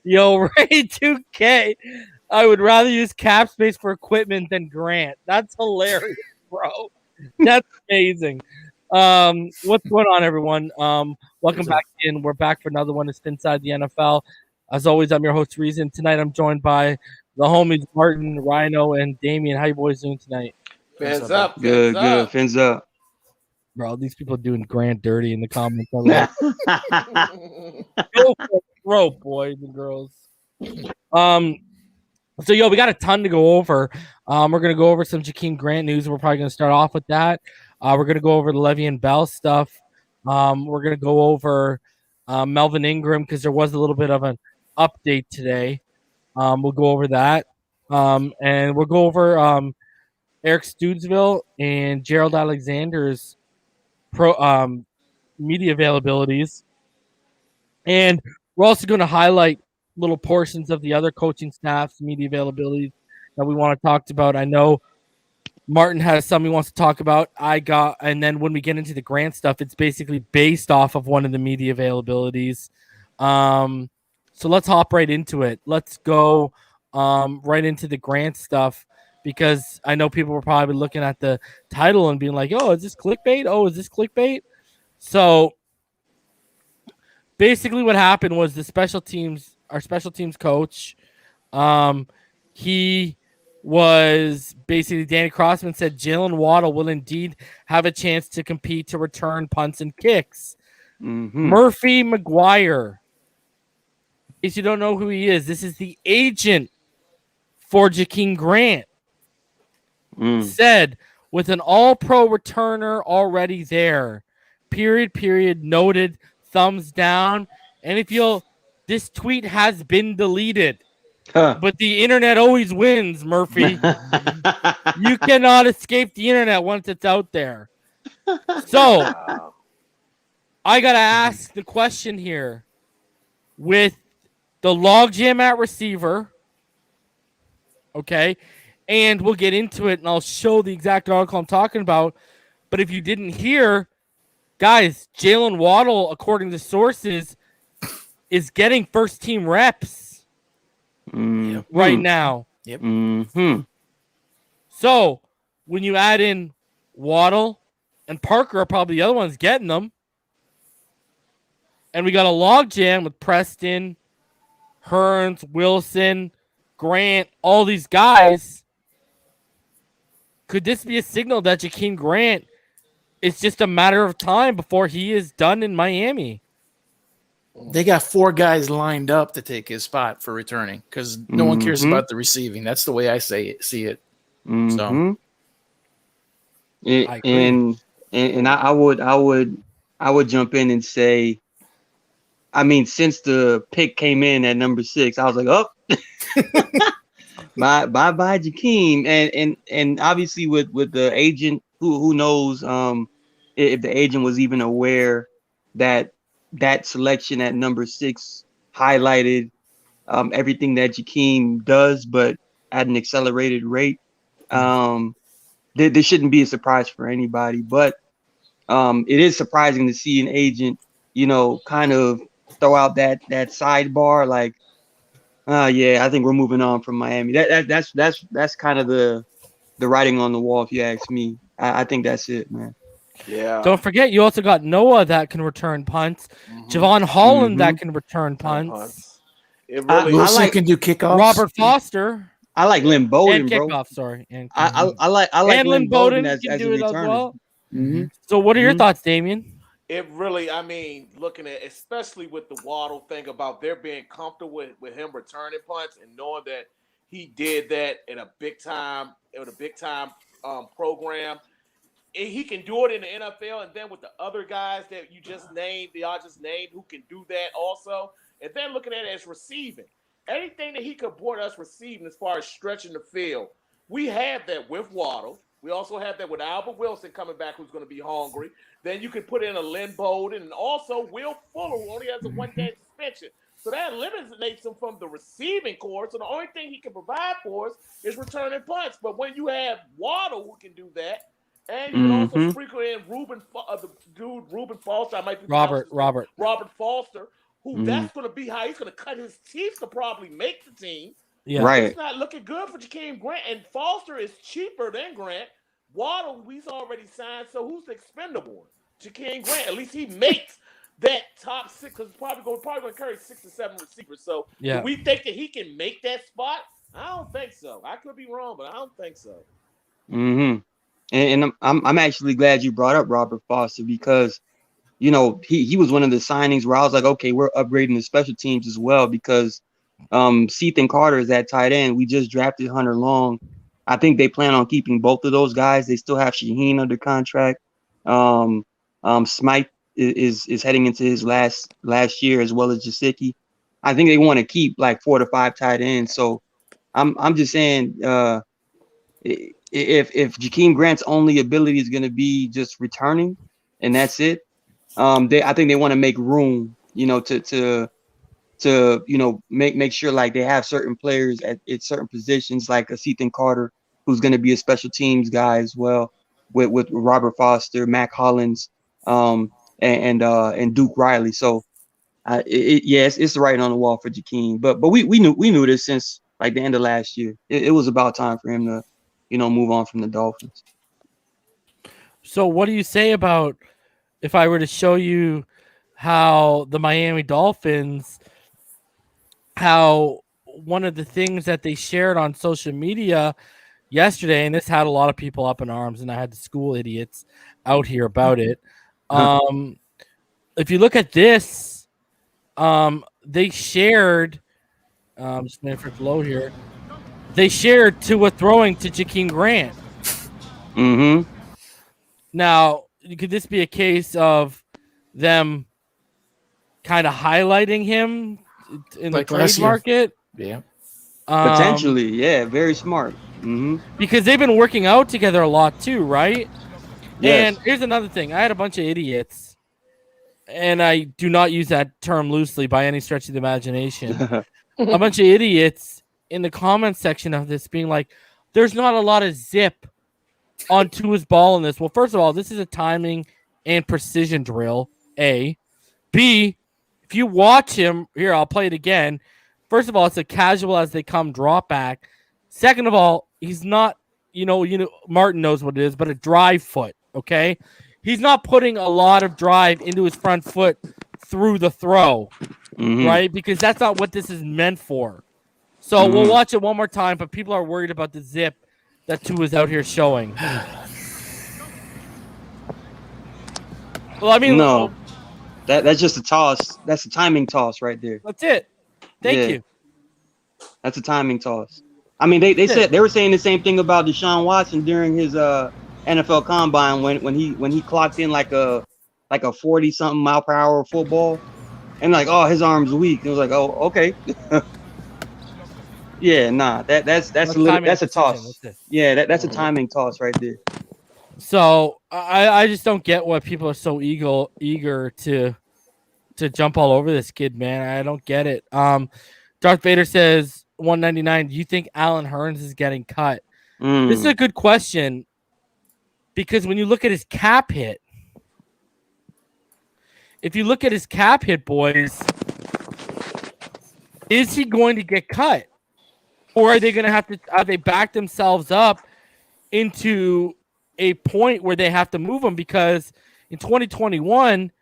Yo, Ray 2K. I would rather use cap space for equipment than Grant. That's hilarious, bro. That's amazing. What's going on, everyone? Welcome back in. We're back for another one. It's Phinside the NFL. As always, I'm your host, Reason. Tonight, I'm joined by the homies Martin, Rhino, and Damien. How you boys doing tonight? Fins up. Good. Fins up. Bro, these people doing Grant dirty in the comments. I'm like, go for the throat, boys and girls. So, we got a ton to go over. We're going to go over some Jakeem Grant news. We're probably going to start off with that. We're going to go over the Le'Veon Bell stuff. We're going to go over Melvin Ingram because there was a little bit of an update today. We'll go over that. And we'll go over Eric Studesville and Gerald Alexander's media availabilities. And we're also going to highlight little portions of the other coaching staff's media availabilities that we want to talk about. I know Martin has some he wants to talk about. And then when we get into the Grant stuff, it's basically based off of one of the media availabilities. So let's hop right into it. Let's go right into the Grant stuff because I know people were probably looking at the title and being like, "Oh, is this clickbait? Oh, is this clickbait?" So basically, what happened was our special teams coach, he was basically Danny Crossman said Jalen Waddle will indeed have a chance to compete to return punts and kicks. Mm-hmm. Murphy McGuire, in case you don't know who he is, this is the agent for Jakeem Grant. Said with an all-pro returner already there. Period. Noted. Thumbs down. And this tweet has been deleted. But the internet always wins, Murphy. You cannot escape the internet once it's out there. So, I got to ask the question here. With the logjam at receiver, okay, and we'll get into it, and I'll show the exact article I'm talking about. But if you didn't hear, guys, Jalen Waddle, according to sources, is getting first-team reps right now. Yep. Mm-hmm. So, when you add in Waddle and Parker are probably the other ones getting them, and we got a logjam with Preston, Hearns, Wilson, Grant, all these guys, could this be a signal that Jakeem Grant is just a matter of time before he is done in Miami? They got 4 guys lined up to take his spot for returning because no one cares about the receiving. That's the way I see it. Mm-hmm. So, I would jump in and say, I mean, since the pick came in at number 6, I was like, oh, bye Jakeem, and obviously with the agent, who knows if the agent was even aware that selection at number 6 highlighted everything that Jakeem does, but at an accelerated rate. There shouldn't be a surprise for anybody, but it is surprising to see an agent, kind of throw out that sidebar like, yeah, I think we're moving on from Miami. That's kind of the writing on the wall, if you ask me. I think that's it, man. yeah. Don't forget, you also got Noah that can return punts, Javon Holland that can return punts. It really Wilson can do kickoffs. Robert Foster. I like Lynn Bowden, and bro. Kickoff, sorry. And I like Lynn Bowden as a returner. Well. So what are your thoughts, Damien? It really, I mean, looking at, especially with the Waddle thing about there being comfortable with him returning punts and knowing that he did that in a big time program. And he can do it in the NFL, and then with the other guys that y'all just named, who can do that also. And then looking at it as receiving. Anything that he could board us receiving as far as stretching the field, we have that with Waddle. We also have that with Albert Wilson coming back, who's going to be hungry. Then you can put in a Lynn Bowden and also Will Fuller, who only has a 1-game suspension. So that eliminates him from the receiving corps. So the only thing he can provide for us is returning punts. But when you have Waddle who can do that, and you can also sprinkle in Reuben Foster. I might be Robert Robert Foster, who that's going to be how he's going to cut his teeth to probably make the team. Yeah. Right. It's not looking good for Jakeem Grant, and Foster is cheaper than Grant. Waddle, we've already signed, so who's the expendable one? Jakeem Grant. At least he makes that top 6 because probably going to carry 6 or 7 receivers. So do we think that he can make that spot? I don't think so. I could be wrong, but I don't think so. Mm-hmm. And I'm actually glad you brought up Robert Foster because, you know, he was one of the signings where I was like, okay, we're upgrading the special teams as well because Ethan Carter is at tight end. We just drafted Hunter Long. I think they plan on keeping both of those guys. They still have Shaheen under contract. Smythe is heading into his last year as well as Jasicki. I think they want to keep like 4 to 5 tight ends. So I'm just saying if Jakeem Grant's only ability is going to be just returning and that's it, I think they want to make room, you know, to you know make sure like they have certain players at certain positions like a Ethan Carter who's going to be a special teams guy as well with Robert Foster, Mac Hollins, and Duke Riley. So it's the writing on the wall for Jakeem. But we knew this since like the end of last year. It was about time for him to, you know, move on from the Dolphins. So what do you say about if I were to show you how the Miami Dolphins, how one of the things that they shared on social media yesterday, and this had a lot of people up in arms, and I had the school idiots out here about it. If you look at this, they shared, just waiting for it to load here. They shared Tua throwing to Jakeem Grant. Mm-hmm. Now, could this be a case of them kind of highlighting him in Like the trade market? Yeah. Potentially, yeah, very smart. Mm-hmm. Because they've been working out together a lot too, right? Yes. And here's another thing. I had a bunch of idiots, and I do not use that term loosely by any stretch of the imagination. A bunch of idiots in the comment section of this being like, there's not a lot of zip on Tua's ball in this. Well, first of all, this is a timing and precision drill, A. B, if you watch him, here, I'll play it again. First of all, it's a casual as they come drop back. Second of all, he's not, you know, Martin knows what it is, but a drive foot, okay? He's not putting a lot of drive into his front foot through the throw, right? Because that's not what this is meant for. So we'll watch it one more time, but people are worried about the zip that Tua's out here showing. Well, I mean, no, that's just a toss. That's a timing toss right there. That's it. Thank you. That's a timing toss. I mean, they said they were saying the same thing about Deshaun Watson during his NFL Combine when he clocked in like a 40-something mile per hour football, and like, oh, his arm's weak. It was like, oh, okay. Yeah, nah, that's a toss. Yeah, that's a timing toss right there. So I just don't get why people are so eager to jump all over this kid, man. I don't get it. Darth Vader says 199. Do you think Allen Hurns is getting cut? This is a good question because when you look at his cap hit, if you look at his cap hit, boys, is he going to get cut? Or are they going to have they back themselves up into a point where they have to move him? Because in 2021,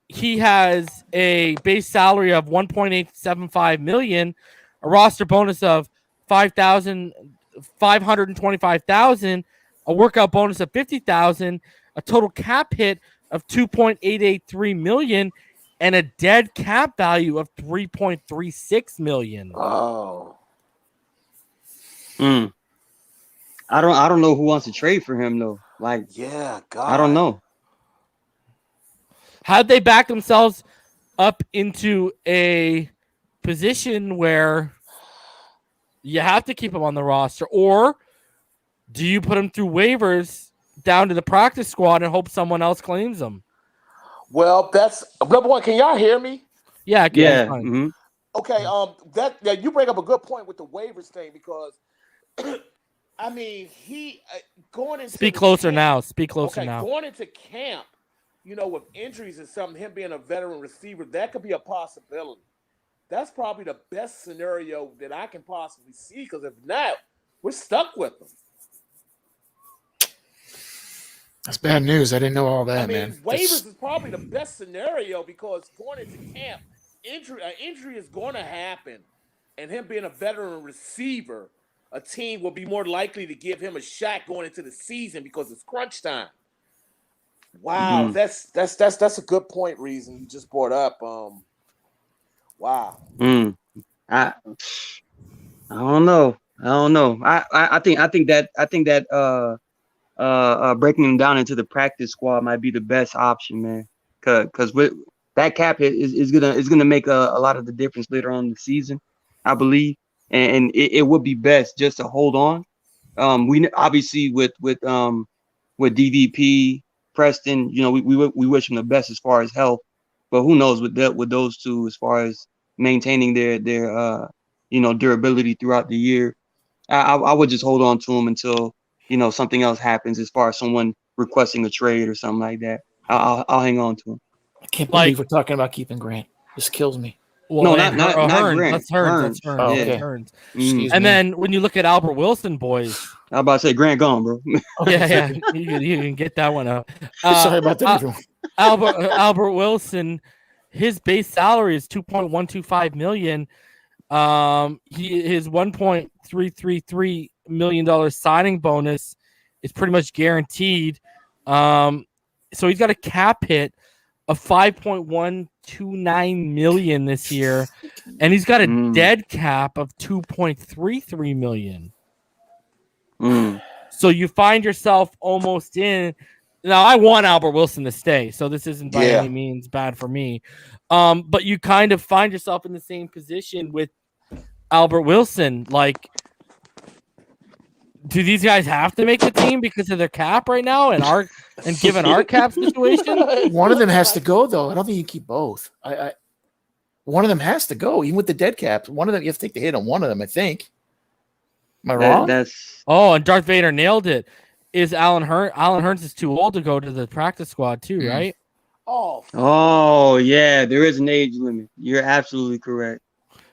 he has a base salary of $1.875 million, a roster bonus of $525,000, a workout bonus of $50,000, a total cap hit of $2.883 million, and a dead cap value of $3.36 million. Oh. I don't know who wants to trade for him though. Like, yeah, God. I don't know. How'd they back themselves up into a position where you have to keep him on the roster, or do you put him through waivers down to the practice squad and hope someone else claims him? Well, that's number one. Can y'all hear me? Yeah. Yeah. Okay. That you bring up a good point with the waivers thing because, I mean, he going into Speak closer now. Speak closer now. Going into camp, with injuries and something, him being a veteran receiver, that could be a possibility. That's probably the best scenario that I can possibly see, because if not, we're stuck with him. That's bad news. I didn't know all that, I mean, man. waivers is probably the best scenario, because going into camp, injury is going to happen, and him being a veteran receiver, a team will be more likely to give him a shot going into the season because it's crunch time. Wow, that's a good point, Reason, you just brought up. Wow. I don't know. I think that breaking them down into the practice squad might be the best option, man. Because with that cap hit is gonna make a lot of the difference later on in the season, I believe, and it would be best just to hold on. We obviously with DVP, Preston, we wish him the best as far as health, but who knows with those two as far as maintaining their durability throughout the year. I would just hold on to him until something else happens as far as someone requesting a trade or something like that. I'll hang on to him. I can't believe we're talking about keeping Grant. This kills me. Well, not Hearns. Grant. That's Hearns. Oh, okay. Hearns. And then when you look at Albert Wilson, boys. I was about to say Grant gone, bro. Yeah. You can get that one out. Sorry about that, everyone. Albert Wilson, his base salary is $2.125 million. His $1.333 million signing bonus is pretty much guaranteed. So he's got a cap hit of $5.129 million this year, and he's got a dead cap of $2.33 million. So you find yourself almost in. Now, I want Albert Wilson to stay, so this isn't by any means bad for me. But you kind of find yourself in the same position with Albert Wilson. Like, do these guys have to make the team because of their cap right now and given our cap situation? One of them has to go, though. I don't think you keep both. One of them has to go, even with the dead cap. One of them, you have to take the hit on one of them, I think. Am I wrong? And Darth Vader nailed it. Is Alan Hearns is too old to go to the practice squad too, right? Oh yeah, there is an age limit. You're absolutely correct.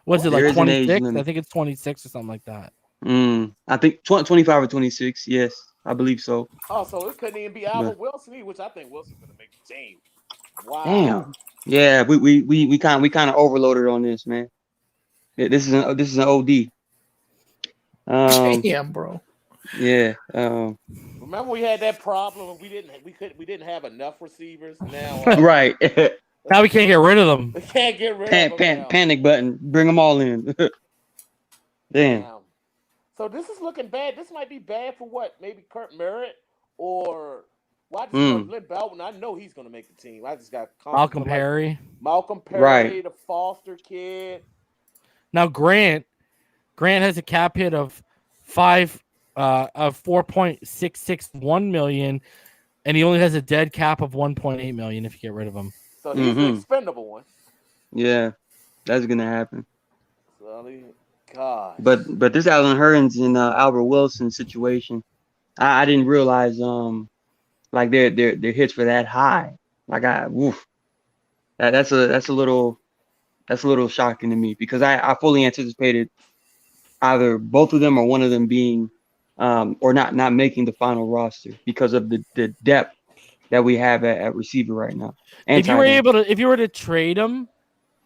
Was it like 26? I think it's 26 or something like that. I think 25 or 26. Yes, I believe so. Oh, so it couldn't even be Albert Wilson, which I think Wilson's gonna make the team. Wow. Damn. Yeah, we kind of overloaded on this, man. Yeah, this is an OD. Damn, bro. Yeah. Remember we had that problem. We didn't have enough receivers. Now, right. Now we can't get rid of them. We can't get rid of them. Panic button. Bring them all in. Damn. So this is looking bad. This might be bad for what? Maybe Kurt Merritt or Lynn Baldwin. I know he's going to make the team. I just got Malcolm Perry. Right. The Foster kid. Now Grant has a cap hit of $4.661 million, and he only has a dead cap of $1.8 million if you get rid of him. So he's the expendable one. Yeah, that's gonna happen. God. But this Alan Hearns and Albert Wilson situation, I didn't realize like their hits were that high. Like that's a little shocking to me, because I fully anticipated either both of them or one of them being or not making the final roster because of the depth that we have at receiver right now. If you were to trade him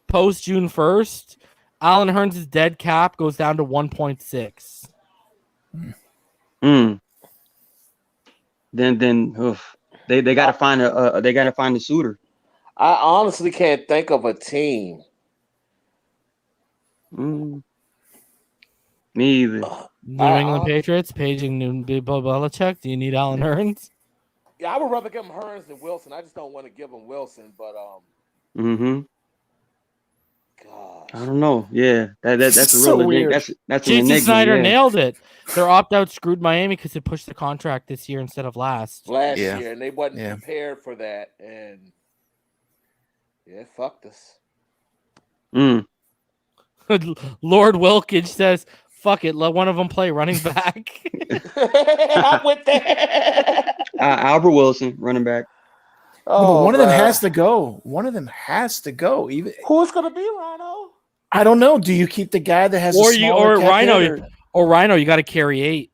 post June 1st, Alan Hearns' dead cap goes down to 1.6. Then they got to find a suitor. I honestly can't think of a team. Me either. New England Patriots paging Bill Belichick. Do you need Alan Hearns? Yeah, I would rather give him Hearns than Wilson. I just don't want to give him Wilson, but God, I don't know. Yeah, that's a so real weird. That's Jason Snyder nailed it. Their opt-out screwed Miami because it pushed the contract this year instead of last year, and they wasn't prepared for that, and it fucked us. Lord Wilkins says, "Fuck it, let one of them play running back." I'm with that. Albert Wilson, running back. but one of them man. has to go. One of them has to go. Even Who's gonna be Rhino? I don't know. Do you keep the guy that has Or a you smaller or cap Rhino hit, or- or Rhino, you got to carry 8.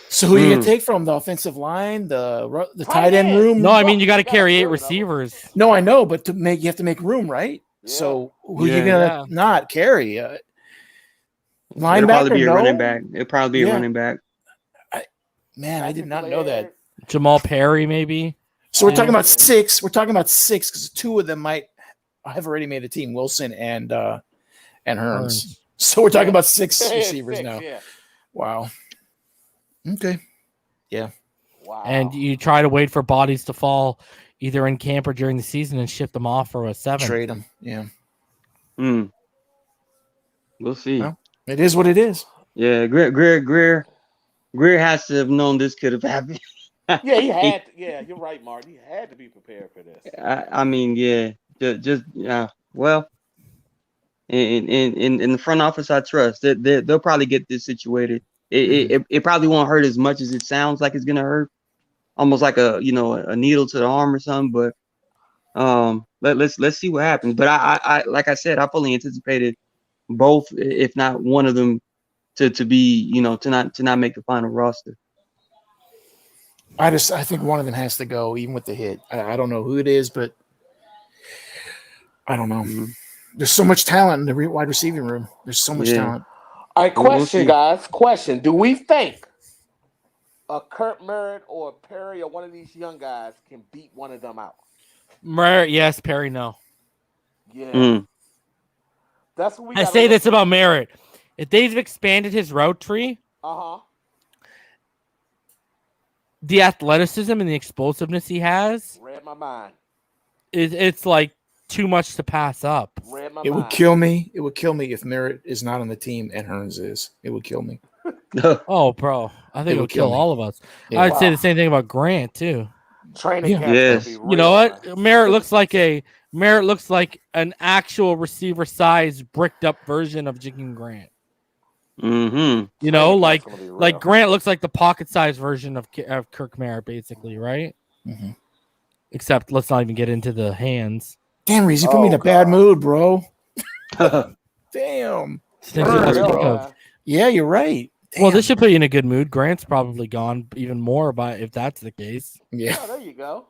So who are you gonna take from the offensive line, the tight end end. room? No, I mean you got to You gotta carry 8 carry them. receivers. No, I know, but you have to make room, right? Yeah. So who Yeah. you gonna Yeah. not carry? It'll Linebacker, probably be a no? running back. It'll probably be Yeah. a running back. Man, I did not know that. Jamal Perry, maybe. So we're talking about Yeah. 6. We're talking about 6 because 2 of them might have already made the team: Wilson and Hearns. Hearns. So we're talking about 6 Yeah, receivers 6, now. Yeah. Wow. Okay. Wow. And you try to wait for bodies to fall either in camp or during the season and ship them off for a 7. Trade them. Yeah. We'll see. Well, it is what it is. Yeah, Greer has to have known this could have happened. Yeah, he had. Yeah, you're right, Martin. He had to be prepared for this. I mean, yeah, just well, in the front office, I trust that they'll probably get this situated. It probably won't hurt as much as it sounds like it's gonna hurt, almost like a needle to the arm or something. But let's see what happens. But I like I said, I fully anticipated both, if not one of them, to be to not make the final roster. I think one of them has to go, even with the hit. I don't know who it is, but I don't know. Mm-hmm. There's so much talent in the wide receiving room. There's so much talent. All right, We'll question, see. guys. Question: do we think a Kurt Merritt or Perry or one of these young guys can beat one of them out? Merritt, yes. Perry, no. Yeah, that's what we. I say this about Merritt. If they've expanded his route tree, the athleticism and the explosiveness he has, Read my mind. it's like too much to pass up. Read my It mind. would kill me. It would kill me if Merritt is not on the team and Hearns is. It would kill me. Oh, bro. I think It it'll would kill kill me. all of us. Yeah. I'd say the same thing about Grant, too. Training Yeah. camp. Yes. Gonna be You know real, what? man. Merritt looks like an actual receiver size bricked up version of Jakeem Grant. Mm-hmm. You know, Training like camp's gonna be like real. Grant looks like the pocket size version of Kirk Merritt, basically, right? Mm-hmm. Except let's not even get into the hands. Damn, Reese, you put me in a bad God. mood, bro. Damn. Things we must Real, think of. man. Yeah, you're right. Well, Damn. this should put you in a good mood. Grant's probably gone even more if that's the case. Yeah. Oh, there you go.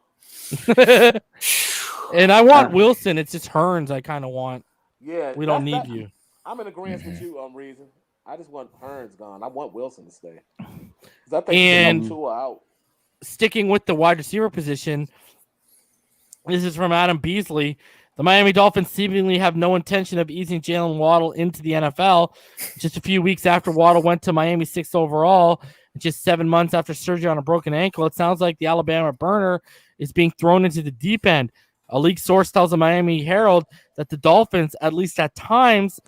And I want Wilson. It's just Hearns. I kind of want. Yeah, We don't need you. I'm in agreement with you on reason. I just want Hearns gone. I want Wilson to stay. 'Cause I think And- he's two out. Sticking with the wide receiver position, this is from Adam Beasley. The Miami Dolphins seemingly have no intention of easing Jalen Waddle into the NFL. Just a few weeks after Waddle went to Miami 6th overall, and just 7 months after surgery on a broken ankle, it sounds like the Alabama burner is being thrown into the deep end. A league source tells the Miami Herald that the Dolphins, at least at times,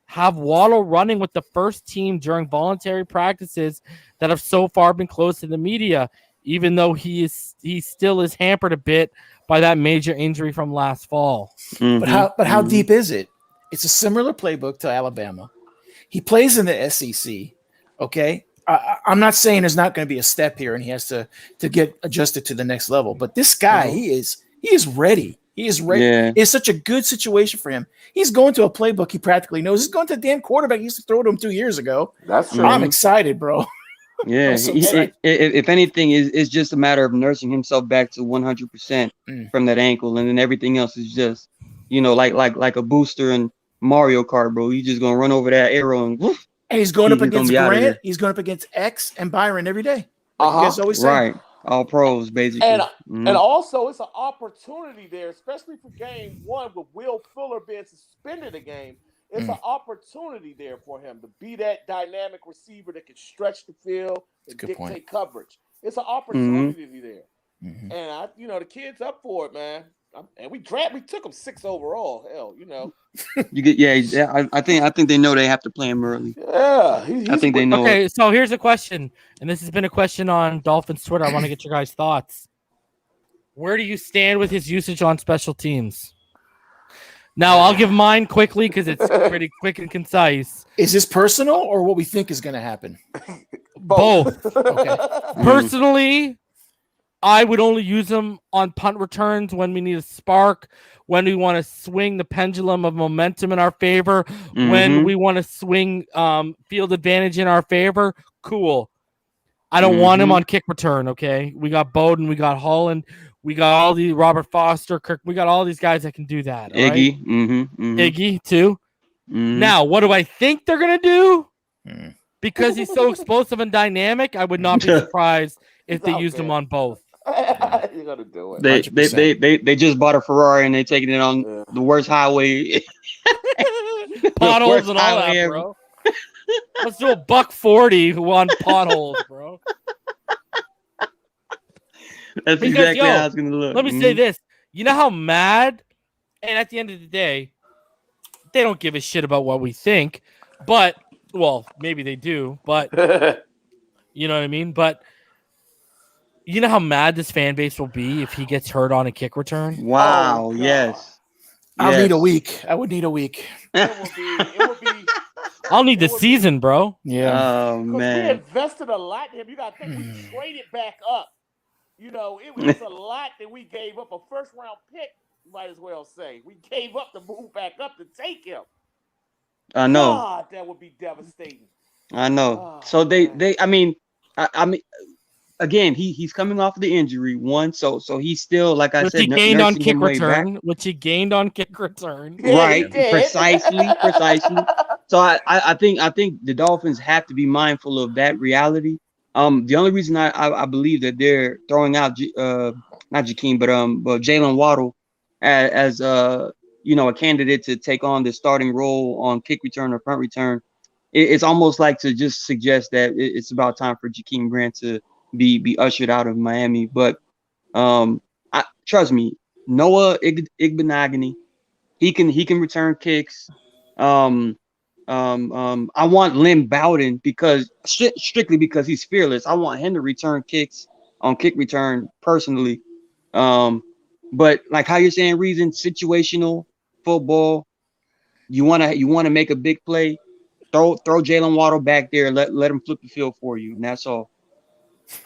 have Waddle running with the first team during voluntary practices that have so far been closed to the media, even though he still is hampered a bit by that major injury from last fall. But how deep is it? It's a similar playbook to Alabama. He plays in the SEC. Okay. I'm not saying there's not going to be a step here and he has to get adjusted to the next level, but this guy, he is ready. He is ready. Yeah. It's such a good situation for him. He's going to a playbook he practically knows. He's going to the damn quarterback he used to throw to him 2 years ago. That's true. I'm excited, bro. Yeah, I'm so excited. if anything, it's just a matter of nursing himself back to 100% from that ankle, and then everything else is just, like a booster in Mario Kart, bro. You just gonna run over that arrow and woof. And he's going up He's gonna against be outta Grant. there. He's going up against X and Byron every day. Like you guys always say. Right, all pros basically. And Mhm. and also it's an opportunity there, especially for game one with Will Fuller being suspended a game. It's an opportunity there for him to be that dynamic receiver that can stretch the field and Good dictate point. coverage. It's an opportunity there, Mhm. and the kid's up for it, man. And we took him 6 overall. Hell, You get I think they know they have to play him early. yeah. I think they know. Okay, so here's a question, and this has been a question on Dolphins Twitter. I want to get your guys' thoughts. Where do you stand with his usage on special teams? Now, I'll give mine quickly because it's pretty quick and concise. Is this personal or what we think is going to happen? Both. Okay. Personally, I would only use him on punt returns when we need a spark, when we want to swing the pendulum of momentum in our favor, when we want to swing field advantage in our favor. Cool. I don't want him on kick return, okay? We got Bowden, we got Holland, we got all the Robert Foster, Kirk. We got all these guys that can do that. Iggy. Right? Iggy, too. Now, what do I think they're going to do? Because he's so explosive and dynamic, I would not be surprised if they used him on both. You're gonna do it. They just bought a Ferrari and they're taking it on the worst highway. Potholes and all that, bro. Let's do a $140 on potholes, bro. That's exactly how it's gonna look. Let me say this. You know how mad, and at the end of the day, they don't give a shit about what we think, but well, maybe they do, but you know what I mean? But you know how mad this fan base will be if he gets hurt on a kick return? Wow, yes. I'll need a week. I would need a week. It would be I'll need the season, bro. Yeah. Oh, man. We invested a lot in him. You got to think we traded back up. You know, it was a lot that we gave up. A first-round pick, might as well say. We gave up to move back up to take him. I know. God, that would be devastating. I know. So I mean, again, he's coming off of the injury one, so he's still, like I said, which he gained on kick return. Right, precisely. So I think the Dolphins have to be mindful of that reality. The only reason I believe that they're throwing out not Jakeem, but Jalen Waddle as a candidate to take on the starting role on kick return or punt return, it's almost like to just suggest that it's about time for Jakeem Grant to be ushered out of Miami. But trust me, Noah Igbenogany, he can return kicks. I want Lynn Bowden because strictly because he's fearless. I want him to return kicks on kick return personally. But like how you're saying, reason situational football. You wanna make a big play, throw Jalen Waddle back there, let him flip the field for you, and that's all.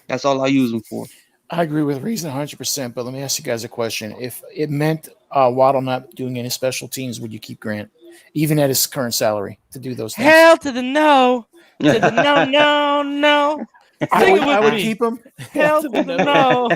That's all I use him for. I agree with Reason 100%, but let me ask you guys a question. If it meant Waddle not doing any special teams, would you keep Grant, even at his current salary, to do those things? Hell to the no. To the no. I would keep him. Hell to the no.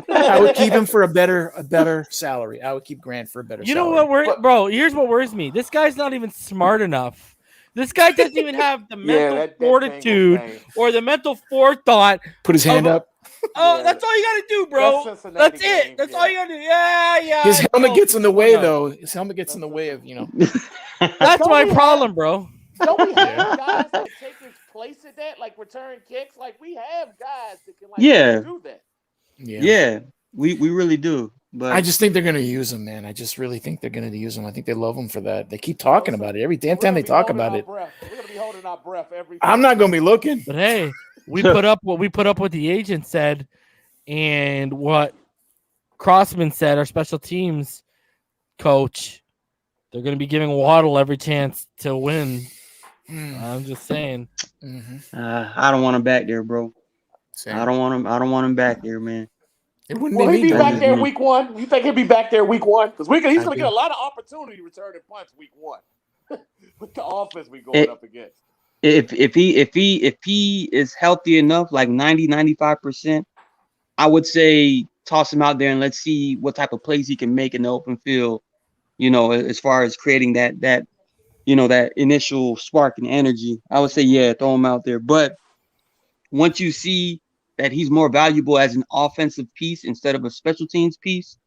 I would keep him for a better salary. I would keep Grant for a better salary. You know what, bro? Here's what worries me. This guy's not even smart enough. This guy doesn't even have the mental fortitude or the mental forethought. Put his hand up. Oh, that's all you got to do, bro. That's it. That's all you got to do. Yeah. His helmet gets in the way, though. His helmet gets in the way of, That's my problem, bro. Don't we have guys that take his place at that, like return kicks? Like we have guys that can do that. Yeah, we really do. But I just think they're going to use him, man. I just really think they're going to use him. I think they love him for that. They keep talking about it every damn time they talk about it. We're going to be holding our breath every. I'm not going to be looking. But hey, we put up what the agent said, and what Crossman said. Our special teams coach, they're going to be giving Waddle every chance to win. I'm just saying. I don't want him back there, bro. Same. I don't want him back there, man. Will he be back there week one? You think he'll be back there week one? Because he's going to get a lot of opportunity returning punts week one with the offense we going up against. If he is healthy enough, like 90-95%, I would say toss him out there and let's see what type of plays he can make in the open field. As far as creating that initial spark and energy, I would say throw him out there. But once you see that he's more valuable as an offensive piece instead of a special teams piece,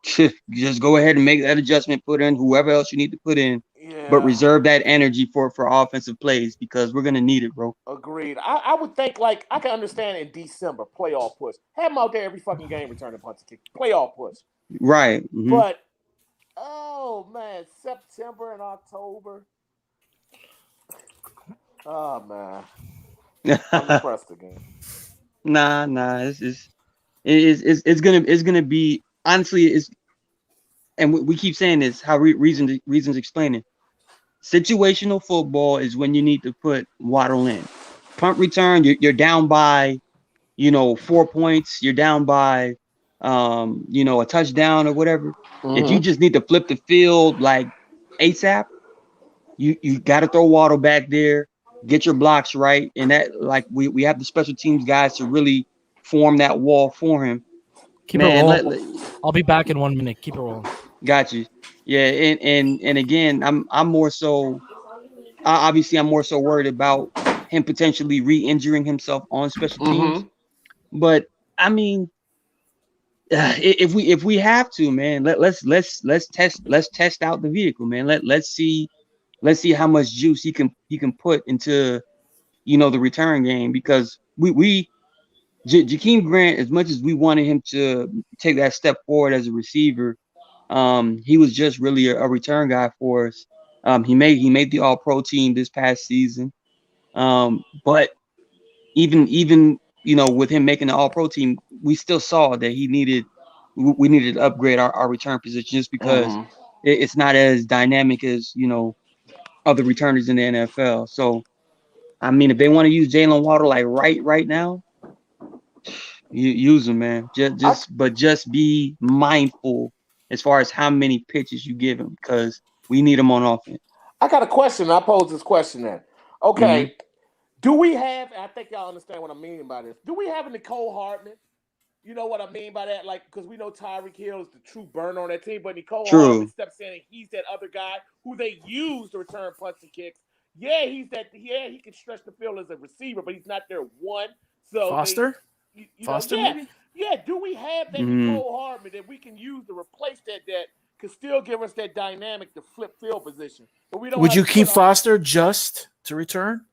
just go ahead and make that adjustment, put in whoever else you need to put in, but reserve that energy for offensive plays because we're going to need it, bro. Agreed. I would think, like, I can understand in December, playoff push. Have him out there every fucking game returning punts and kicks. Playoff push. Right. Mm-hmm. But, oh, man, September and October. Oh, man. I'm impressed again. Nah. It's gonna be honestly. And we keep saying this. How reasons explaining. Situational football is when you need to put Waddle in. Punt return, you're down by 4 points, you're down by, a touchdown or whatever. If you just need to flip the field like ASAP, you got to throw Waddle back there, get your blocks right, and that like we have the special teams guys to really form that wall for him. Keep it rolling. I'll be back in 1 minute. Keep it rolling. Got you. Yeah, and again, I'm more so obviously I'm more so worried about him potentially re-injuring himself on special teams. But I mean, if we have to, man, let's test out the vehicle, man. Let's see how much juice he can put into the return game, because Jakeem Grant, as much as we wanted him to take that step forward as a receiver, he was just really a return guy for us. He made the All-Pro team this past season, but even with him making the All-Pro team, we still saw that we needed to upgrade our return position, just because it's not as dynamic as other returners in the NFL. So, I mean, if they want to use Jalen Waddle like right now, you use him, man. Just be mindful as far as how many pitches you give him, because we need him on offense. I got a question. I pose this question then. Okay. Do we have, I think y'all understand what I mean by this. Do we have a Nicole Hartman? You know what I mean by that? Like, because we know Tyreek Hill is the true burner on that team, but Nicole Hartman steps in and he's that other guy who they use to return punts and kicks. Yeah, he can stretch the field as a receiver, but he's not their one. So Foster? Foster, maybe? Yeah, do we have that Nicole Hartman that we can use to replace that could still give us that dynamic to flip field position? But we don't. Would you keep Foster just to return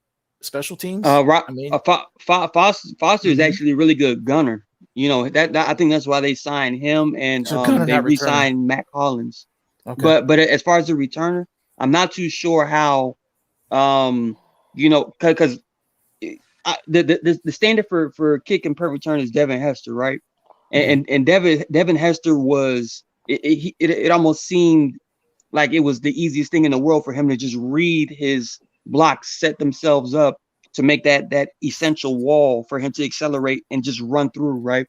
special teams? Foster is actually a really good gunner. That I think that's why they signed him, and they re-signed Matt Collins. Okay. But as far as the returner, I'm not too sure how. Because the standard for kick and punt return is Devin Hester, right? And Devin Hester was it almost seemed like it was the easiest thing in the world for him to just read his blocks, set themselves up to make that essential wall for him to accelerate and just run through, right?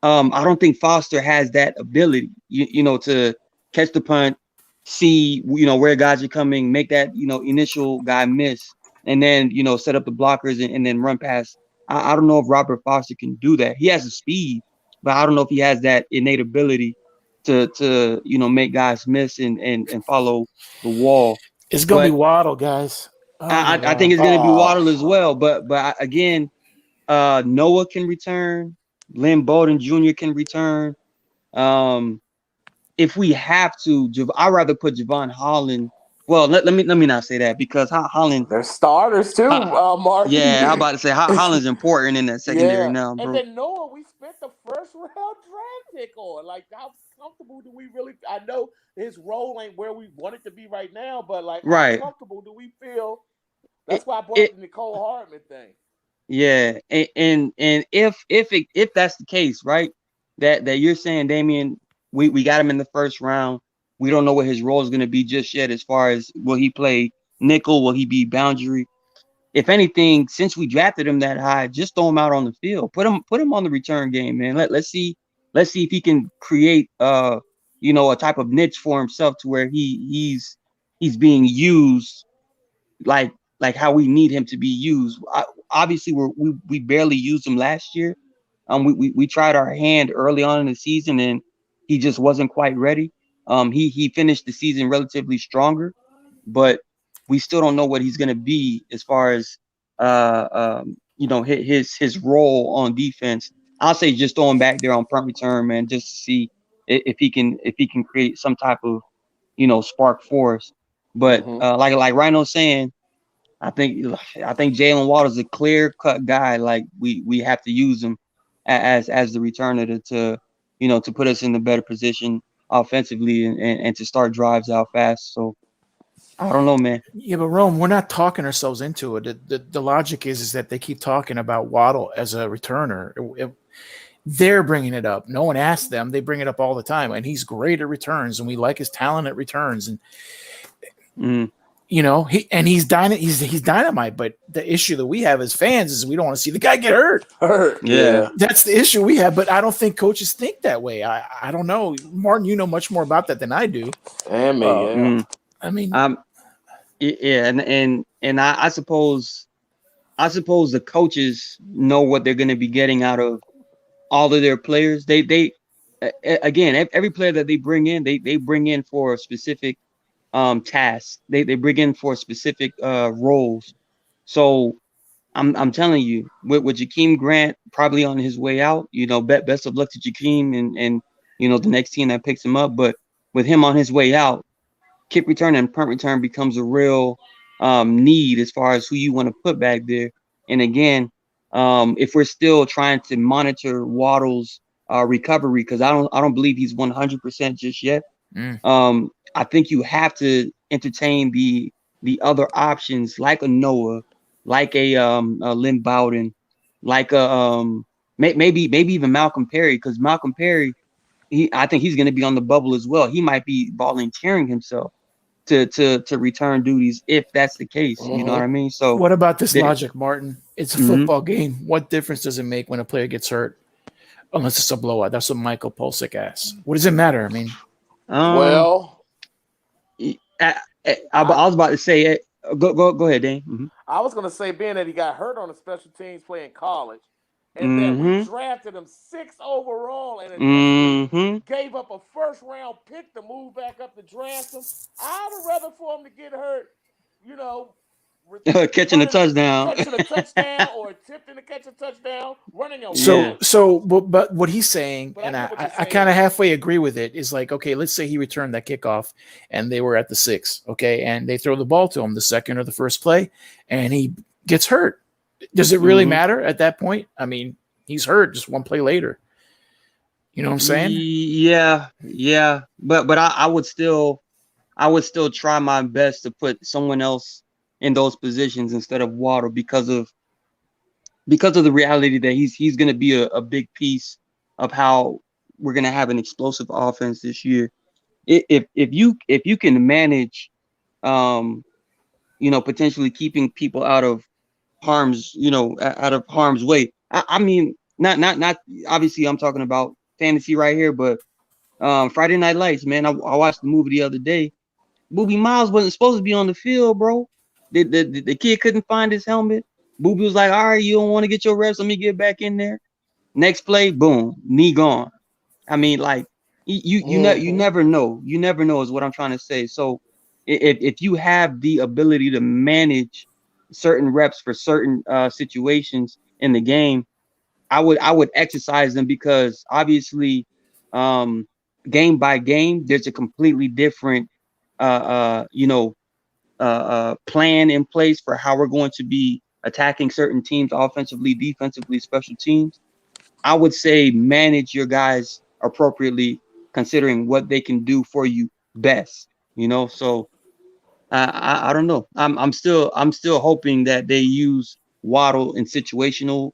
I don't think Foster has that ability, to catch the punt, see, where guys are coming, make that, initial guy miss, and then, set up the blockers and then run past. I don't know if Robert Foster can do that. He has the speed, but I don't know if he has that innate ability to make guys miss and follow the wall. It's going to be Waddle, guys. I think it's going to be Waddle as well. But again, Noah can return. Lynn Bowden Jr. can return. If we have to, I'd rather put Javon Holland. Well, let me not say that, because Holland. They're starters too, Mark. Yeah, I'm about to say Holland's important in that secondary now, bro. And then Noah, we spent the first round draft pick on. Like, how comfortable do we really? I know his role ain't where we want it to be right now, but like, how comfortable do we feel? That's why I brought up the Nicole Hartman thing. Yeah, and if that's the case, right? That you're saying, Damien, we got him in the first round. We don't know what his role is going to be just yet, as far as will he play nickel, will he be boundary? If anything, since we drafted him that high, just throw him out on the field. Put him on the return game, man. Let's see if he can create a type of niche for himself to where he's being used like how we need him to be used. Obviously, we barely used him last year. We tried our hand early on in the season, and he just wasn't quite ready. He finished the season relatively stronger, but we still don't know what he's going to be as far as his role on defense. I'll say just throw him back there on punt return, man, just to see if he can create some type of spark for us. But like Rhino's saying, I think Jalen Waddle is a clear cut guy. Like we have to use him as the returner to put us in a better position offensively and to start drives out fast. So I don't know, man. Yeah, but Rome, we're not talking ourselves into it. The logic is that they keep talking about Waddle as a returner. They're bringing it up. No one asked them. They bring it up all the time, and he's great at returns, and we like his talent at returns. And he's dynamite. But the issue that we have as fans is we don't want to see the guy get hurt. Yeah. That's the issue we have. But I don't think coaches think that way. I don't know, Martin. You know much more about that than I do. And me, I mean, yeah, and I suppose the coaches know what they're going to be getting out of all of their players. They again, every player that they bring in, they bring in for a specific tasks. They bring in for specific roles. So I'm telling you, with Jakeem Grant probably on his way out, best of luck to Jakeem and the next team that picks him up. But with him on his way out, kick return and punt return becomes a real need as far as who you want to put back there. And again, if we're still trying to monitor Waddle's recovery, because I don't believe he's 100% just yet. I think you have to entertain the other options like a Noah, like a Lynn Bowden, like a maybe even Malcolm Perry, because Malcolm Perry, I think he's going to be on the bubble as well. He might be volunteering himself to return duties if that's the case. You know what I mean? So what about this logic, Martin? It's a football game. What difference does it make when a player gets hurt? Unless it's a blowout. That's what Michael Polsick asked. What does it matter? I mean, I was about to say it. Go ahead, Dane. I was going to say, being that he got hurt on the special teams playing college, and then we drafted him 6th overall, and gave up a first-round pick to move back up to draft him. I'd have rather for him to get hurt, catching a touchdown, or attempting to catch a touchdown, running a but what he's saying, and I kind of halfway agree with it, is like, okay, let's say he returned that kickoff and they were at the 6, okay, and they throw the ball to him the second or the first play, and he gets hurt. Does it really matter at that point? I mean, he's hurt just one play later. You know what I'm saying? Yeah. But I would still try my best to put someone else in those positions instead of Waddle because of the reality that he's going to be a big piece of how we're going to have an explosive offense this year. If you can manage, potentially keeping people out of harm's way. I mean, not obviously I'm talking about fantasy right here, but Friday Night Lights, man. I watched the movie the other day. Boobie Miles wasn't supposed to be on the field, bro. The kid couldn't find his helmet. Boobie was like, all right, you don't want to get your reps, let me get back in there. Next play, boom, knee gone. I mean, like, you never know. You never know is what I'm trying to say. So if you have the ability to manage certain reps for certain situations in the game, I would exercise them, because obviously game by game there's a completely different plan in place for how we're going to be attacking certain teams offensively, defensively, special teams. I would say manage your guys appropriately considering what they can do for you best, so I don't know. I'm still hoping that they use Waddle in situational,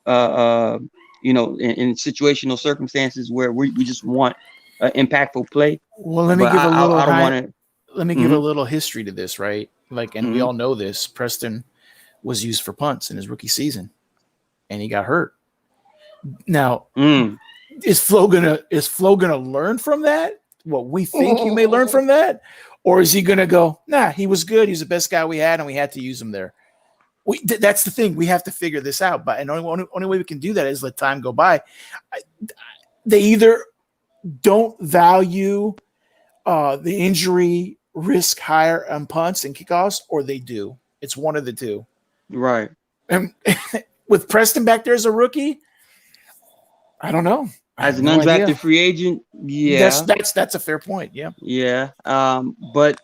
in situational circumstances where we just want an impactful play. Well, let me give a little history to this, right? Like, and we all know this. Preston was used for punts in his rookie season, and he got hurt. Now, is Flo gonna learn from that? What we think you may learn from that? Or is he going to go, nah, he was good. He's the best guy we had, and we had to use him there. That's the thing. We have to figure this out. And the only way we can do that is let time go by. They either don't value the injury risk higher on punts and kickoffs, or they do. It's one of the two. Right. And with Preston back there as a rookie, I don't know. As an undrafted free agent, yeah, that's a fair point. Yeah, yeah. But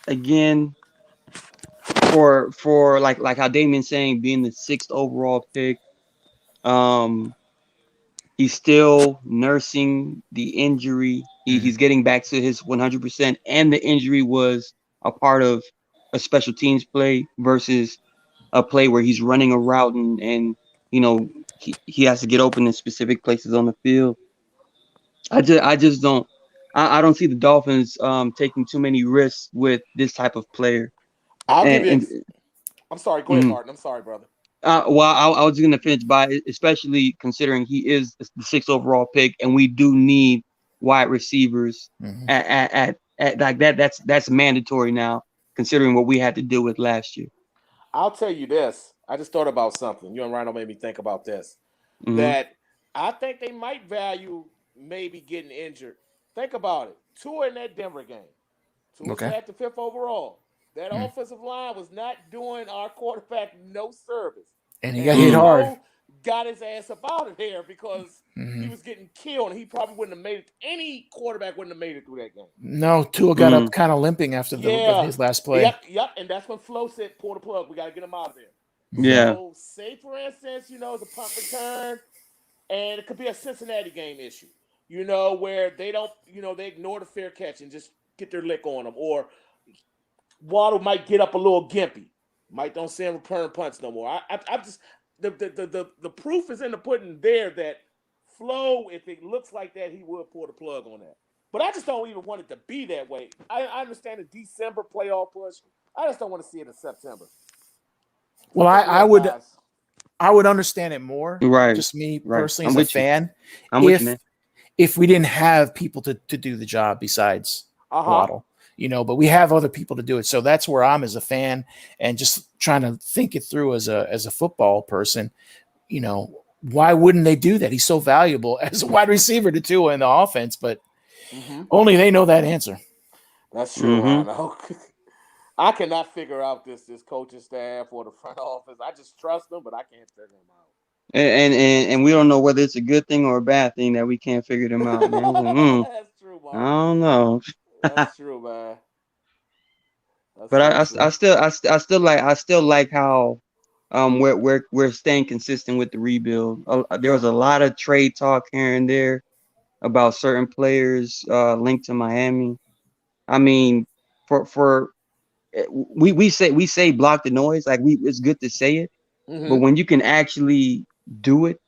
again, for like how Damien's saying, being the 6th overall pick, he's still nursing the injury. He's getting back to his 100%, and the injury was a part of a special teams play versus a play where he's running a route and he has to get open in specific places on the field. I just don't. I don't see the Dolphins taking too many risks with this type of player. I'll And, give you. and I'm sorry. Go ahead, Mhm. Martin. I'm sorry, brother. well, I was going to finish by, especially considering he is the 6th overall pick, and we do need wide receivers Mhm. at like that. That's mandatory now, considering what we had to deal with last year. I'll tell you this. I just thought about something. You and Rhino made me think about this. Mm-hmm. That I think they might value maybe getting injured. Think about it. Tua in that Denver game. Tua's Okay. had the 5th overall. That Mm. offensive line was not doing our quarterback no service. And he And got hit hard. Flo got his ass up out of there because he was getting killed, and he probably wouldn't have made it. Any quarterback wouldn't have made it through that game. No, Tua got up kind of limping after his last play. Yep. And that's when Flo said, pull the plug. We got to get him out of there. Yeah. So, say, for instance, it's a punt return, and it could be a Cincinnati game issue, where they don't, they ignore the fair catch and just get their lick on them. Or Waddle might get up a little gimpy. Might don't see him return punts no more. I just the proof is in the pudding there that Flo, if it looks like that, he would pull the plug on that. But I just don't even want it to be that way. I understand the December playoff push. I just don't want to see it in September. Well, I would understand it more. Right. Just me Right. personally I'm as a with you. fan. I'm with you, man. If we didn't have people to do the job besides Waddle, but we have other people to do it. So that's where I'm as a fan and just trying to think it through as a football person. Why wouldn't they do that? He's so valuable as a wide receiver to Tua in the offense, but only they know that answer. That's true. I know. I cannot figure out this coaching staff or the front office. I just trust them, but I can't figure them out. And we don't know whether it's a good thing or a bad thing that we can't figure them out, man. That's true, man. I don't know. That's true, man. But I still like how we're staying consistent with the rebuild. There was a lot of trade talk here and there about certain players linked to Miami. I mean, we say block the noise, like it's good to say it, but when you can actually do it,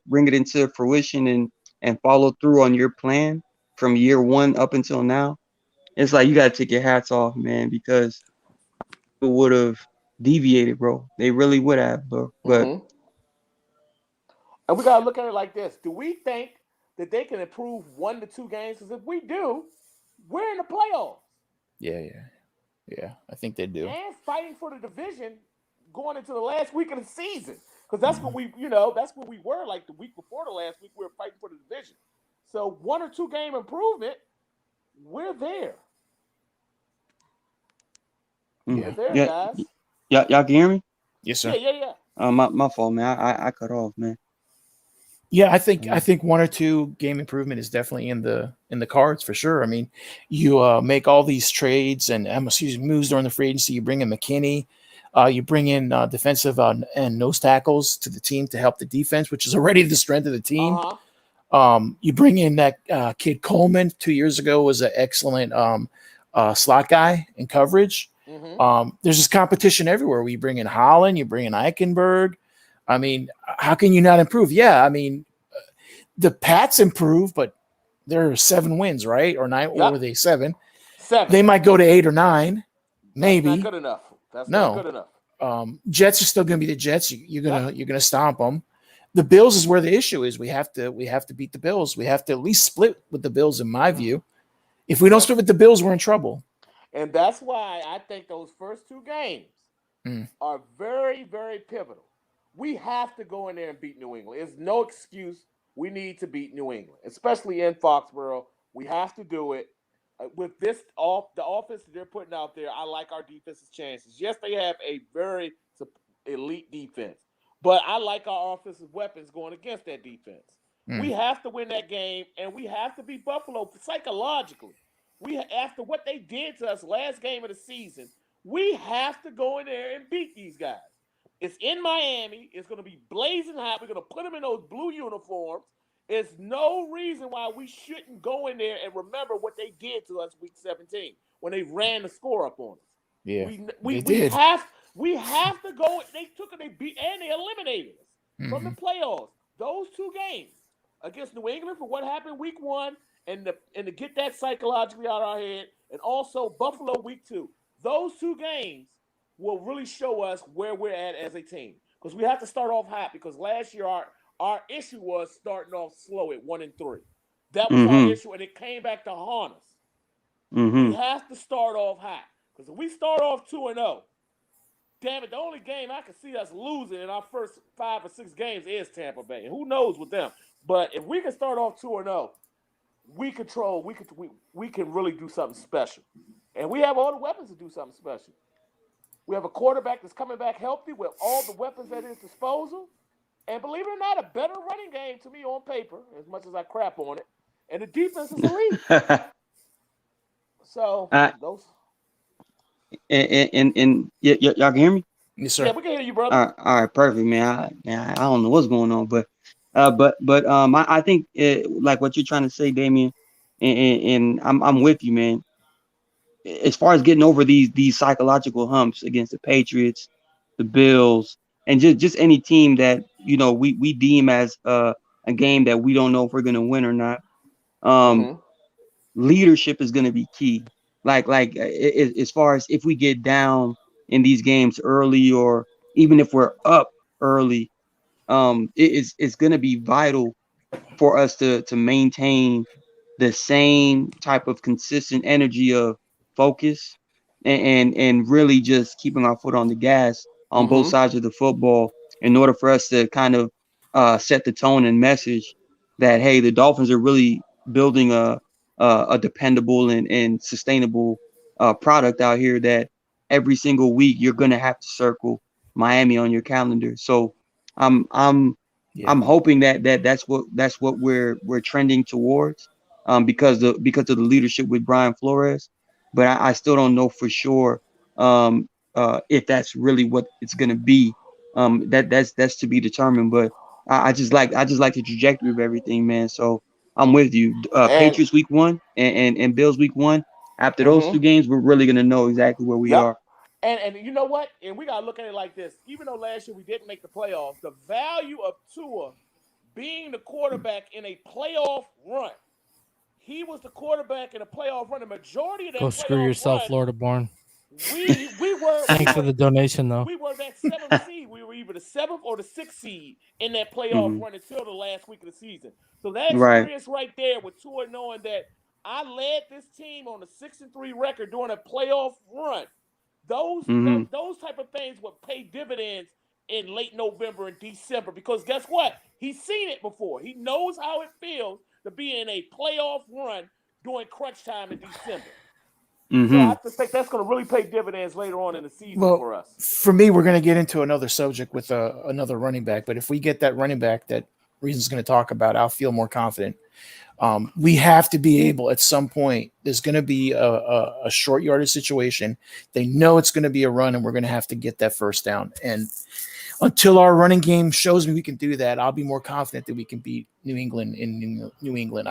bring it into fruition and follow through on your plan from year one up until now, it's like you gotta take your hats off, man, because people would have deviated, bro. They really would have, bro. But and we gotta look at it like this: do we think that they can improve 1 to 2 games? Because if we do, we're in the playoffs. Yeah. I think they do. And fighting for the division going into the last week of the season. Because that's what that's where we were like the week before the last week. We were fighting for the division. So 1 or 2 game improvement, we're there. We're there, guys. Y'all can hear me? Yes, sir. Yeah. My fault, man. I cut off, man. Yeah, I think 1 or 2 game improvement is definitely in the cards for sure. I mean, you make all these trades and moves during the free agency. You bring in McKinney, you bring in defensive and nose tackles to the team to help the defense, which is already the strength of the team. You bring in that kid Coleman 2 years ago, was an excellent slot guy in coverage. There's just competition everywhere. We bring in Holland, you bring in Eichenberg. I mean, how can you not improve? Yeah, I mean, the Pats improve, but there are 7 wins, right? Or 9, or were they 7? 7. They might go to 8 or 9, maybe. That's not good enough. That's not good enough. Jets are still going to be the Jets. You're gonna stomp them. The Bills is where the issue is. We have to beat the Bills. We have to at least split with the Bills, in my view. If we don't split with the Bills, we're in trouble. And that's why I think those first 2 games are very, very pivotal. We have to go in there and beat New England. There's no excuse. We need to beat New England, especially in Foxborough. We have to do it. With the offense that they're putting out there, I like our defense's chances. Yes, they have a very elite defense, but I like our offensive weapons going against that defense. We have to win that game, and we have to beat Buffalo psychologically. After what they did to us last game of the season, we have to go in there and beat these guys. It's in Miami. It's going to be blazing hot. We're going to put them in those blue uniforms. There's no reason why we shouldn't go in there and remember what they did to us week 17 when they ran the score up on us. Yeah, we did. We have to go. They took it. They beat and they eliminated us from the playoffs. Those 2 games against New England for what happened week 1 and to get that psychologically out of our head, and also Buffalo week 2. those two games will really show us where we're at as a team. Because we have to start off hot, because last year our issue was starting off slow at 1-3. That was our issue, and it came back to haunt us. We have to start off hot. Because if we start off 2-0, damn it, the only game I can see us losing in our first 5 or 6 games is Tampa Bay. And who knows with them? But if we can start off 2-0, we can really do something special. And we have all the weapons to do something special. We have a quarterback that's coming back healthy with all the weapons at his disposal. And believe it or not, a better running game to me on paper, as much as I crap on it. And the defense is elite. So, those. And y'all can hear me? Yes, sir. Yeah, we can hear you, brother. All right, perfect, man. I don't know what's going on, but I think like what you're trying to say, Damien, and I'm with you, man. As far as getting over these psychological humps against the Patriots, the Bills, and just any team that we deem as a game that we don't know if we're gonna win or not. Leadership is gonna be key. Like as far as if we get down in these games early, or even if we're up early, it's gonna be vital for us to maintain the same type of consistent energy of focus and really just keeping our foot on the gas on both sides of the football in order for us to kind of set the tone and message that, hey, the Dolphins are really building a dependable and sustainable product out here, that every single week you're going to have to circle Miami on your calendar. So I'm hoping that's what we're trending towards because of the leadership with Brian Flores. But I still don't know for sure if that's really what it's going to be. That's to be determined. But I just like the trajectory of everything, man. So I'm with you. Patriots week 1 and Bills week 1. After those 2 games, we're really going to know exactly where we are. And you know what? And we got to look at it like this. Even though last year we didn't make the playoffs, the value of Tua being the quarterback in a playoff run. He was the quarterback in a playoff run. The majority of that Go screw yourself, Florida born. We were. Thanks for the donation, though. We were that 7th seed. We were either the 7th or the 6th seed in that playoff run until the last week of the season. So that experience right there with Tua knowing that I led this team on a 6-3 record during a playoff run. Those type of things would pay dividends in late November and December, because guess what? He's seen it before. He knows how it feels to be in a playoff run during crunch time in December. So I just think that's going to really pay dividends later on in the season for us. For me, we're going to get into another subject with another running back. But if we get that running back that Reason's going to talk about, I'll feel more confident. We have to be able at some point. There's going to be a short yardage situation. They know it's going to be a run, and we're going to have to get that first down. And until our running game shows me we can do that, I'll be more confident that we can beat New England in New England.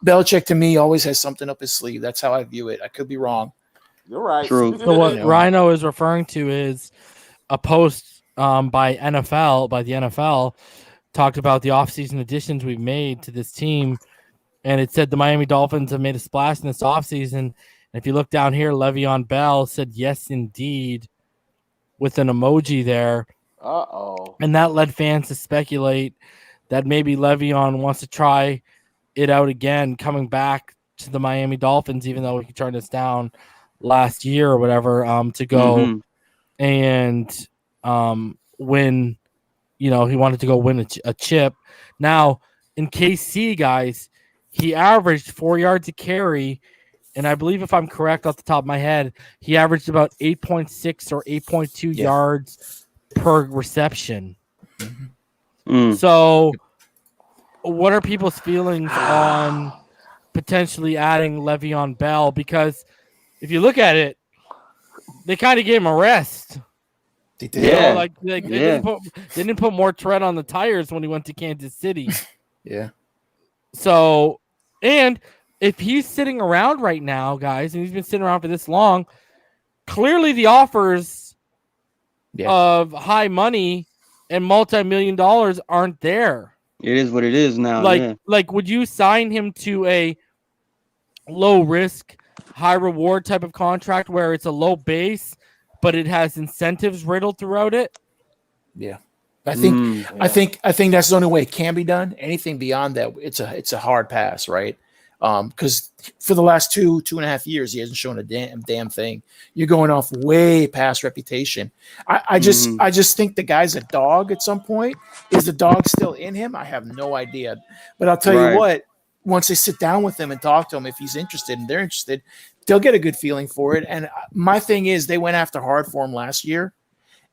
Belichick to me always has something up his sleeve. That's how I view it. I could be wrong. You're right. True. So what Rhino is referring to is a post by the NFL talked about the offseason additions we've made to this team. And it said the Miami Dolphins have made a splash in this offseason. And if you look down here, Le'Veon Bell said, yes, indeed, with an emoji there. Uh-oh. And that led fans to speculate that maybe Le'Veon wants to try it out again, coming back to the Miami Dolphins, even though he turned us down last year or whatever, to go and win. He wanted to go win a chip. Now, in KC, guys, he averaged 4 yards a carry, and I believe, if I'm correct off the top of my head, he averaged about 8.6 or 8.2 yards per reception. So what are people's feelings on potentially adding Le'Veon Bell? Because if you look at it, they kind of gave him a rest. They did. Yeah. They didn't put more tread on the tires when he went to Kansas City. Yeah. So, and if he's sitting around right now, guys, and he's been sitting around for this long, clearly the offers of high money and multi-million dollars aren't there. It is what it is now. Like, would you sign him to a low risk, high reward type of contract where it's a low base, but it has incentives riddled throughout it. Yeah. I think that's the only way it can be done. Anything beyond that, it's a hard pass, right? Because for the last 2.5 years, he hasn't shown a damn thing. You're going off way past reputation. I just think the guy's a dog at some point. Is the dog still in him? I have no idea. But I'll tell you what, once they sit down with him and talk to him, if he's interested and they're interested, they'll get a good feeling for it. And my thing is they went after hard for him last year.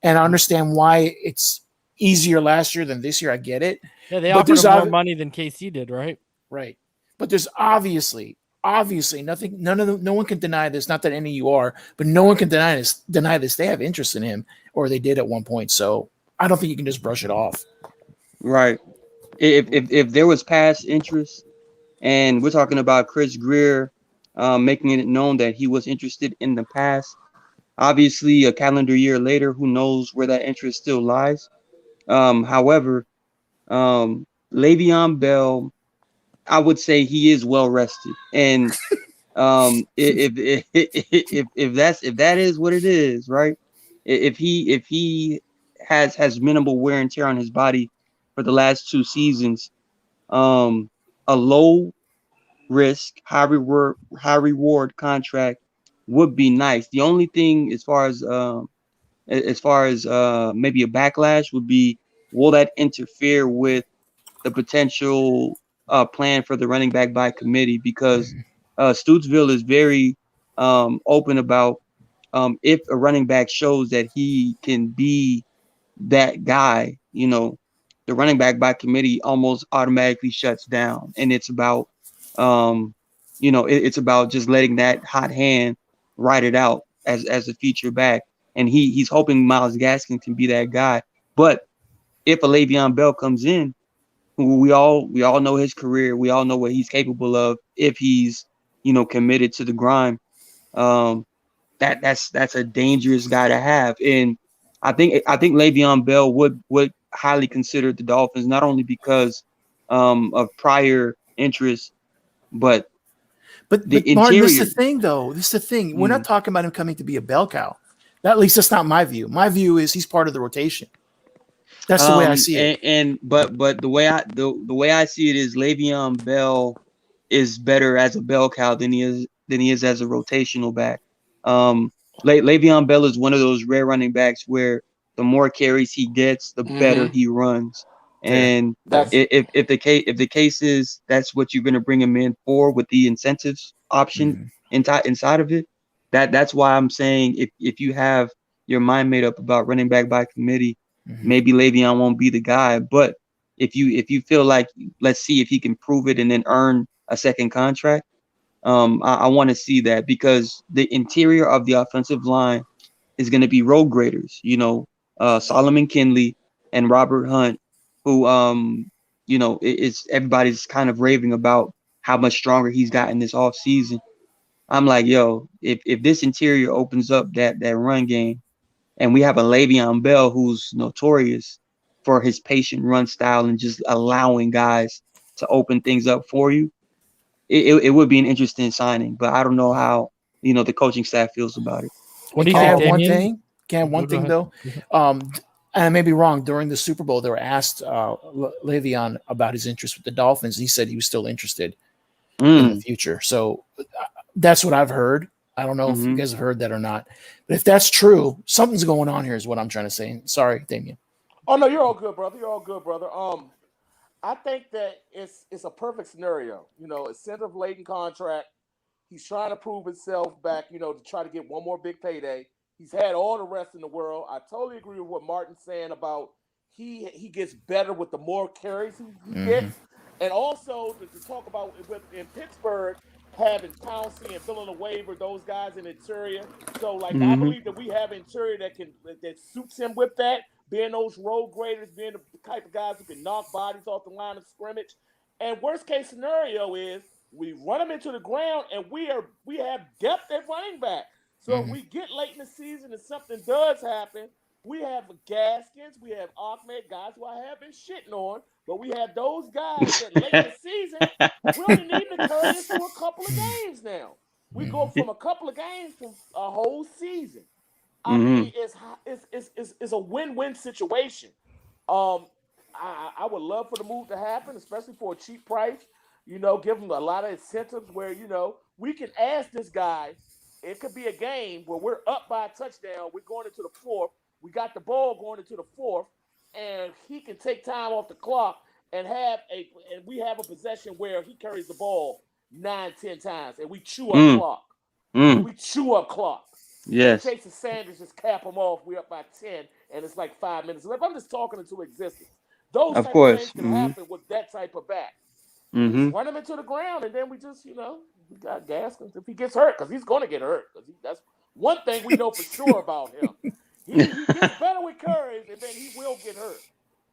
And I understand why it's easier last year than this year. I get it. Yeah, they offered him more money than KC did, right? Right. But there's obviously nothing. No one can deny this. Not that any of you are, but no one can deny this. They have interest in him, or they did at one point. So I don't think you can just brush it off. Right. If there was past interest, and we're talking about Chris Greer making it known that he was interested in the past, obviously a calendar year later, who knows where that interest still lies. However, Le'Veon Bell, I would say he is well rested, and if that is what it is, right? If he has minimal wear and tear on his body for the last 2 seasons, a low risk, high reward contract would be nice. The only thing as far as maybe a backlash would be, will that interfere with the potential plan for the running back by committee? Because Studesville is very open about if a running back shows that he can be that guy, the running back by committee almost automatically shuts down. And it's about, it's about just letting that hot hand ride it out as a feature back. And he's hoping Myles Gaskin can be that guy. But if a Le'Veon Bell comes in, who we all know his career, we all know what he's capable of if he's, committed to the grind. That's a dangerous guy to have. And I think Le'Veon Bell would highly consider the Dolphins, not only because of prior interest, but the interior. Martin, this is the thing, though. This is the thing. We're not talking about him coming to be a bell cow. At least that's not my view. My view is he's part of the rotation. That's the way I see it. But the way I see it is Le'Veon Bell is better as a bell cow than he is as a rotational back. Le'Veon Bell is one of those rare running backs where the more carries he gets, the better he runs. And if the case is that's what you're going to bring him in for with the incentives option inside of it, that's why I'm saying if you have your mind made up about running back by committee, maybe Le'Veon won't be the guy. But if you feel like, let's see if he can prove it and then earn a second contract, I want to see that, because the interior of the offensive line is going to be road graders, Solomon Kinley and Robert Hunt, who, it's everybody's kind of raving about how much stronger he's gotten this off season. I'm like, yo, if this interior opens up that run game, and we have a Le'Veon Bell who's notorious for his patient run style and just allowing guys to open things up for you, it would be an interesting signing. But I don't know how, the coaching staff feels about it. What do you think, Damien? One thing, though. And I may be wrong. During the Super Bowl, they were asked Le'Veon about his interest with the Dolphins. He said he was still interested in the future. So that's what I've heard. I don't know if you guys have heard that or not. But if that's true, something's going on here is what I'm trying to say. Sorry, Damien. Oh, no, you're all good, brother. You're all good, brother. I think that it's a perfect scenario. Incentive-laden contract. He's trying to prove himself back, to try to get one more big payday. He's had all the rest in the world. I totally agree with what Martin's saying about he gets better with the more carries he gets. And also to talk about in Pittsburgh, having Pouncey and filling a waiver, those guys in interior. So I believe that we have interior that suits him with that, being those road graders, being the type of guys who can knock bodies off the line of scrimmage. And worst case scenario is we run him into the ground and we have depth at running back. So if we get late in the season and something does happen, we have Gaskins, we have Ahmed, guys who I have been shitting on, but we have those guys that late in the season, we only need to carry us through a couple of games now. We go from a couple of games to a whole season. I Mm-hmm. mean, it's a win-win situation. I would love for the move to happen, especially for a cheap price. Give him a lot of incentives where we can ask this guy. It could be a game where we're up by a touchdown. We're going into the fourth. We got the ball going into the fourth, and he can take time off the clock and we have a possession where he carries the ball 9-10 times, and we chew up clock. We chew up clock. Yes. Jason Sanders just cap them off. We're up by 10, and it's like 5 minutes left. I'm just talking into existence. Those type of things can happen with that type of back. Just run him into the ground, and then we just, we got Gaskins if he gets hurt, because he's going to get hurt. That's one thing we know for sure about him. He gets better with courage, and then he will get hurt.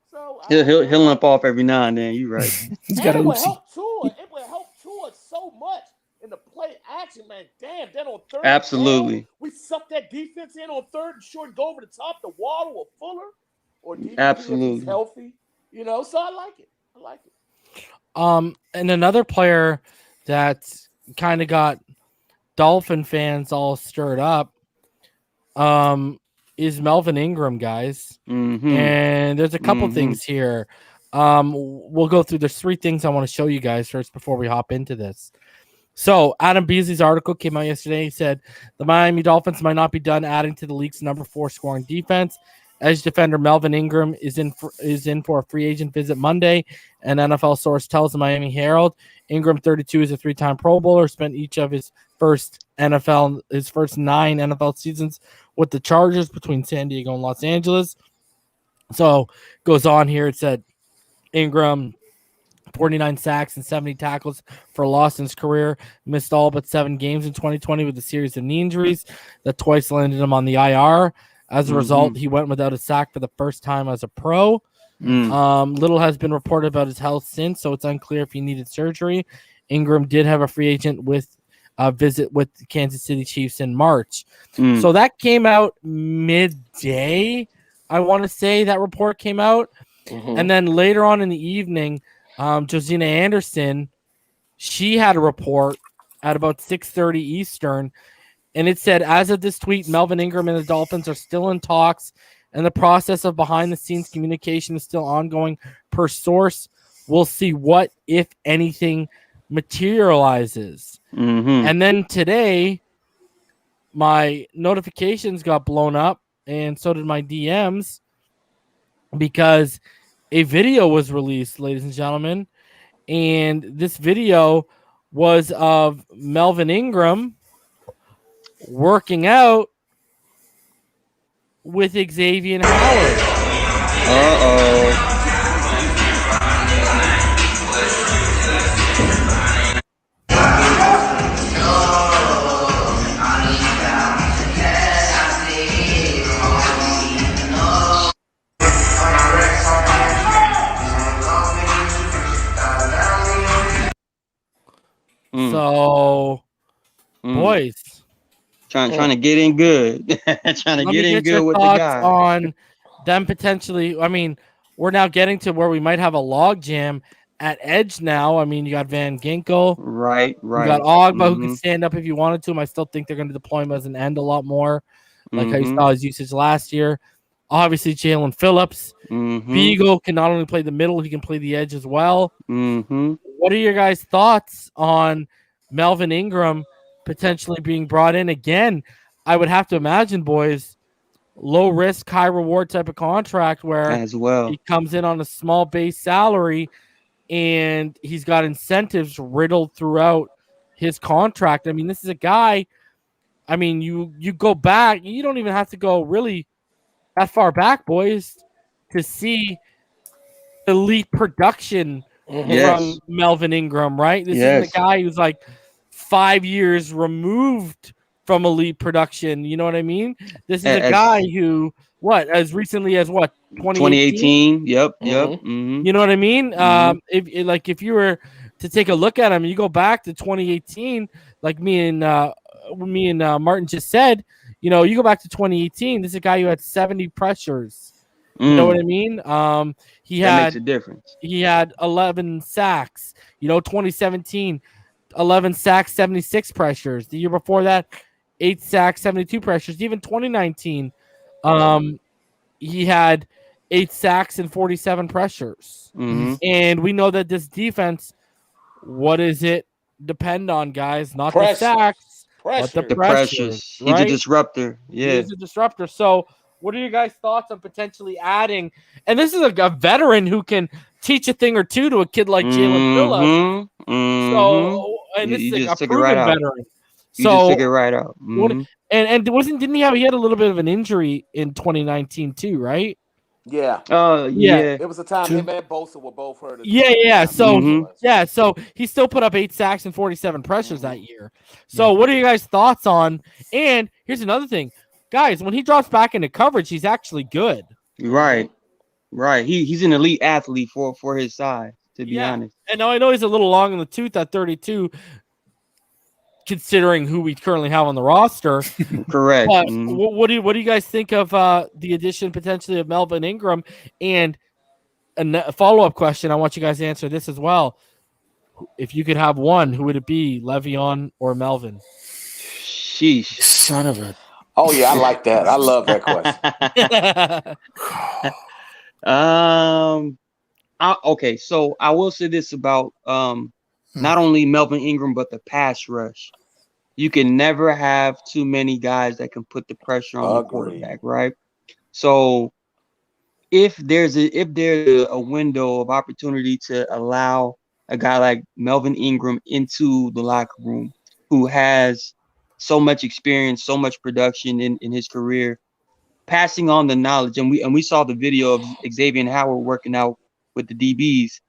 So he'll limp off every now and then. You're right. It would help Tua. It would help Tua so much in the play action, man. Damn, then on third. Absolutely. Down, we suck that defense in on third and short and go over the top to Waddle or Fuller or defense. Absolutely. He's healthy, so I like it. And another player that kind of got Dolphin fans all stirred up is Melvin Ingram, guys. And there's a couple things here. We'll go through. There's 3 things I want to show you guys first before we hop into this. So Adam Beasley's article came out yesterday. He said the Miami Dolphins might not be done adding to the league's number 4 scoring defense. Edge defender Melvin Ingram is in for a free agent visit Monday. An NFL source tells the Miami Herald. Ingram, 32, is a 3-time Pro Bowler. Spent each of his first 9 NFL seasons with the Chargers between San Diego and Los Angeles. So goes on here. It said Ingram, 49 sacks and 70 tackles for loss in his career. Missed all but 7 games in 2020 with a series of knee injuries that twice landed him on the IR. As a result, he went without a sack for the first time as a pro. Little has been reported about his health since, so it's unclear if he needed surgery. Ingram did have a free agent visit with the Kansas City Chiefs in March. So that came out midday, I want to say that report came out. And then later on in the evening, Josina Anderson, she had a report at about 6:30 Eastern, and it said, as of this tweet, Melvin Ingram and the Dolphins are still in talks, and the process of behind-the-scenes communication is still ongoing. Per source, we'll see what, if anything, materializes. And then today, my notifications got blown up, and so did my DMs, because a video was released, ladies and gentlemen, and this video was of Melvin Ingram working out with Xavien Howard. So, boys, trying to get in good. Trying to get in good with the guy. On them potentially. I mean, we're now getting to where we might have a log jam at edge now. I mean, you got Van Ginkel. Right. You got Ogba, who can stand up if you wanted to him. I still think they're going to deploy him as an end a lot more, like how you saw his usage last year. Obviously, Jalen Phillips. Beagle can not only play the middle, he can play the edge as well. What are your guys' thoughts on Melvin Ingram potentially being brought in again? I would have to imagine, boys, low risk, high reward type of contract where as well he comes in on a small base salary and he's got incentives riddled throughout his contract. I mean, this is a guy, I mean, you go back, you don't even have to go really that far back, boys, to see elite production from Melvin Ingram, right? This is the guy who's like 5 years removed from elite production. You know what I mean? This is a guy who, as recently as 2018? Yep. You know what I mean? If you were to take a look at him, you go back to 2018, like me and Martin just said, you go back to 2018, this is a guy who had 70 pressures. You know what I mean? That makes a difference. He had 11 sacks. 2017, 11 sacks, 76 pressures. The year before that, 8 sacks, 72 pressures. Even 2019, he had 8 sacks and 47 pressures. Mm-hmm. And we know that this defense, what does it depend on, guys? Not Pressure. the sacks, but the The pressures. pressures. Right? He's a disruptor. He Yeah. is a disruptor. So what are your guys' thoughts on potentially adding? And this is a veteran who can teach a thing or two to a kid like Jalen Phillips. So, and this You is just a took it right proven out. veteran. You just So, took it right out. what, and didn't he had a little bit of an injury in 2019 too, right? Yeah. Yeah. It was a time him and Bosa were both hurt. Yeah. So Mhm. so he still put up 8 sacks and 47 pressures that year. So what are you guys' thoughts on? And here's another thing, guys. When he drops back into coverage, he's actually good. Right. He's an elite athlete for his size, to be honest. And now I know he's a little long in the tooth at 32, considering who we currently have on the roster. Correct. But what do you guys think of the addition potentially of Melvin Ingram? And a follow-up question, I want you guys to answer this as well. If you could have one, who would it be, Le'Veon or Melvin? Sheesh. Son of a. Oh yeah, I like that. I love that question. Okay, so I will say this about not only Melvin Ingram but the pass rush. You can never have too many guys that can put the pressure on the quarterback, right? So if there's a window of opportunity to allow a guy like Melvin Ingram into the locker room, who has so much experience, so much production in his career, passing on the knowledge, and we saw the video of Xavien Howard working out with the DBs.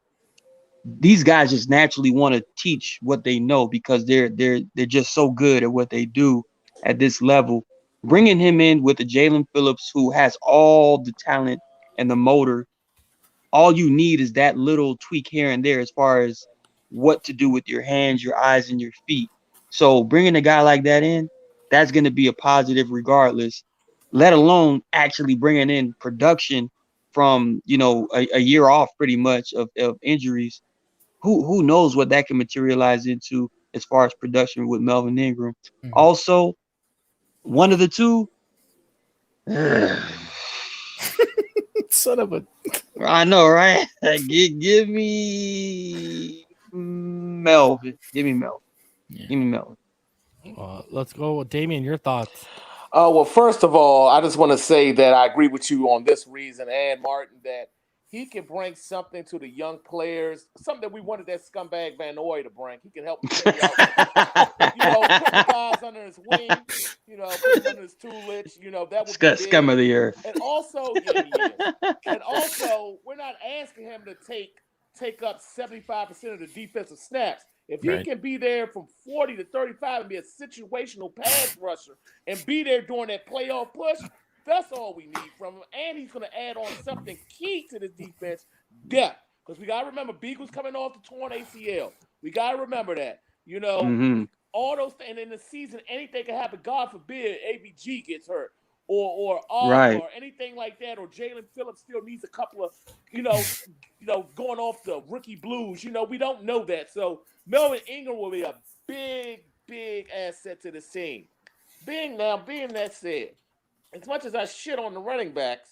These guys just naturally want to teach what they know because they're just so good at what they do at this level. Bringing him in with a Jalen Phillips who has all the talent and the motor, all you need is that little tweak here and there as far as what to do with your hands, your eyes, and your feet. So bringing a guy like that in, that's going to be a positive regardless, let alone actually bringing in production from, a year off pretty much of injuries. Who knows what that can materialize into as far as production with Melvin Ingram. Also, one of the two. Son of a. I know, right? Give me Melvin. Give me Melvin. Give me Melvin. Let's go with Damien. Your thoughts? Well, first of all, I just want to say that I agree with you on this reason, and Martin, that he can bring something to the young players, something that we wanted that scumbag Van Noy to bring. He can help them figure out, put the guys under his wing, put them under his tutelage, that would be scum of the earth. And also, he is. And also, we're not asking him to take up 75% of the defensive snaps. If he can be there from 40 to 35 and be a situational pass rusher and be there during that playoff push, that's all we need from him. And he's going to add on something key to this defense, depth. Because we got to remember, Beagle's coming off the torn ACL. We got to remember that. All those things. And in the season, anything can happen. God forbid ABG gets hurt or anything like that. Or Jalen Phillips still needs a couple of, going off the rookie blues. We don't know that. So Melvin Ingram will be a big, big asset to the team. Being that said, as much as I shit on the running backs,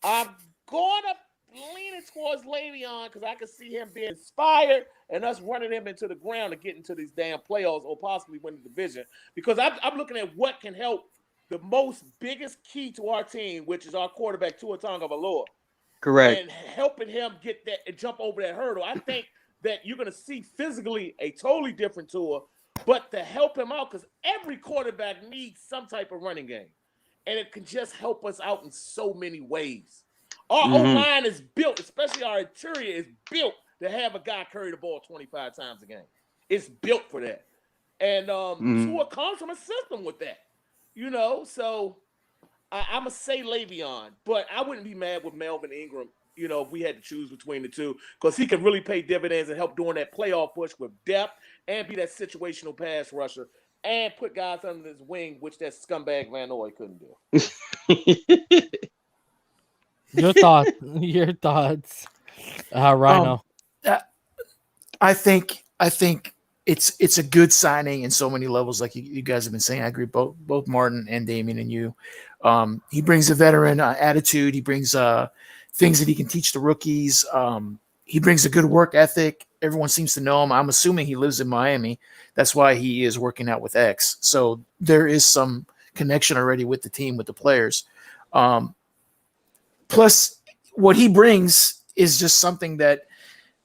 I'm going to lean towards Le'Veon because I can see him being inspired and us running him into the ground to get into these damn playoffs or possibly win the division. Because I'm looking at what can help the biggest key to our team, which is our quarterback, Tua Tagovailoa. Correct. And helping him get that and jump over that hurdle. I think that you're going to see physically a totally different Tua, but to help him out, because every quarterback needs some type of running game. And it can just help us out in so many ways. Our O-line is built, especially our interior is built to have a guy carry the ball 25 times a game. It's built for that. And Tua comes from a system with that. So I'm going to say Le'Veon, but I wouldn't be mad with Melvin Ingram, if we had to choose between the two, because he can really pay dividends and help during that playoff push with depth and be that situational pass rusher and put guys under his wing, which that scumbag Van Noy couldn't do. Your thoughts, Rhino. I think it's a good signing in so many levels, like you guys have been saying. I agree, both Martin and Damien and you. He brings a veteran attitude. He brings things that he can teach the rookies. He brings a good work ethic. Everyone seems to know him. I'm assuming he lives in Miami. That's why he is working out with X. So there is some connection already with the team, with the players. Plus, what he brings is just something that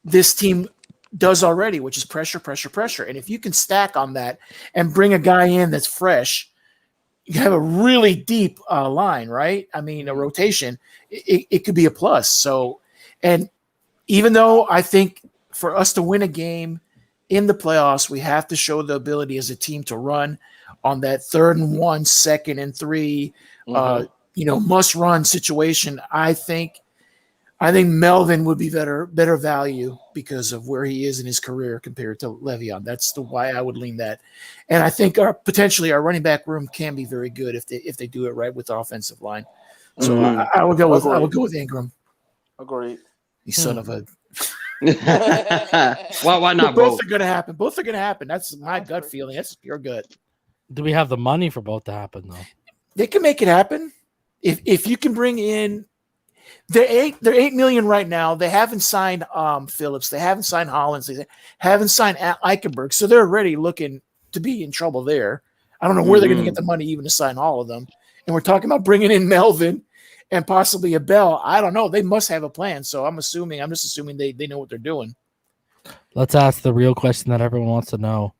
this team does already, which is pressure. And if you can stack on that and bring a guy in that's fresh, you have a really deep line, right? I mean, a rotation, it could be a plus. So, and even though I think for us to win a game in the playoffs, we have to show the ability as a team to run on that 3rd and 1, 2nd and 3, must run situation. I think Melvin would be better value because of where he is in his career compared to Le'Veon. That's why I would lean that. And I think potentially our running back room can be very good if they do it right with the offensive line. So I would go with Ingram. Agreed. You son of a. Why not both? Are going to happen. Both are going to happen. That's my gut feeling. That's pure gut. Do we have the money for both to happen though? They can make it happen if you can bring in. They're $8 million right now. They haven't signed Phillips. They haven't signed Hollins. They haven't signed Eichenberg. So they're already looking to be in trouble there. I don't know where they're going to get the money even to sign all of them. And we're talking about bringing in Melvin and possibly a Bell. I don't know. They must have a plan. So I'm just assuming they know what they're doing. Let's ask the real question that everyone wants to know.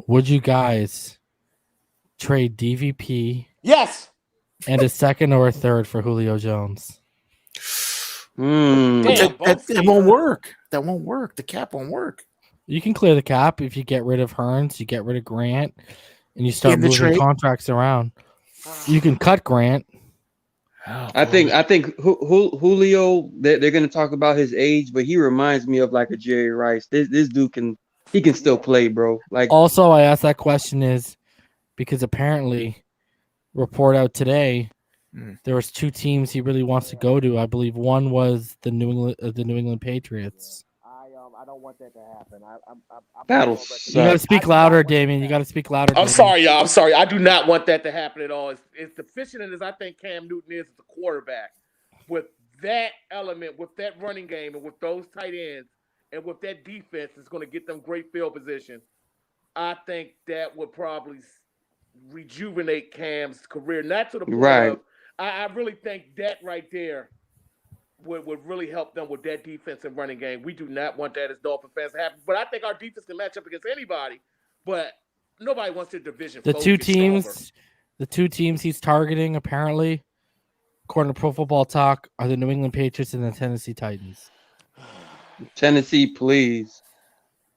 Would you guys trade DVP? Yes. And a 2nd or a 3rd for Julio Jones? That won't work. That won't work. The cap won't work. You can clear the cap if you get rid of Hearns, you get rid of Grant, and you start moving contracts around. You can cut Grant. Oh, I think Julio. They're going to talk about his age, but he reminds me of like a Jerry Rice. This dude can still play, bro. Like also, I asked that question is because apparently. Report out today. There was 2 teams he really wants to go to. I believe one was the New England Patriots. I don't want that to happen. You got to speak louder, Damien. You got to speak louder. I'm sorry, y'all. I'm sorry. I do not want that to happen at all. It's deficient as I think Cam Newton is as a quarterback. With that element, with that running game, and with those tight ends, and with that defense, it's going to get them great field position. I think that would probably rejuvenate Cam's career, not to the point of I really think that right there would really help them with that defense and running game. We do not want that as Dolphin fans to happen, but I think our defense can match up against anybody, but nobody wants their division. The two teams he's targeting apparently, according to Pro Football Talk, are the New England Patriots and the Tennessee Titans. Tennessee, please.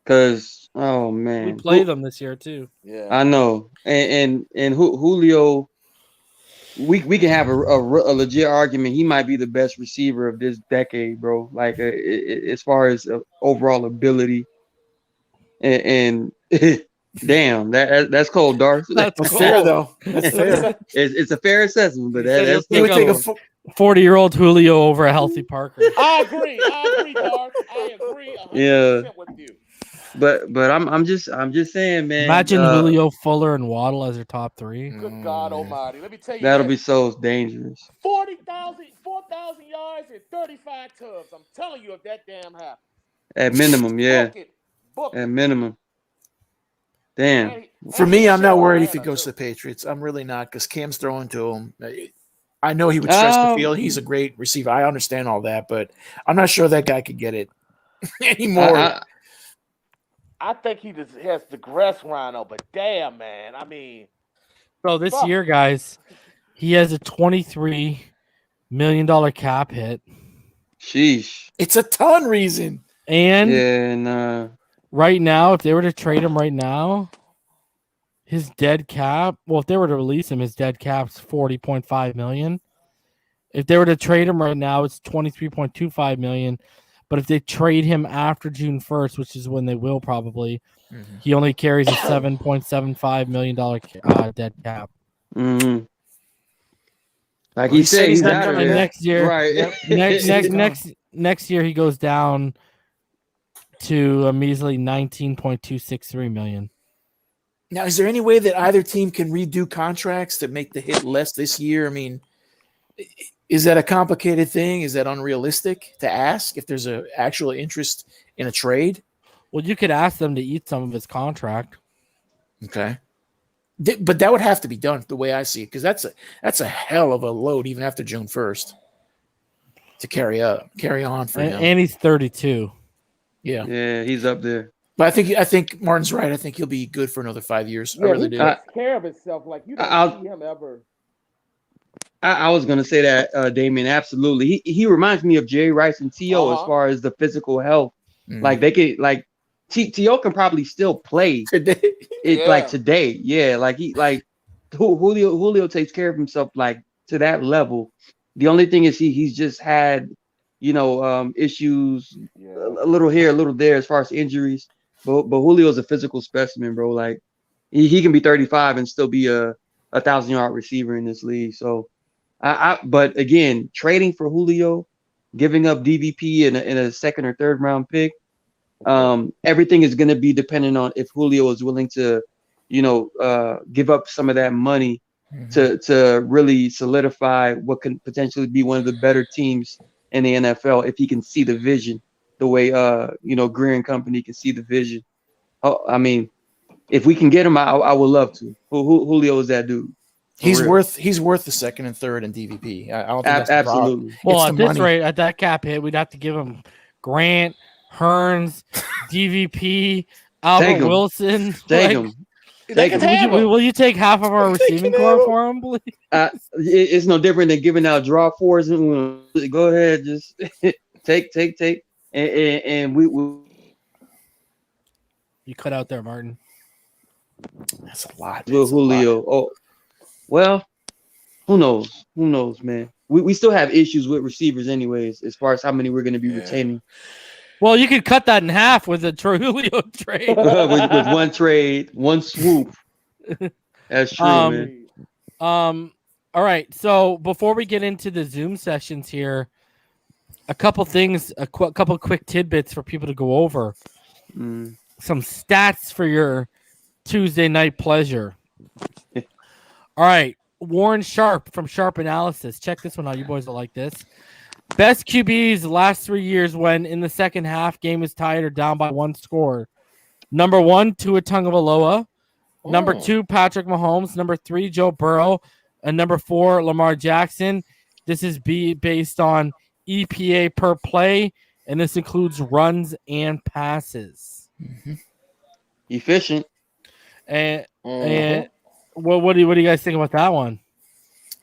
Because oh man, we play them this year too. Yeah, I know. And Julio, we can have a legit argument. He might be the best receiver of this decade, bro. Like as far as overall ability. And damn, that's cold, Darth. That's fair though. That's fair. It's a fair assessment, but that's it would take a 40-year-old Julio over a healthy Parker. I agree, Darth. I agree 100% with you. But I'm just saying, man. Imagine Julio, Fuller, and Waddle as your top 3. Good God Almighty! Let me tell you, that'll be so dangerous. 4,000 yards and 35 tubs. I'm telling you, if that damn happens. At minimum, yeah. Book it. At minimum. Damn. For me, I'm not worried if he goes to the Patriots. I'm really not because Cam's throwing to him. I know he would stretch the field. He's a great receiver. I understand all that, but I'm not sure that guy could get it anymore. I think he just has digressed, Rhino, but damn, man. I mean. So this year, guys, he has a $23 million cap hit. Sheesh. It's a ton reason. And right now, if they were to trade him right now, his dead cap, well, if they were to release him, his dead cap's $40.5 million. If they were to trade him right now, it's $23.25 million. But if they trade him after June 1st, which is when they will probably, he only carries a $7.75 million dead cap. Mm-hmm. Like he said, he's out of there. Next year, right? Yep. Next year he goes down to a measly $19.263 million. Now, is there any way that either team can redo contracts to make the hit less this year? I mean, is that a complicated thing? Is that unrealistic to ask if there's an actual interest in a trade? Well, you could ask them to eat some of his contract. Okay. But that would have to be done the way I see it, because that's a hell of a load even after June 1st to carry on for him. And he's 32. Yeah, he's up there. But I think Martin's right. I think he'll be good for another 5 years. I really he do. takes care of himself. Like you don't see him ever. I was gonna say that, Damien. Absolutely, he reminds me of Jerry Rice and T.O. as far as the physical health. Like they could like T.O. can probably still play today. Like today. Yeah, Julio takes care of himself like to that level. The only thing is he's just had issues a little here, a little there as far as injuries. But Julio's a physical specimen, bro. Like he can be 35 and still be a 1,000-yard receiver in this league. So but again, trading for Julio, giving up DVP in a second or third round pick, everything is going to be dependent on if Julio is willing to, give up some of that money to really solidify what can potentially be one of the better teams in the NFL if he can see the vision the way Greer and company can see the vision. I mean, if we can get him, I would love to. Julio is that dude. He's worth the second and third in DVP. I don't think that's absolutely. Well, at this rate, at that cap hit, we'd have to give him Grant, Hearns, DVP, Albert Wilson. Take him. Will you take half of our receiving core for him, please? It's no different than giving out draw fours. And go ahead, just take, and we. You cut out there, Martin. That's a lot. With Julio. Oh, well, who knows? Who knows, man? We still have issues with receivers, anyways, as far as how many we're going to be retaining. Well, you could cut that in half with a Julio trade. with one trade, one swoop. That's true, man. All right. So before we get into the Zoom sessions here, a couple things, a couple quick tidbits for people to go over. Some stats for your Tuesday night pleasure. All right. Warren Sharp from Sharp Analysis. Check this one out. You boys will like this. Best QBs the last 3 years when in the second half game is tied or down by one score. Number 1, Tua Tagovailoa. Number 2, Patrick Mahomes. Number 3, Joe Burrow. And number 4, Lamar Jackson. This is based on EPA per play, and this includes runs and passes. Efficient. And what do you guys think about that one?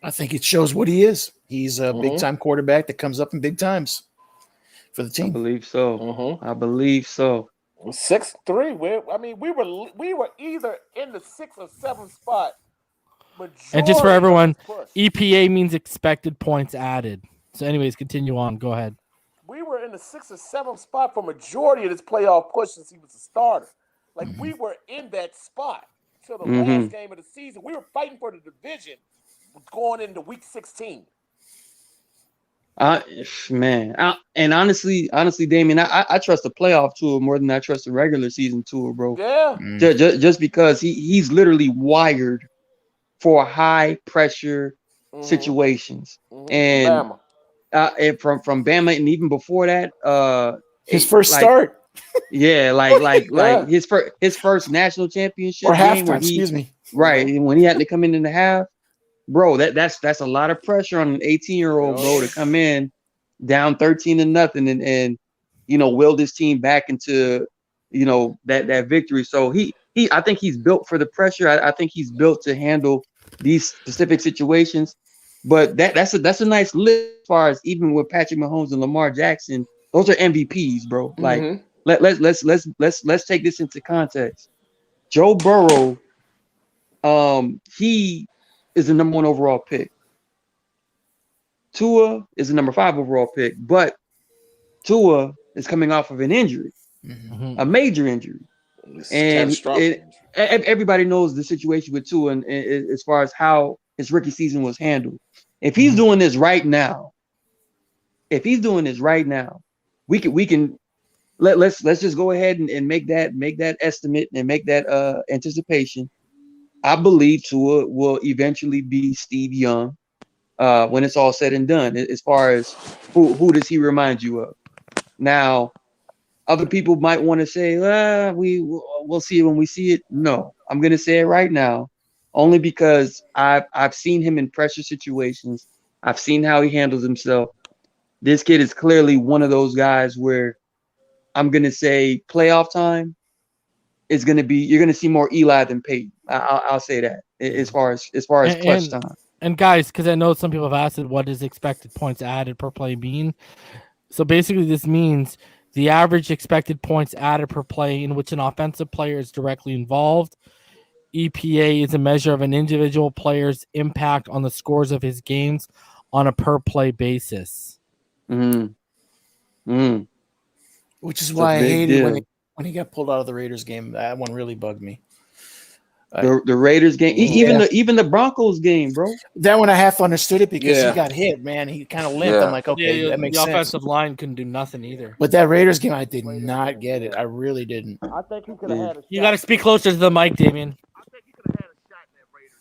I think it shows what he is. He's a big-time quarterback that comes up in big times for the team. I believe so. I believe so. 6'3". We were either in the 6th or 7th spot. And just for everyone, EPA means expected points added. So, anyways, continue on. Go ahead. We were in the 6th or 7th spot for majority of this playoff push since he was a starter. Like we were in that spot till the last game of the season. We were fighting for the division going into week 16. And honestly, Damien, I trust the playoff tour more than I trust the regular season tour, bro. Yeah. Just because he's literally wired for high pressure situations. And from Bama, and even before that, his first start. Yeah, like his first national championship or game halftime. Excuse me. Right, when he had to come in the half, bro. That's a lot of pressure on an 18-year-old bro to come in down 13-0 and will this team back into that victory. So I think he's built for the pressure. I think he's built to handle these specific situations. But that's a nice list as far as even with Patrick Mahomes and Lamar Jackson. Those are MVPs, bro. Like let's take this into context. Joe Burrow, he is the number 1 overall pick. Tua is the number 5 overall pick, but Tua is coming off of an injury, a major injury, and everybody knows the situation with Tua and as far as how his rookie season was handled. If he's doing this right now, we can let's just go ahead and make that estimate and make that anticipation. I believe Tua will eventually be Steve Young when it's all said and done. As far as who does he remind you of? Now, other people might want to say, we'll see it when we see it. No, I'm gonna say it right now, only because I've seen him in pressure situations. I've seen how he handles himself. This kid is clearly one of those guys where I'm gonna say playoff time is gonna be, you're gonna see more Eli than Peyton. I'll say that as far as clutch time. And guys, because I know some people have asked it, what does expected points added per play mean? So basically, this means the average expected points added per play in which an offensive player is directly involved. EPA is a measure of an individual player's impact on the scores of his games on a per play basis. Which is why I hated when he got pulled out of the Raiders game. That one really bugged me. The Raiders game, even the Broncos game, bro. That one I half understood it because he got hit, man. He kind of limped. I'm like, okay, that makes sense. The offensive line couldn't do nothing either. But that Raiders game, I did not get it. I really didn't. I think he could have had a shot. You got to speak closer to the mic, Damien. I think he could have had a shot in that Raiders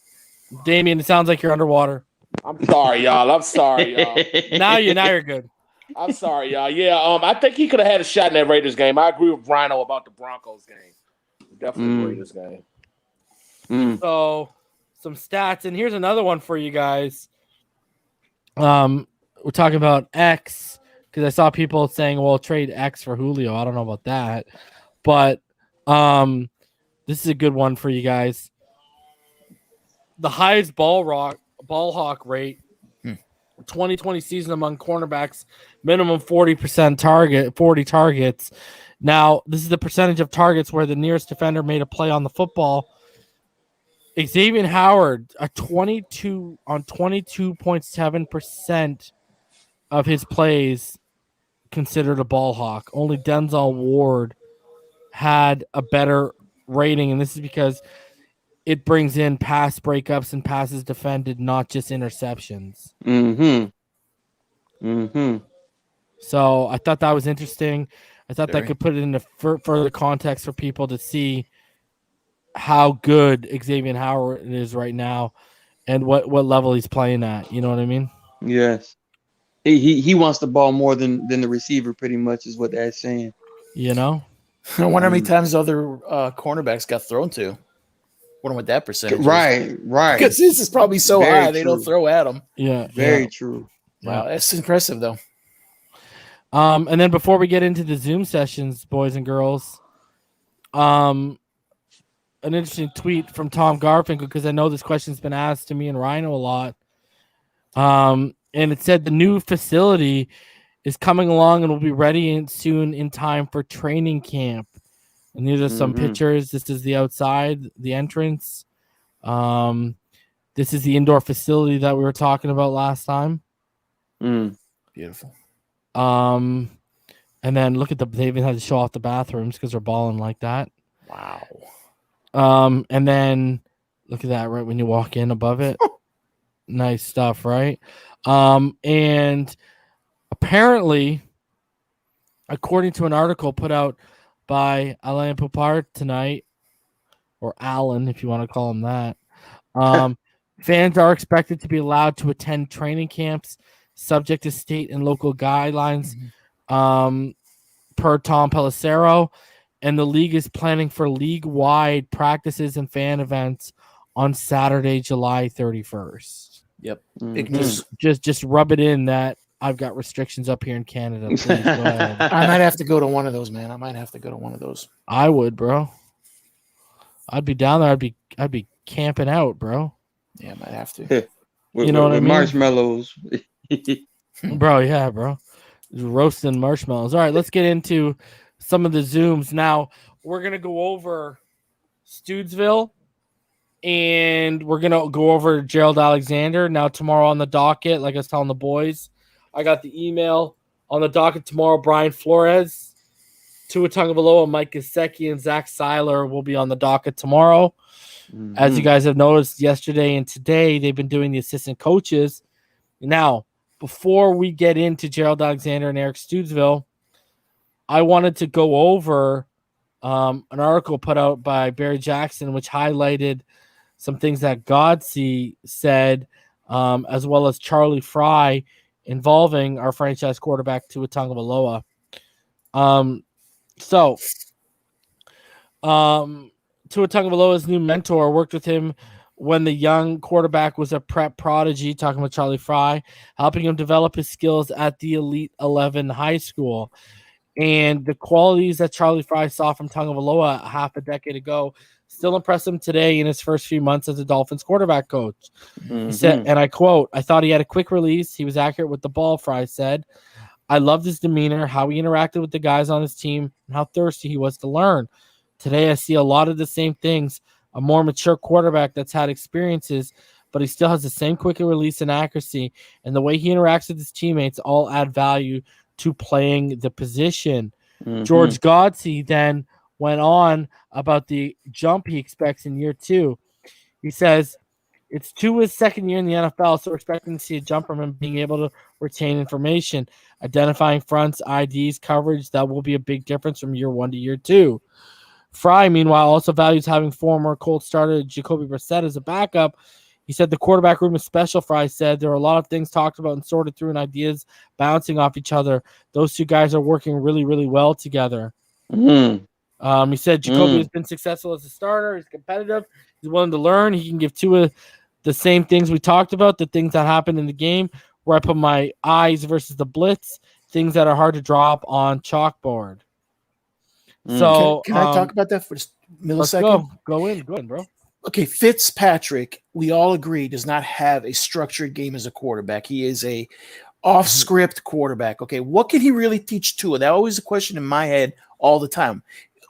game. Damien, it sounds like you're underwater. I'm sorry, y'all. Now you're good. I'm sorry, y'all. Yeah, I think he could have had a shot in that Raiders game. I agree with Rhino about the Broncos game. Definitely Raiders game. So, some stats, and here's another one for you guys. We're talking about X because I saw people saying, "Well, trade X for Julio." I don't know about that, but this is a good one for you guys. The highest ball hawk rate, 2020 season among cornerbacks, minimum 40 targets. Now, this is the percentage of targets where the nearest defender made a play on the football. Xavien Howard, 22.7% of his plays considered a ball hawk. Only Denzel Ward had a better rating, and this is because it brings in pass breakups and passes defended, not just interceptions. So I thought that was interesting. I thought that could put it into further context for people to see how good Xavien Howard is right now and what level he's playing at. You know what I mean? Yes. He wants the ball more than the receiver, pretty much, is what that's saying. You know? I wonder how many times other cornerbacks got thrown to. I wonder what that percentage is. Right. Because this is probably so high, they don't throw at him. Yeah. Very true. Wow, that's impressive, though. And then before we get into the Zoom sessions, boys and girls, an interesting tweet from Tom Garfinkel, because I know this question's been asked to me and Rhino a lot. And it said the new facility is coming along and will be ready soon in time for training camp. And these are some pictures. This is the outside, the entrance. This is the indoor facility that we were talking about last time. Beautiful. And then look at they even had to show off the bathrooms because they're balling like that. Wow. And then look at that right when you walk in above it. Nice stuff, right? And apparently, according to an article put out by Alain Poupard tonight, or Alan, if you want to call him that, fans are expected to be allowed to attend training camps subject to state and local guidelines, per Tom Pelissero. And the league is planning for league-wide practices and fan events on Saturday, July 31st. Yep. Just rub it in that I've got restrictions up here in Canada. Please go ahead. I might have to go to one of those, man. I would, bro. I'd be down there. I'd be camping out, bro. Yeah, I might have to. You know what I mean? Marshmallows. Bro, yeah, bro. Roasting marshmallows. All right, let's get into some of the Zooms. Now, we're going to go over Studesville, and we're going to go over Gerald Alexander. Now, tomorrow on the docket, like I was telling the boys, I got the email on the docket tomorrow. Brian Flores, Tua Tagovailoa, Mike Gesicki, and Zach Seiler will be on the docket tomorrow. As you guys have noticed, yesterday and today, they've been doing the assistant coaches. Now, before we get into Gerald Alexander and Eric Studesville, I wanted to go over an article put out by Barry Jackson, which highlighted some things that Godsey said, as well as Charlie Fry, involving our franchise quarterback Tua Tagovailoa. Tua Tagovailoa's new mentor worked with him when the young quarterback was a prep prodigy, talking about Charlie Fry, helping him develop his skills at the Elite 11 high school. And the qualities that Charlie Fry saw from Tagovailoa half a decade ago still impress him today in his first few months as a Dolphins quarterback coach. He said, and I quote, "I thought he had a quick release. He was accurate with the ball," Fry said. "I loved his demeanor, how he interacted with the guys on his team, and how thirsty he was to learn. Today, I see a lot of the same things, a more mature quarterback that's had experiences, but he still has the same quick release and accuracy, and the way he interacts with his teammates all add value to playing the position." George Godsey then went on about the jump he expects in year 2. He says, "It's Tua's second year in the NFL, so we're expecting to see a jump from him being able to retain information, identifying fronts, IDs, coverage. That will be a big difference from year 1 to year 2. Fry, meanwhile, also values having former Colts starter Jacoby Brissett as a backup. He said the quarterback room is special. Fry said there are a lot of things talked about and sorted through and ideas bouncing off each other. Those two guys are working really, really well together." He said Jacoby has been successful as a starter. He's competitive. He's willing to learn. He can give Tua the same things we talked about, the things that happened in the game, where I put my eyes versus the blitz, things that are hard to draw up on chalkboard. So can I talk about that for just a millisecond? Go in, bro. Okay, Fitzpatrick, we all agree, does not have a structured game as a quarterback. He is a off-script quarterback. Okay, what can he really teach Tua? That always a question in my head all the time.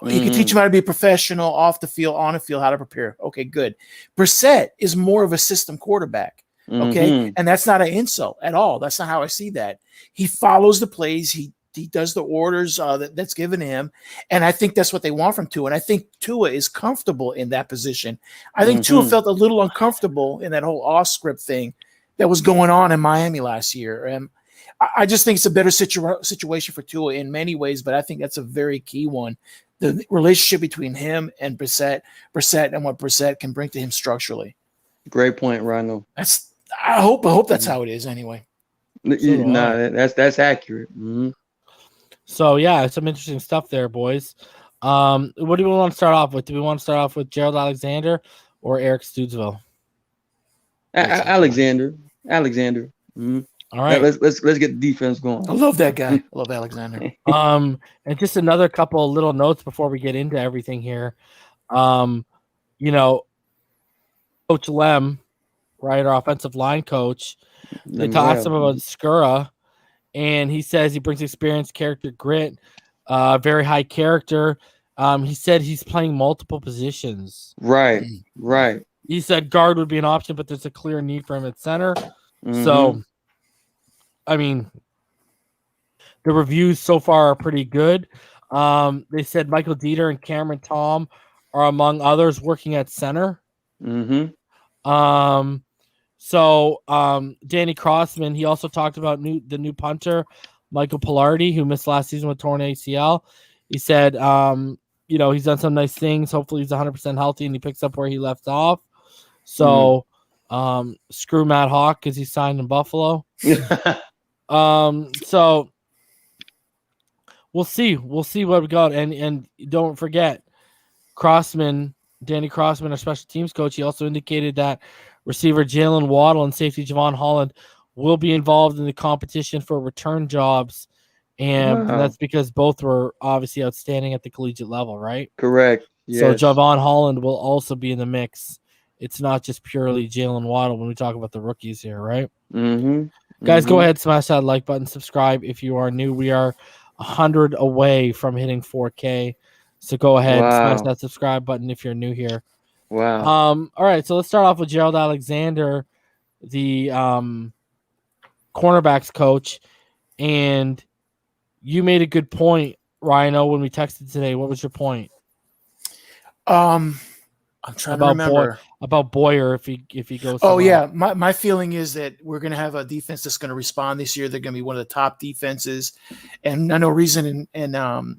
He can teach him how to be a professional, off the field, on the field, how to prepare. Okay, good. Brissett is more of a system quarterback. Okay, and that's not an insult at all. That's not how I see that. He follows the plays. He does the orders that's given him, and I think that's what they want from Tua. And I think Tua is comfortable in that position. I think Tua felt a little uncomfortable in that whole off-script thing that was going on in Miami last year. And I just think it's a better situation for Tua in many ways, but I think that's a very key one. The relationship between him and Brissett, and what Brissett can bring to him structurally. Great point, Rhino. I hope that's how it is anyway. That's accurate. So yeah, some interesting stuff there, boys. What do we want to start off with? Do we want to start off with Gerald Alexander or Eric Studesville? Alexander. All right, let's get the defense going. I love that guy. I love Alexander. And just another couple of little notes before we get into everything here. Coach Lem, right, our offensive line coach, they talked him about Skura, and he says he brings experience, character, grit, very high character. He said he's playing multiple positions. Right. He said guard would be an option, but there's a clear need for him at center. So, I mean, the reviews so far are pretty good. They said Michael Dieter and Cameron Tom are among others working at center. Danny Crossman, he also talked about the new punter, Michael Pilardi, who missed last season with torn ACL. He said, he's done some nice things. Hopefully he's 100% healthy and he picks up where he left off. So, screw Matt Hawk because he signed in Buffalo. So we'll see what we got. And don't forget Danny Crossman, our special teams coach, he also indicated that receiver Jalen Waddle and safety Javon Holland will be involved in the competition for return jobs. And that's because both were obviously outstanding at the collegiate level, right? Correct. Yes. So Javon Holland will also be in the mix. It's not just purely Jalen Waddle when we talk about the rookies here, right? Guys, go ahead, smash that like button, subscribe if you are new. We are 100 away from hitting 4K. So go ahead, smash that subscribe button if you're new here. Wow. All right, so let's start off with Gerald Alexander, the cornerbacks coach. And you made a good point, Rhino, when we texted today. What was your point? I'm trying to remember about Boyer if he goes. Oh yeah, my feeling is that we're going to have a defense that's going to respond this year. They're going to be one of the top defenses, and I know Reason and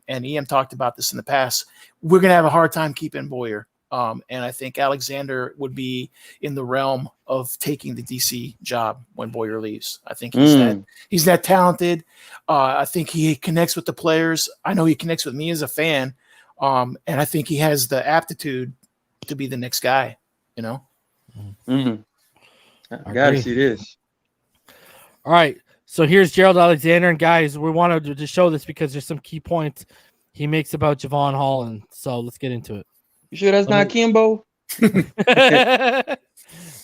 EM talked about this in the past. We're going to have a hard time keeping Boyer, and I think Alexander would be in the realm of taking the DC job when Boyer leaves. I think he's that talented. I think he connects with the players. I know he connects with me as a fan, and I think he has the aptitude to be the next guy, you know. I gotta see this. All right, so here's Gerald Alexander, and guys, we wanted to show this because there's some key points he makes about Jevon Holland. So let's get into it. You sure that's not Kimbo?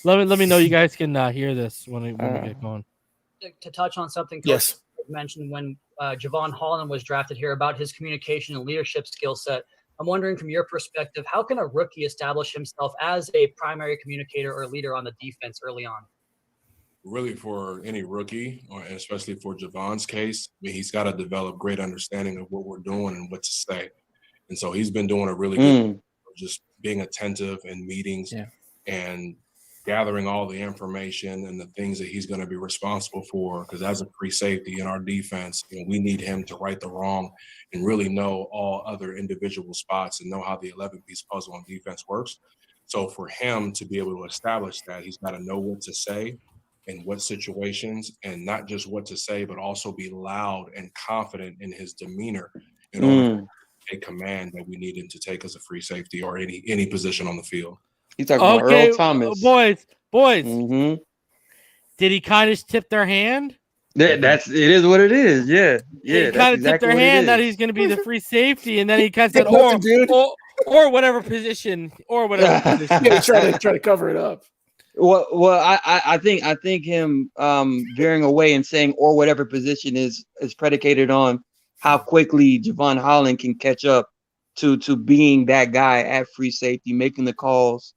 Let me know you guys can hear this when we get going. To touch on something yes mentioned when Jevon Holland was drafted here about his communication and leadership skill set. I'm wondering from your perspective, how can a rookie establish himself as a primary communicator or leader on the defense early on? Really, for any rookie, or especially for Jevon's case, I mean, he's got to develop great understanding of what we're doing and what to say. And so he's been doing a really good job of just being attentive in meetings and gathering all the information and the things that he's going to be responsible for. Because as a free safety in our defense, you know, we need him to right the wrong and really know all other individual spots and know how the 11-piece puzzle on defense works. So for him to be able to establish that, he's got to know what to say in what situations, and not just what to say, but also be loud and confident in his demeanor in order to take command that we need him to take as a free safety or any position on the field. He's talking about Earl Thomas. Boys. Did he kind of tip their hand? It is what it is. Yeah. He kind of tipped their hand that he's going to be the free safety, and then he kind of said, or whatever position, Yeah, try to cover it up. Well, I think him veering away and saying or whatever position is predicated on how quickly Jevon Holland can catch up to being that guy at free safety, making the calls,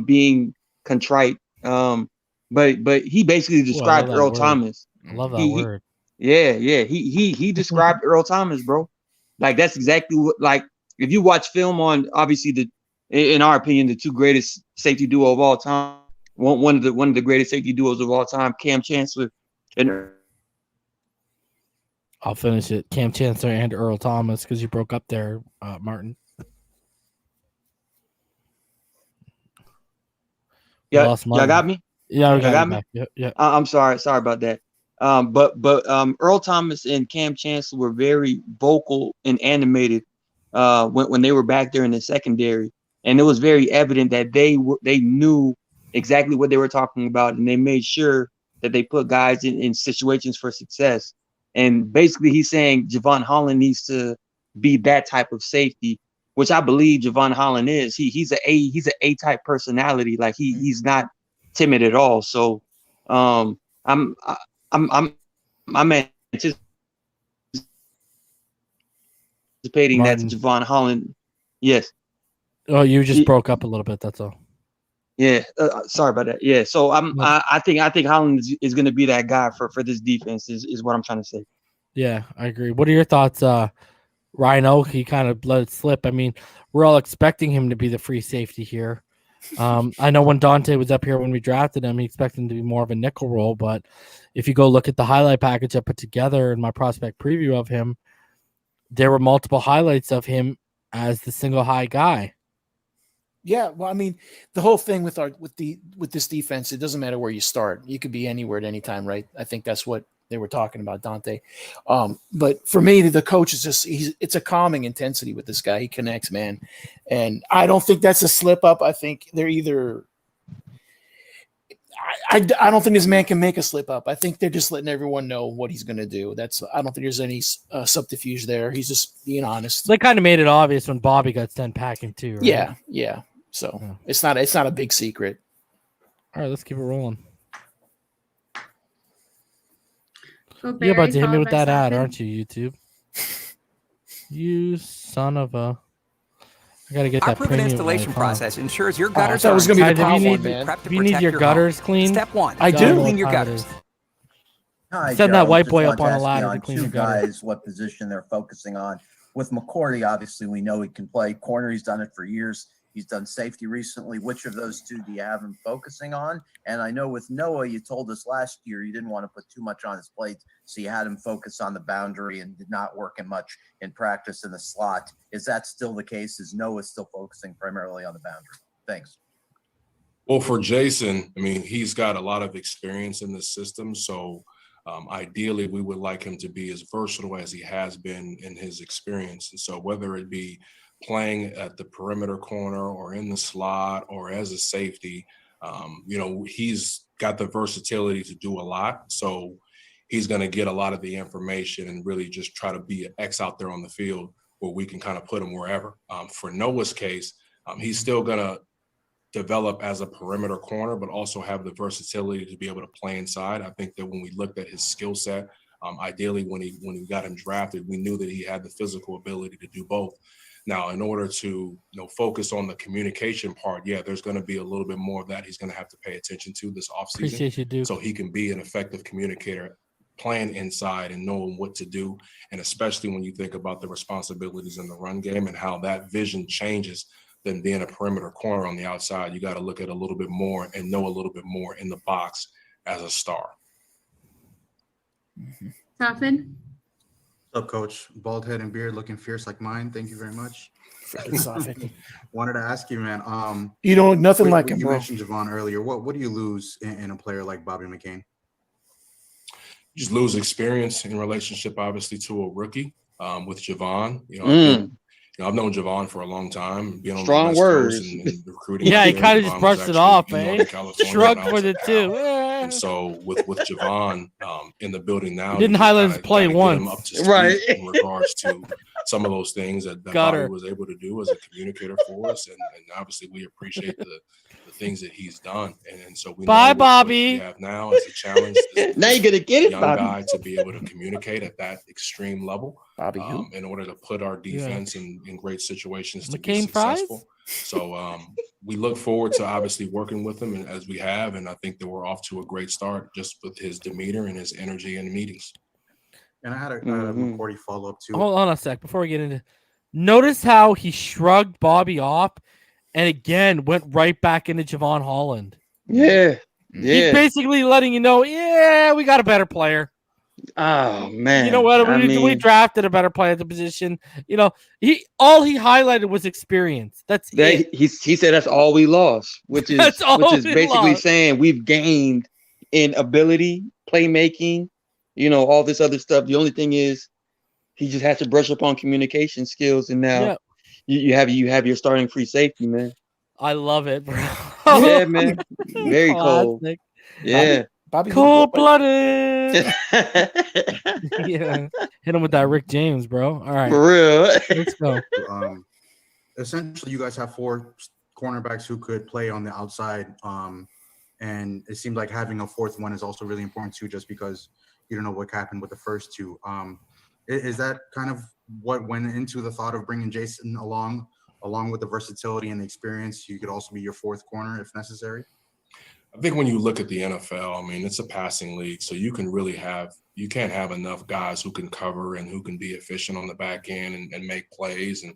being contrite. But he basically described Earl Thomas. I love that word. He described Earl Thomas, bro. Like that's exactly what. Like if you watch film on, obviously in our opinion, the two greatest safety duo of all time. One of the greatest safety duos of all time, Cam Chancellor and. I'll finish it. Cam Chancellor and Earl Thomas, because you broke up there, Martin. Yeah, y'all got me. Yeah, we got me. Yeah. I'm sorry about that. But Earl Thomas and Cam Chancellor were very vocal and animated when they were back there in the secondary, and it was very evident that they knew exactly what they were talking about, and they made sure that they put guys in situations for success. And basically, he's saying Jevon Holland needs to be that type of safety, which I believe Jevon Holland is. He's an A-type personality. Like he's not timid at all. So I'm anticipating that Jevon Holland. Yes. Oh, you just broke up a little bit. That's all. Yeah, sorry about that. Yeah, so I think Holland is going to be that guy for this defense. Is what I'm trying to say. Yeah, I agree. What are your thoughts, Rhino? He kind of let it slip. I mean, we're all expecting him to be the free safety here. I know when Dante was up here when we drafted him, he expected him to be more of a nickel role. But if you go look at the highlight package I put together in my prospect preview of him, there were multiple highlights of him as the single high guy. Yeah, well, I mean, the whole thing with this defense, it doesn't matter where you start. You could be anywhere at any time, right? I think that's what they were talking about, Dante. But for me, the coach is it's a calming intensity with this guy. He connects, man. And I don't think that's a slip up. I think they're either I don't think this man can make a slip up. I think they're just letting everyone know what he's going to do. I don't think there's any subterfuge there. He's just being honest. They kind of made it obvious when Bobby got sent packing too, right? Yeah. So it's not a big secret. All right, let's keep it rolling. Well, You're about to hit me followed with by that ad, Sutton. aren't you, YouTube? You son of a... I gotta get Our that proven premium installation light, process ensures your I gutters thought it was gonna be the Guys, power if you one, need, man. prepped to if you need protect your your gutters home. cleaned, Step 1. I God knows do. Clean your how it gutters. is. Hi, Send that Gerald. white Just boy wanted up to on a ask you ladder to on clean two your gutters. guys, what position they're focusing on. With McCourty, obviously, we know he can play corner. He's done it for years. He's done safety recently. Which of those two do you have him focusing on? And I know with Noah, you told us last year you didn't want to put too much on his plate, so you had him focus on the boundary and did not work in much in practice in the slot. Is that still the case? Is Noah still focusing primarily on the boundary? Thanks. Well, for Jason, I mean, he's got a lot of experience in the system, so ideally we would like him to be as versatile as he has been in his experience. And so whether it be playing at the perimeter corner or in the slot or as a safety, he's got the versatility to do a lot. So he's going to get a lot of the information and really just try to be an X out there on the field where we can kind of put him wherever. For Noah's case, he's still going to develop as a perimeter corner, but also have the versatility to be able to play inside. I think that when we looked at his skill set, ideally when we got him drafted, we knew that he had the physical ability to do both. Now, in order to focus on the communication part, there's going to be a little bit more of that he's going to have to pay attention to this offseason. Appreciate you, Duke. So he can be an effective communicator, playing inside and knowing what to do, and especially when you think about the responsibilities in the run game and how that vision changes than being a perimeter corner on the outside. You got to look at a little bit more and know a little bit more in the box as a star. Safin? What's up, Coach? Bald head and beard looking fierce like mine. Thank you very much. Wanted to ask you, man. You don't look nothing like him, you bro. mentioned Javon earlier. What do you lose in a player like Bobby McCain? You just lose experience in relationship, obviously, to a rookie. With Javon, I've known Javon for a long time, being on Strong the West words. Coast and recruiting. Yeah, he kind of just Javon brushed was it actually off, in eh? Northern California Shrugged when I with was it at too. Cal. And so with Javon in the building now, Didn't you highlight kinda his play gotta get once. him up to speed Right. in regards to some of those things that Got Bobby her. was able to do as a communicator for us, and obviously we appreciate the things that he's done, and so we Bye, know what Bobby. we have now as a challenge. Now you're gonna get it, young Bobby. guy to be able to communicate at that extreme level. Bobby, who? In order to put our defense in great situations to McCain be fries? successful. So we look forward to obviously working with him, and as we have, and I think that we're off to a great start just with his demeanor and his energy in meetings. And I had a McCourty follow-up too. Hold on a sec before we get into. Notice how he shrugged Bobby off, and again went right back into Javon Holland. Yeah. He's basically letting you know, we got a better player. Oh man. You know what? I We mean, drafted a better player at the position. He highlighted was experience. That's it. he said that's all we lost, which is That's all we basically lost. saying we've gained in ability, playmaking, all this other stuff. The only thing is he just has to brush up on communication skills, and now you have your starting free safety, man. I love it, bro. Yeah, man. Very cold. Classic. Yeah. Bobby, Cold-blooded. Yeah. Hit him with that Rick James, bro. All right. For real. Let's go. Essentially, you guys have 4 cornerbacks who could play on the outside. And it seems like having a 4th one is also really important too, just because you don't know what happened with the first 2. Is that kind of what went into the thought of bringing Jason along with the versatility and the experience? You could also be your 4th corner if necessary. I think when you look at the NFL, I mean, it's a passing league, so you can't have enough guys who can cover and who can be efficient on the back end and make plays. And,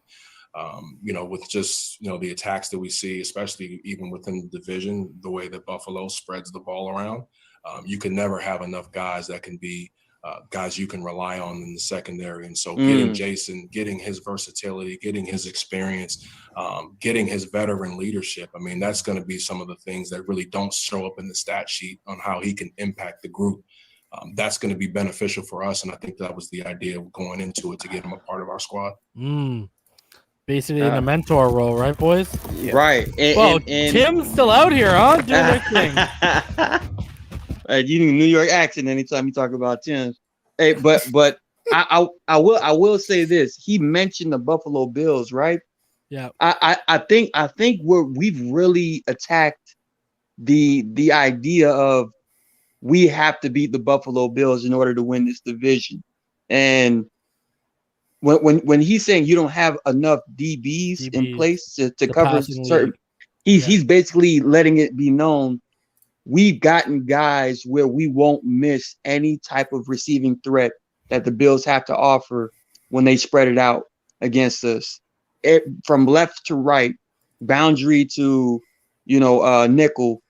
with just, the attacks that we see, especially even within the division, the way that Buffalo spreads the ball around, you can never have enough guys that can be guys you can rely on in the secondary. And so getting Jason, getting his versatility, getting his experience, getting his veteran leadership, I mean, that's going to be some of the things that really don't show up in the stat sheet on how he can impact the group. That's going to be beneficial for us. And I think that was the idea of going into it, to get him a part of our squad. Basically in a mentor role, right, boys? Yeah. Right. And Tim's still out here, huh? Doing their thing. You need a New York accent anytime you talk about Tim. Hey, but I will say this. He mentioned the Buffalo Bills, right? Yeah. I think we've really attacked the idea of we have to beat the Buffalo Bills in order to win this division. And when he's saying you don't have enough DBs in place to cover certain, he's basically letting it be known we've gotten guys where we won't miss any type of receiving threat that the Bills have to offer when they spread it out against us. From left to right, boundary to, nickel,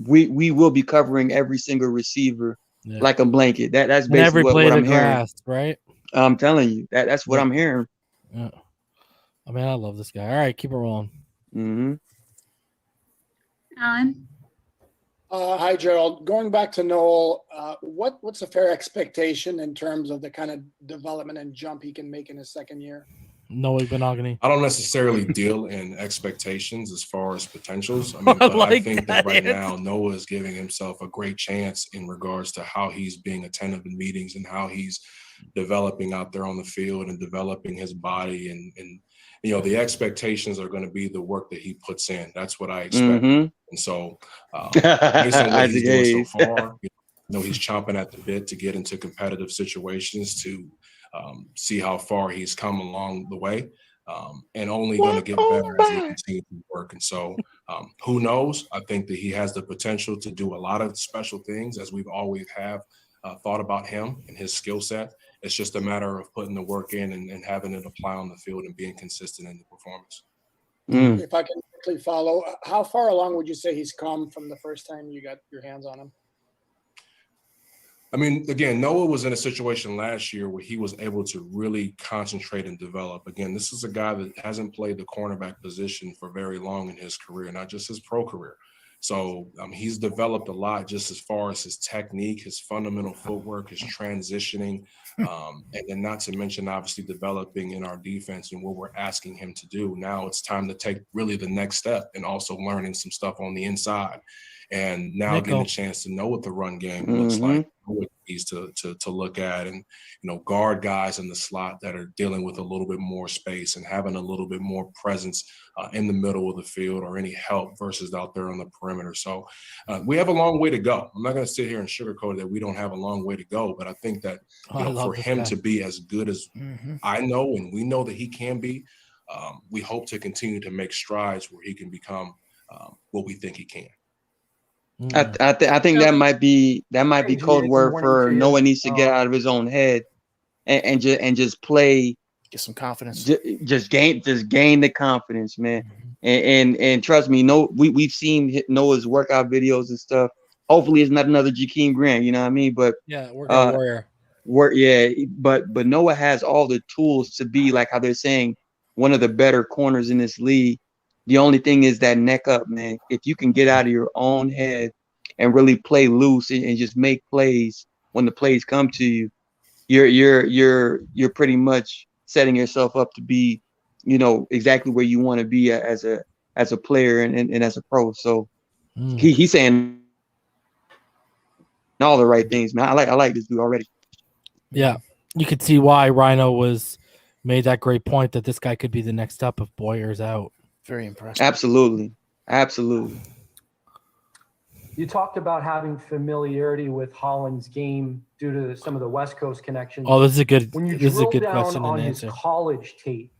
we will be covering every single receiver like a blanket. That's And basically every play what of I'm the hearing. grass, right? I'm telling you, that's what I'm hearing. Yeah. I mean, I love this guy. All right, keep it rolling. Mm-hmm. Alan? Hi, Gerald. Going back to Noel, what's a fair expectation in terms of the kind of development and jump he can make in his second year? Noah Benogany. I don't necessarily deal in expectations as far as potentials. I mean, but I think that right now Noah is giving himself a great chance in regards to how he's being attentive in meetings and how he's developing out there on the field and developing his body. And the expectations are going to be the work that he puts in. That's what I expect. Mm-hmm. And so based on what he's doing so far, he's chomping at the bit to get into competitive situations to see how far he's come along the way, and only going to get better as he continues to work. And so who knows? I think that he has the potential to do a lot of special things, as we've always have thought about him and his skill set. It's just a matter of putting the work in and having it apply on the field and being consistent in the performance. If I can quickly follow, how far along would you say he's come from the first time you got your hands on him? I mean, again, Noah was in a situation last year where he was able to really concentrate and develop. Again, this is a guy that hasn't played the cornerback position for very long in his career, not just his pro career. So he's developed a lot just as far as his technique, his fundamental footwork, his transitioning, and then not to mention obviously developing in our defense and what we're asking him to do. Now it's time to take really the next step and also learning some stuff on the inside. And now getting a chance to know what the run game looks like, what he's to look at, and guard guys in the slot that are dealing with a little bit more space and having a little bit more presence in the middle of the field, or any help versus out there on the perimeter. So we have a long way to go. I'm not going to sit here and sugarcoat that we don't have a long way to go, but I think that for him to be as good as I know and we know that he can be, we hope to continue to make strides where he can become what we think he can. I think that might be code word for Noah needs to get out of his own head and just play, get some confidence, just gain the confidence, man. And trust me, we've seen Noah's workout videos and stuff. Hopefully, it's not another Jakeem Grant, you know what I mean? But workout warrior. But Noah has all the tools to be, like how they're saying, one of the better corners in this league. The only thing is that neck up, man. If you can get out of your own head and really play loose and just make plays when the plays come to you, you're pretty much setting yourself up to be, exactly where you want to be as a player and as a pro. So he's saying all the right things, man. I like this dude already. Yeah, you could see why Rhino made that great point that this guy could be the next step if Boyer's out. Very impressive. Absolutely. You talked about having familiarity with Holland's game due to some of the West Coast connections. Oh, this is a good. When you this is a drill good down question on and his answer. college tape,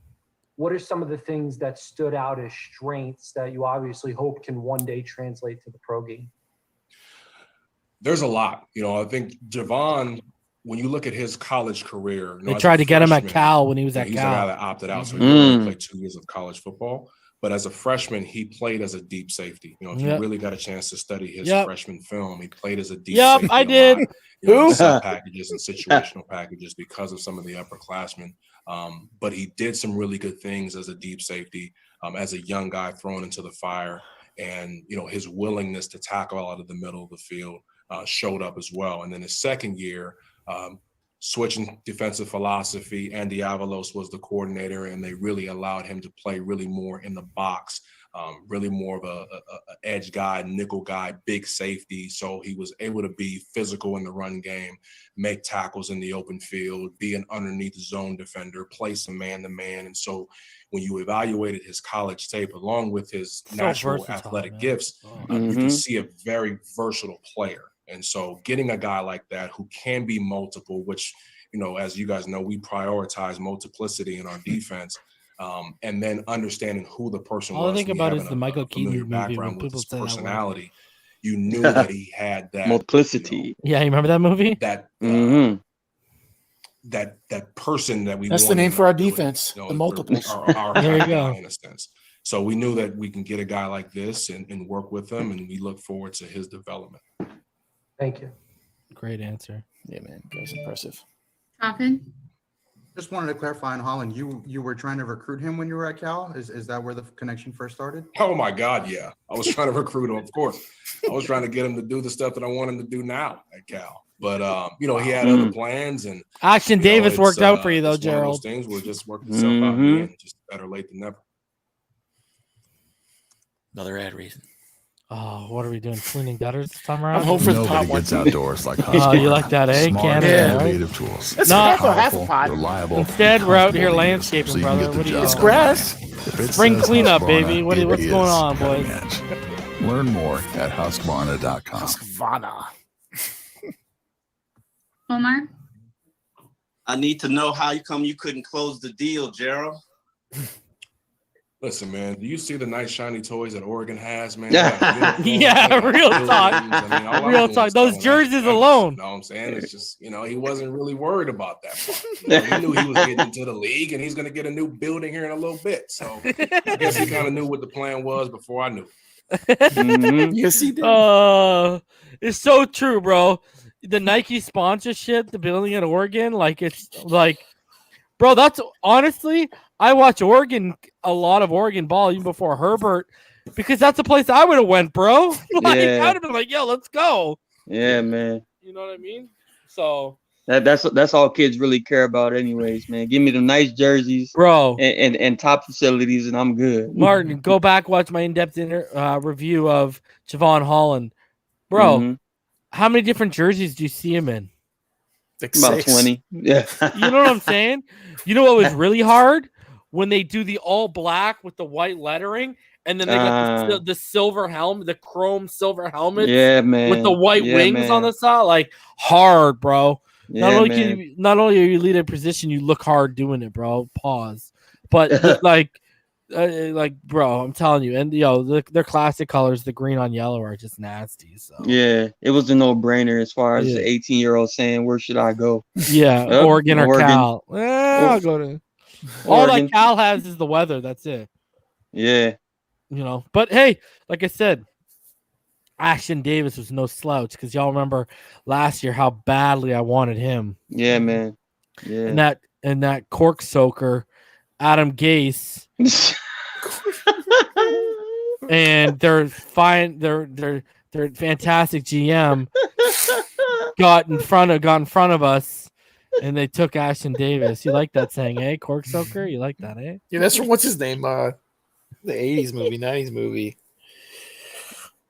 what are some of the things that stood out as strengths that you obviously hope can one day translate to the pro game? There's a lot. I think Javon, when you look at his college career, They tried to get him at Cal when he was at he's Cal. a guy that opted out, so he only played 2 years of college football. But as a freshman, he played as a deep safety. If you really got a chance to study his freshman film, he played as a deep safety. I did. Sub packages and situational packages because of some of the upperclassmen. But he did some really good things as a deep safety, as a young guy thrown into the fire. And, his willingness to tackle out of the middle of the field showed up as well. And then his second year, switching defensive philosophy, Andy Avalos was the coordinator, and they really allowed him to play really more in the box, really more of a edge guy, nickel guy, big safety. So he was able to be physical in the run game, make tackles in the open field, be an underneath zone defender, play some man-to-man. And so when you evaluated his college tape along with his natural athletic gifts, you can see a very versatile player. And so getting a guy like that who can be multiple, which, as you guys know, we prioritize multiplicity in our defense, and then understanding who the person was. All I think about is the Michael Keaton background with his personality. You knew that he had that multiplicity. Yeah, you remember that movie? That that person that we. That's the name for our defense. The multiples. Our there you go. In a sense. So we knew that we can get a guy like this and work with him, and we look forward to his development. Thank you. Great answer. Yeah, man, that's impressive. Coffin? Just wanted to clarify on Holland. You were trying to recruit him when you were at Cal. Is that where the connection first started? Oh my God, yeah. I was trying to recruit him, of course. I was trying to get him to do the stuff that I want him to do now at Cal. But he had other plans, and Action Davis worked out for you though, it's one of Gerald. those things will just work itself out in the end. Just better late than never. Another ad reason. Oh, what are we doing? Cleaning gutters this time around? I'm home for the Nobody pot one. gets outdoors like Oh, you like that, eh? Smart, Canada, Yeah. right? innovative tools. That's No, half a Powerful, pot. reliable, Instead, and we're out here comfortable to use, landscaping, so you can brother. get the What do you job It's know? grass. If it Spring says cleanup, Husqvarna, baby. What's it going is on, cutting boys? edge. Learn more at Husqvarna.com. Husqvarna. Omar? I need to know how you couldn't close the deal, Gerald. Listen, man, do you see the nice shiny toys that Oregon has, man? Yeah, real talk. Real talk. Those jerseys alone. You know what I'm saying? It's just, he wasn't really worried about that part. He knew he was getting into the league, and he's going to get a new building here in a little bit. So I guess he kind of knew what the plan was before I knew. Yes, he did. It's so true, bro. The Nike sponsorship, the building at Oregon, bro, that's honestly, I watch a lot of Oregon ball even before Herbert, because that's the place I would have went, bro. I'd have been like, yo, let's go. Yeah, man. You know what I mean? So that's all kids really care about, anyways, man. Give me the nice jerseys, bro, and top facilities, and I'm good. Martin, go back, watch my in-depth review of Javon Holland, bro. How many different jerseys do you see him in? Like About 6. 20. Yeah. You know what I'm saying? You know what was really hard? When they do the all black with the white lettering, and then they got the silver helmet, the chrome silver helmet, with the white wings on the side, like hard, bro. Not only are you lead a position, you look hard doing it, bro. Pause. But like, bro, I'm telling you, and their classic colors, the green on yellow, are just nasty. So yeah, it was a no-brainer as far as the 18-year-old saying, "Where should I go?" Yeah, Oregon or Cal. I'll go to. All that Cal has is the weather. That's it. Yeah. But hey, like I said, Ashton Davis was no slouch, because y'all remember last year how badly I wanted him. Yeah, man. Yeah. And that cork soaker, Adam Gase, and their fantastic GM got in front of us. And they took Ashton Davis. You like that saying, eh? Cork soaker? You like that, eh? Yeah, that's from what's his name? The 80s movie, 90s movie.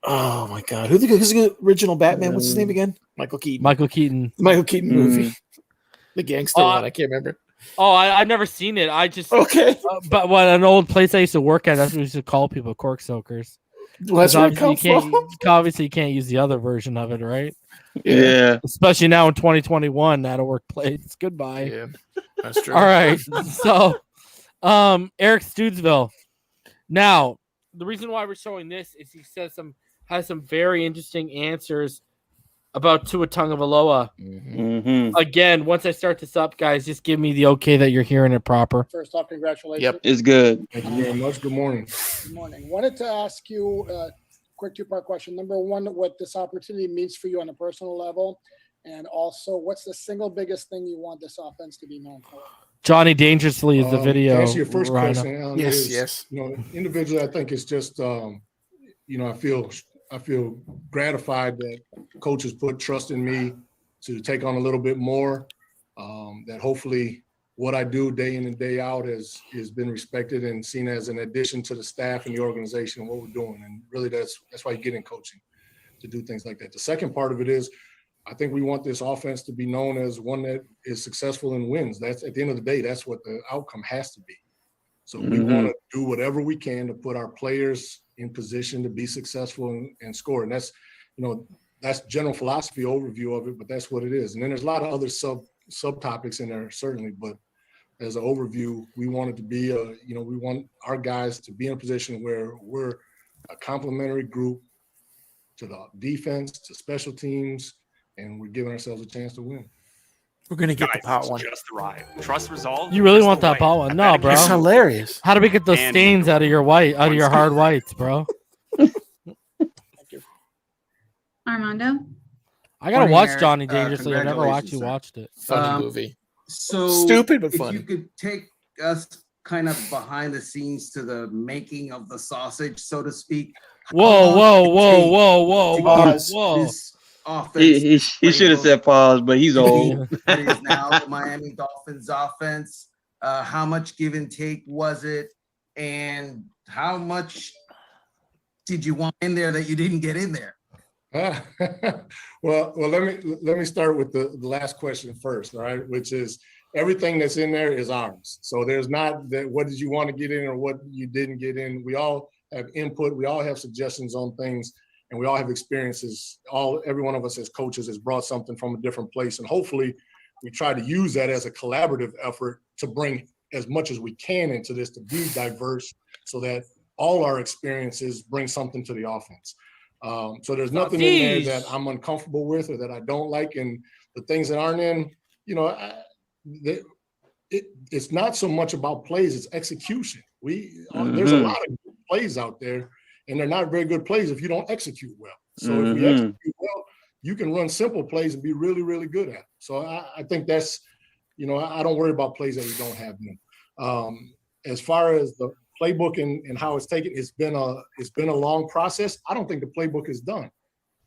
Oh my God. Who's the original Batman? What's his name again? Michael Keaton. Michael Keaton movie. The gangster one. I can't remember. Oh, I've never seen it. I just but what an old place I used to work at, that's what we used to call people, cork soakers. Well, that's where it comes from. Obviously, you can't use the other version of it, right? Yeah. Especially now in 2021, that'll work plates. Goodbye. Yeah, that's true. All right. So, Eric Studesville. Now, the reason why we're showing this is he has some very interesting answers about Tua Tagovailoa. Again, once I start this up, guys, just give me the okay that you're hearing it proper. First off, congratulations. Yep, it's good. Thank you very much. Good morning. Good morning. Wanted to ask you a quick two-part question. Number one, what this opportunity means for you on a personal level, and also, what's the single biggest thing you want this offense to be known for? Johnny Dangerously is the video. To answer your first Rhino. question, Yes. Individually, I think it's just, I feel gratified that coaches put trust in me to take on a little bit more. That hopefully what I do day in and day out has been respected and seen as an addition to the staff and the organization and what we're doing. And really, that's why you get in coaching, to do things like that. The second part of it is, I think we want this offense to be known as one that is successful and wins. That's, at the end of the day, that's what the outcome has to be. So we want to do whatever we can to put our players in position to be successful and score. And that's, that's general philosophy overview of it, but that's what it is. And then there's a lot of other subtopics in there, certainly, but as an overview, we want it to be we want our guys to be in a position where we're a complementary group to the defense, to special teams, and we're giving ourselves a chance to win. We're gonna get the pot one. Just arrived. Trust resolved. You really Crystal want that White. pot one? I No, bet bro. It's hilarious. How do we get those And stains out of your hard whites, bro? Armando? I gotta Morning, watch Eric. Johnny Dangerously. I never Congratulations, actually sir. watched it. Funny movie. So Stupid, but if funny. you could take us kind of behind the scenes to the making of the sausage, so to speak. Whoa, whoa, whoa, whoa, whoa, to whoa, use whoa. this offense He should have said pause, but he's old. that is now the Miami Dolphins offense. How much give and take was it? And how much did you want in there that you didn't get in there? Well, let me start with the last question first, all right? Which is everything that's in there is ours. So there's not that what did you want to get in or what you didn't get in. We all have input. We all have suggestions on things, and we all have experiences. Every one of us as coaches has brought something from a different place, and hopefully we try to use that as a collaborative effort to bring as much as we can into this, to be diverse, so that all our experiences bring something to the offense. So there's nothing in there that I'm uncomfortable with or that I don't like, and the things that aren't in, it's not so much about plays, it's execution. There's a lot of good plays out there, and they're not very good plays if you don't execute well. So if we execute well, you can run simple plays and be really, really good at it. So I think that's, I don't worry about plays that we don't have in. As far as the playbook and how it's taken, it's been a long process. I don't think the playbook is done.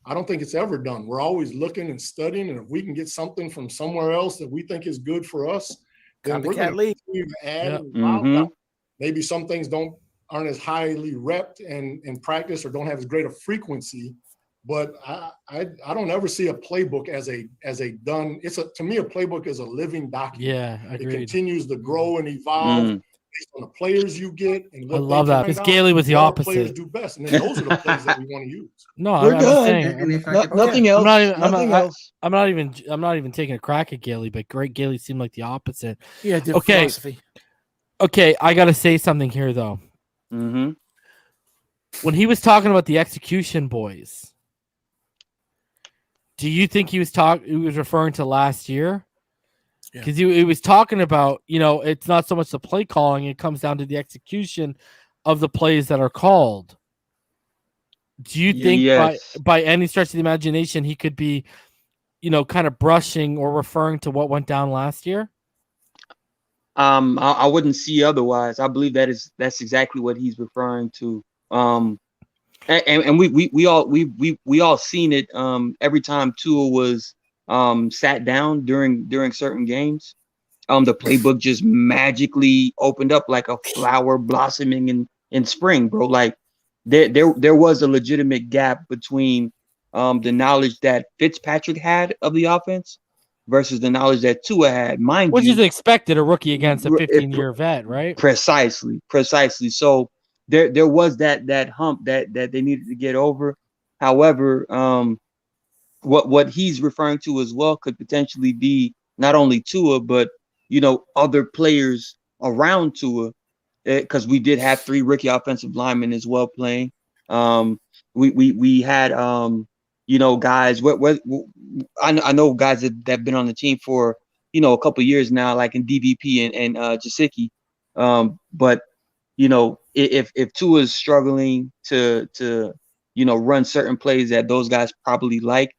I don't think it's ever done. We're always looking and studying, and if we can get something from somewhere else that we think is good for us, then we're going to continue to add. And maybe some things aren't as highly repped and in practice or don't have as great a frequency. But I don't ever see a playbook as a done. To me, a playbook is a living document. Yeah, agreed. It continues to grow and evolve based on the players you get. And what I love that, because Gailey was the what opposite. Players do best, and then those are the plays that we want to use. No, I'm just saying. Nothing else. I'm not even taking a crack at Gailey, but Gailey seemed like the opposite. Yeah, different philosophy. Okay, I got to say something here though. Mm-hmm. When he was talking about the execution boys, do you think he was referring to last year? Because he was talking about, it's not so much the play calling, it comes down to the execution of the plays that are called. Do you think by any stretch of the imagination he could be, kind of brushing or referring to what went down last year? I wouldn't see otherwise. I believe that's exactly what he's referring to. And we all seen it every time Tua was sat down during certain games. The playbook just magically opened up like a flower blossoming in spring, bro. Like there was a legitimate gap between the knowledge that Fitzpatrick had of the offense versus the knowledge that Tua had. Which is expected, a rookie against a 15-year vet, right? Precisely. So there was that hump that they needed to get over. However, what he's referring to as well could potentially be not only Tua, but other players around Tua, because we did have 3 rookie offensive linemen as well playing. We had guys. I know guys that have been on the team for a couple of years now, like in DVP and Jasicki. But if Tua is struggling to run certain plays that those guys probably like,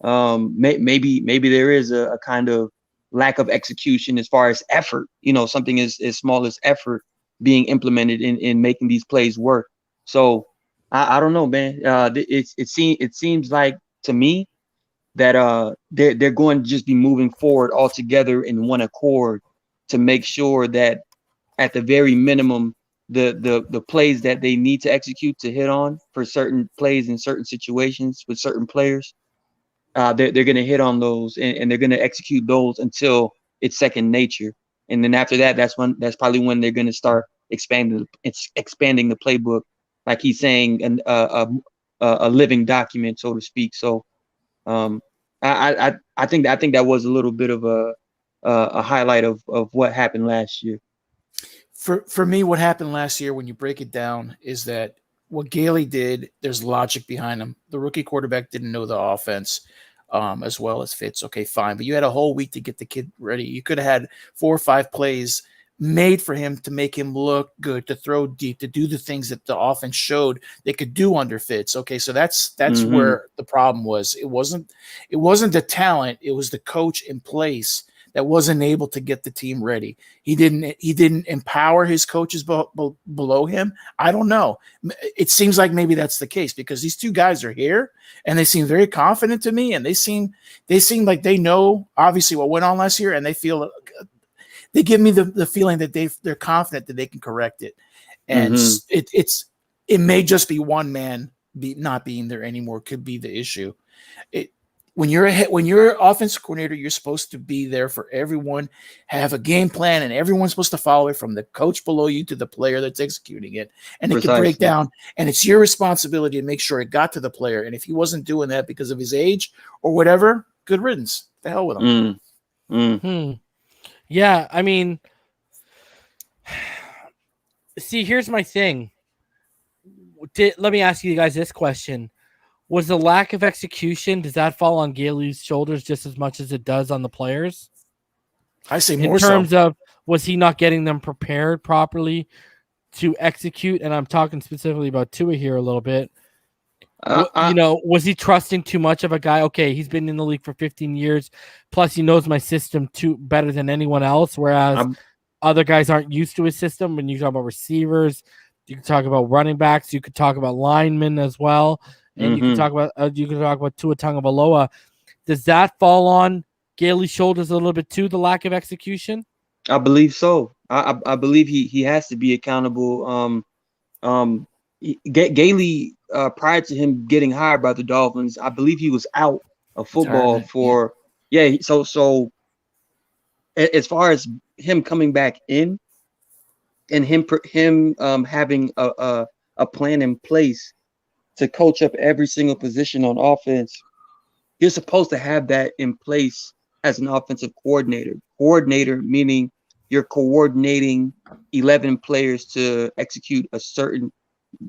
maybe there is a kind of lack of execution as far as effort, something as small as effort being implemented in making these plays work. So I don't know, man. It seems like to me that they're going to just be moving forward all together in one accord to make sure that at the very minimum the plays that they need to execute to hit on for certain plays in certain situations with certain players, they're going to hit on those and they're going to execute those until it's second nature. And then after that, that's probably when they're going to start expanding the playbook, like he's saying, a living document, so to speak. So I think that was a little bit of a highlight of what happened last year. For me, what happened last year, when you break it down, is that what Gailey did, there's logic behind him. The rookie quarterback didn't know the offense. as well as Fitz. Okay, fine. But you had a whole week to get the kid ready. You could have had 4 or 5 plays made for him to make him look good, to throw deep, to do the things that the offense showed they could do under Fitz. Okay, so that's where the problem was. It wasn't the talent, it was the coach in place that wasn't able to get the team ready. He didn't empower his coaches below him. I don't know. It seems like maybe that's the case because these 2 guys are here and they seem very confident to me, and they seem like they know obviously what went on last year, and they give me the feeling that they're confident that they can correct it. And it may just be one man not being there anymore could be the issue. When you're offensive coordinator, you're supposed to be there for everyone, have a game plan, and everyone's supposed to follow it from the coach below you to the player that's executing it. And it can break down, and it's your responsibility to make sure it got to the player. And if he wasn't doing that because of his age or whatever, good riddance. The hell with him. Yeah, I mean, see, here's my thing. Let me ask you guys this question. Was the lack of execution, does that fall on Gailey's shoulders just as much as it does on the players? I say more in terms of, was he not getting them prepared properly to execute? And I'm talking specifically about Tua here a little bit. Was he trusting too much of a guy? Okay, he's been in the league for 15 years. Plus, he knows my system better than anyone else, whereas other guys aren't used to his system. When you talk about receivers, you can talk about running backs, you could talk about linemen as well. And you can talk about Tua Tagovailoa. Does that fall on Gailey's shoulders a little bit too, the lack of execution? I believe so. I believe he has to be accountable. Gailey, prior to him getting hired by the Dolphins, I believe he was out of football for So as far as him coming back in and him having a plan in place to coach up every single position on offense, you're supposed to have that in place as an offensive coordinator. Coordinator meaning you're coordinating 11 players to execute a certain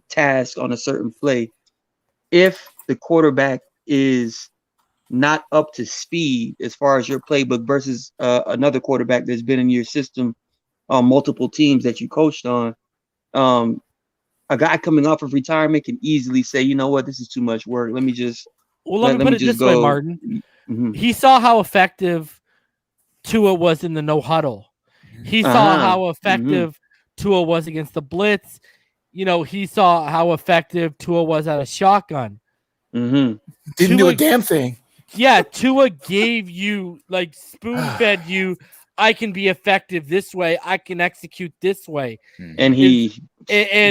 task on a certain play. If the quarterback is not up to speed as far as your playbook versus another quarterback that's been in your system on multiple teams that you coached on, a guy coming off of retirement can easily say, you know what, this is too much work. Let me just let me put it this way, Martin. He saw how effective Tua was in the no huddle. He saw how effective Tua was against the blitz. He saw how effective Tua was at a shotgun. Didn't do a damn thing. Yeah, Tua gave you, spoon-fed you, I can be effective this way. I can execute this way. And he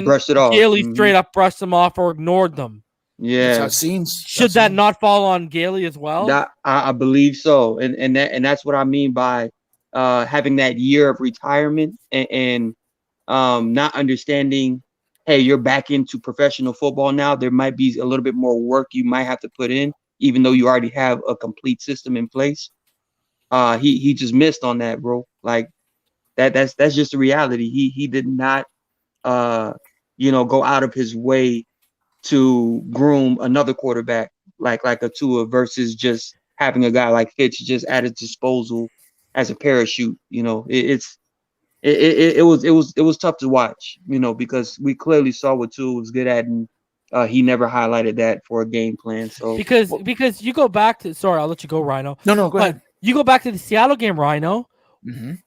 brushed it off. Gailey straight up brushed them off or ignored them. Yeah. That's how it seems. Should that not fall on Gailey as well? I believe so. And that's what I mean by having that year of retirement and not understanding, hey, you're back into professional football now. There might be a little bit more work you might have to put in, even though you already have a complete system in place. He just missed on that, bro. Like that's just the reality. He did not go out of his way to groom another quarterback like a Tua versus just having a guy like Fitz just at his disposal as a parachute. It was tough to watch, because we clearly saw what Tua was good at, and he never highlighted that for a game plan. So because you go back to, sorry, I'll let you go, Rhino. No, go ahead. You go back to the Seattle game, Rhino.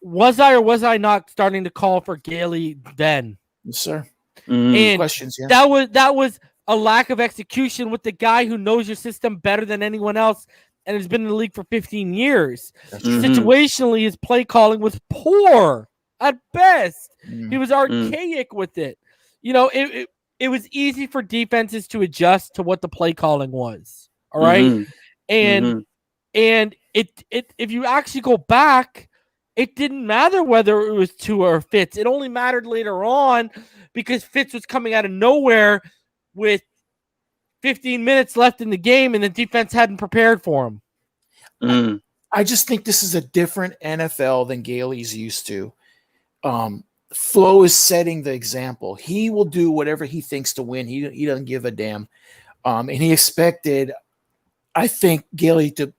Was I or was I not starting to call for Gailey then? Yes, sir. And questions, yeah. That was a lack of execution with the guy who knows your system better than anyone else and has been in the league for 15 years. Situationally, his play calling was poor at best. He was archaic with it. It was easy for defenses to adjust to what the play calling was. All right. And if you actually go back, it didn't matter whether it was Tua or Fitz. It only mattered later on because Fitz was coming out of nowhere with 15 minutes left in the game and the defense hadn't prepared for him. I just think this is a different NFL than Gailey's used to. Flo is setting the example. He will do whatever he thinks to win. He doesn't give a damn. And he expected I think Gailey to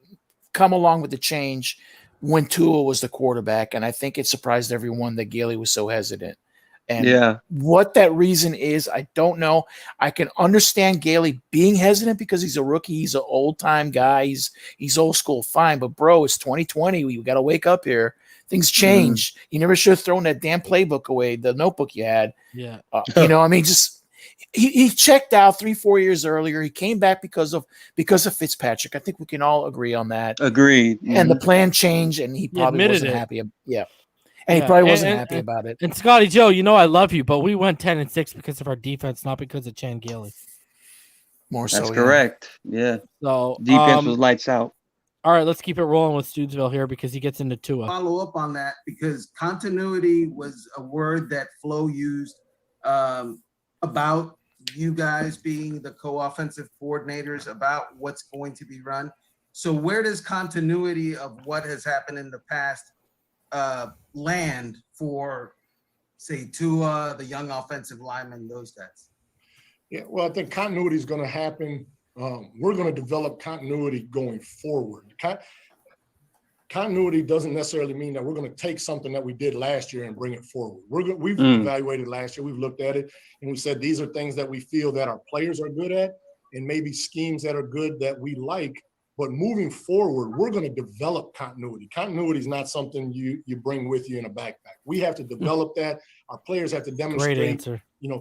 come along with the change when Tua was the quarterback, and I think it surprised everyone that Gailey was so hesitant. And what that reason is, I don't know. I can understand Gailey being hesitant because he's a rookie. He's an old-time guy. He's old school, fine. But, bro, it's 2020. We got to wake up here. Things change. You never should have thrown that damn playbook away, the notebook you had. Yeah. I mean, just he checked out 3-4 years earlier. He came back because of Fitzpatrick. I think we can all agree on that. Agreed. And the plan changed, and he probably wasn't happy. Yeah. And he probably wasn't happy about it. And Scotty Joe, I love you, but we went 10-6 because of our defense, not because of Chan Gailey. More so. That's correct. Yeah. So defense was lights out. All right, let's keep it rolling with Studesville here because he gets into Tua. Follow up on that because continuity was a word that Flo used about you guys being the co-offensive coordinators about what's going to be run. So where does continuity of what has happened in the past land for, say, Tua, the young offensive lineman, those guys? Yeah, well, I think continuity is going to happen. We're going to develop continuity going forward. Continuity doesn't necessarily mean that we're going to take something that we did last year and bring it forward. We've evaluated last year. We've looked at it, and we said these are things that we feel that our players are good at and maybe schemes that are good that we like. But moving forward, we're going to develop continuity. Continuity is not something you bring with you in a backpack. We have to develop that. Our players have to demonstrate,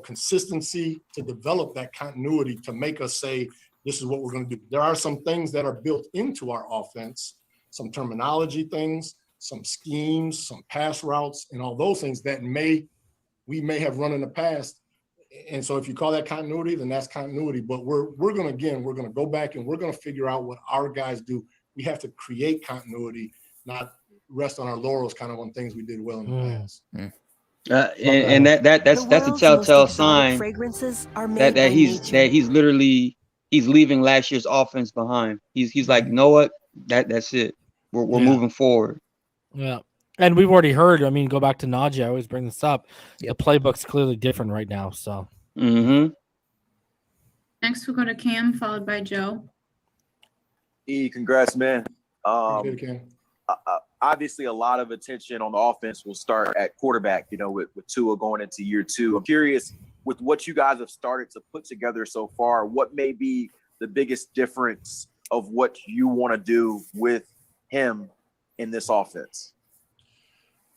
consistency to develop that continuity to make us say, this is what we're going to do. There are some things that are built into our offense, some terminology things, some schemes, some pass routes, and all those things that we may have run in the past. And so if you call that continuity, then that's continuity. But we're going to go back and we're going to figure out what our guys do. We have to create continuity, not rest on our laurels kind of on things we did well in the past. And that's a telltale sign that he's literally leaving last year's offense behind. He's like, you know what? That's it. We're moving forward. Yeah. And we've already heard, go back to Najee. I always bring this up. The playbook's clearly different right now. So Next we'll go to Cam, followed by Joe. Congrats, man. Obviously, a lot of attention on the offense will start at quarterback, with Tua going into year 2. I'm curious, with what you guys have started to put together so far, what may be the biggest difference of what you want to do with him in this offense?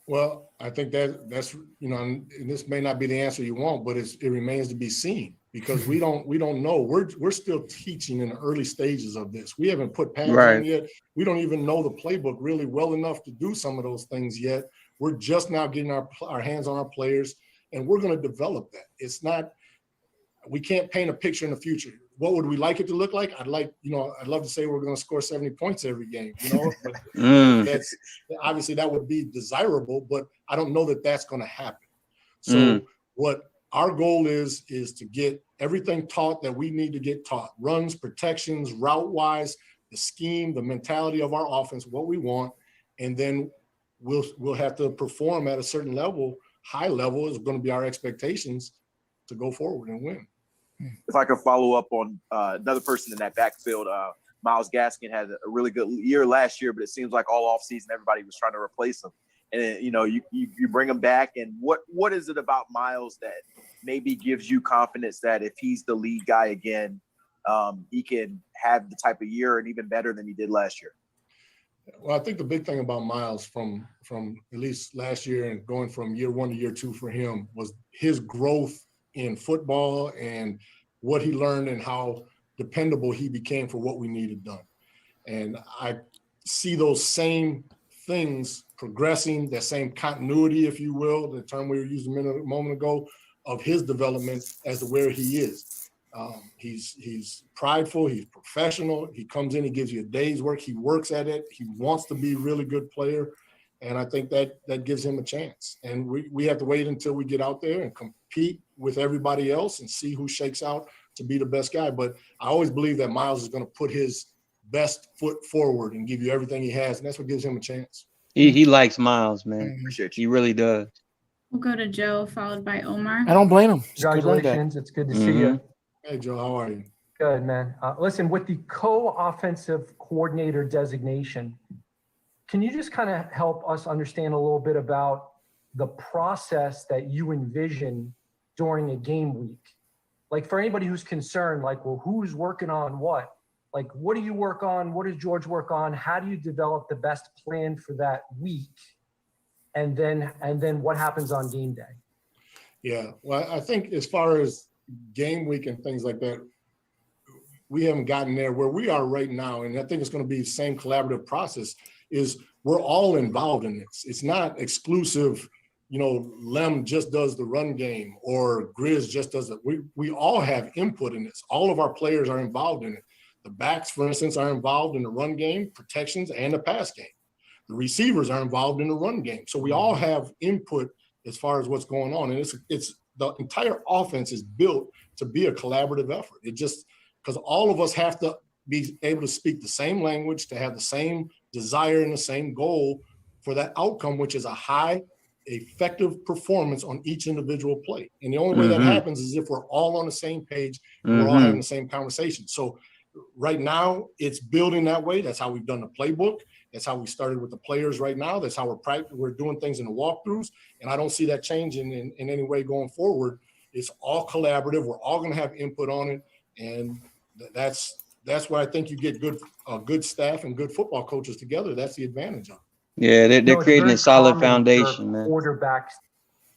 Well, I think that's and this may not be the answer you want, but it remains to be seen because we don't know. We're still teaching in the early stages of this. We haven't put pads on yet. We don't even know the playbook really well enough to do some of those things yet. We're just now getting our hands on our players, and we're going to develop that. It's not. We can't paint a picture in the future. What would we like it to look like? I'd love to say we're going to score 70 points every game, but that's obviously that would be desirable, but I don't know that that's going to happen. So what our goal is to get everything taught that we need to get taught: runs, protections, route wise, the scheme, the mentality of our offense, what we want. And then we'll have to perform at a certain level. High level is going to be our expectations to go forward and win. If I could follow up on another person in that backfield, Myles Gaskin had a really good year last year, but it seems like all offseason everybody was trying to replace him. And you bring him back, and what is it about Myles that maybe gives you confidence that if he's the lead guy again, he can have the type of year and even better than he did last year? Well, I think the big thing about Myles from at least last year and going from year 1 to year 2 for him was his growth in football and what he learned and how dependable he became for what we needed done. And I see those same things progressing, that same continuity, if you will, the term we were using a moment ago, of his development as to where he is. He's prideful, he's professional, he comes in, he gives you a day's work, he works at it, he wants to be a really good player. And I think that gives him a chance. And we have to wait until we get out there and compete with everybody else and see who shakes out to be the best guy. But I always believe that Myles is going to put his best foot forward and give you everything he has. And that's what gives him a chance. He likes Myles, man. Appreciate you. He really does. We'll go to Joe, followed by Omar. I don't blame him. Congratulations. It's good to see you. Hey, Joe, how are you? Good, man. Listen, with the co-offensive coordinator designation, can you just kind of help us understand a little bit about the process that you envision during a game week? Like for anybody who's concerned, like, well, who's working on what? Like, what do you work on? What does George work on? How do you develop the best plan for that week? And then what happens on game day? Yeah, well, I think as far as game week and things like that, we haven't gotten there where we are right now. And I think it's going to be the same collaborative process is we're all involved in this. It's not exclusive, you know, Lem just does the run game or Grizz just does it. We all have input in this. All of our players are involved in it. The backs, for instance, are involved in the run game, protections, and the pass game. The receivers are involved in the run game. So we all have input as far as what's going on. And it's the entire offense is built to be a collaborative effort. It just, because all of us have to be able to speak the same language, to have the same desire and the same goal for that outcome, which is a high effective performance on each individual play. And the only way that happens is if we're all on the same page and we're all having the same conversation. So right now it's building that way. That's how we've done the playbook. That's how we started with the players right now. That's how we're doing things in the walkthroughs. And I don't see that changing in any way going forward. It's all collaborative. We're all going to have input on it. And that's why I think you get good staff and good football coaches together. That's the advantage of it. Yeah, they're creating a solid foundation, man. Quarterbacks.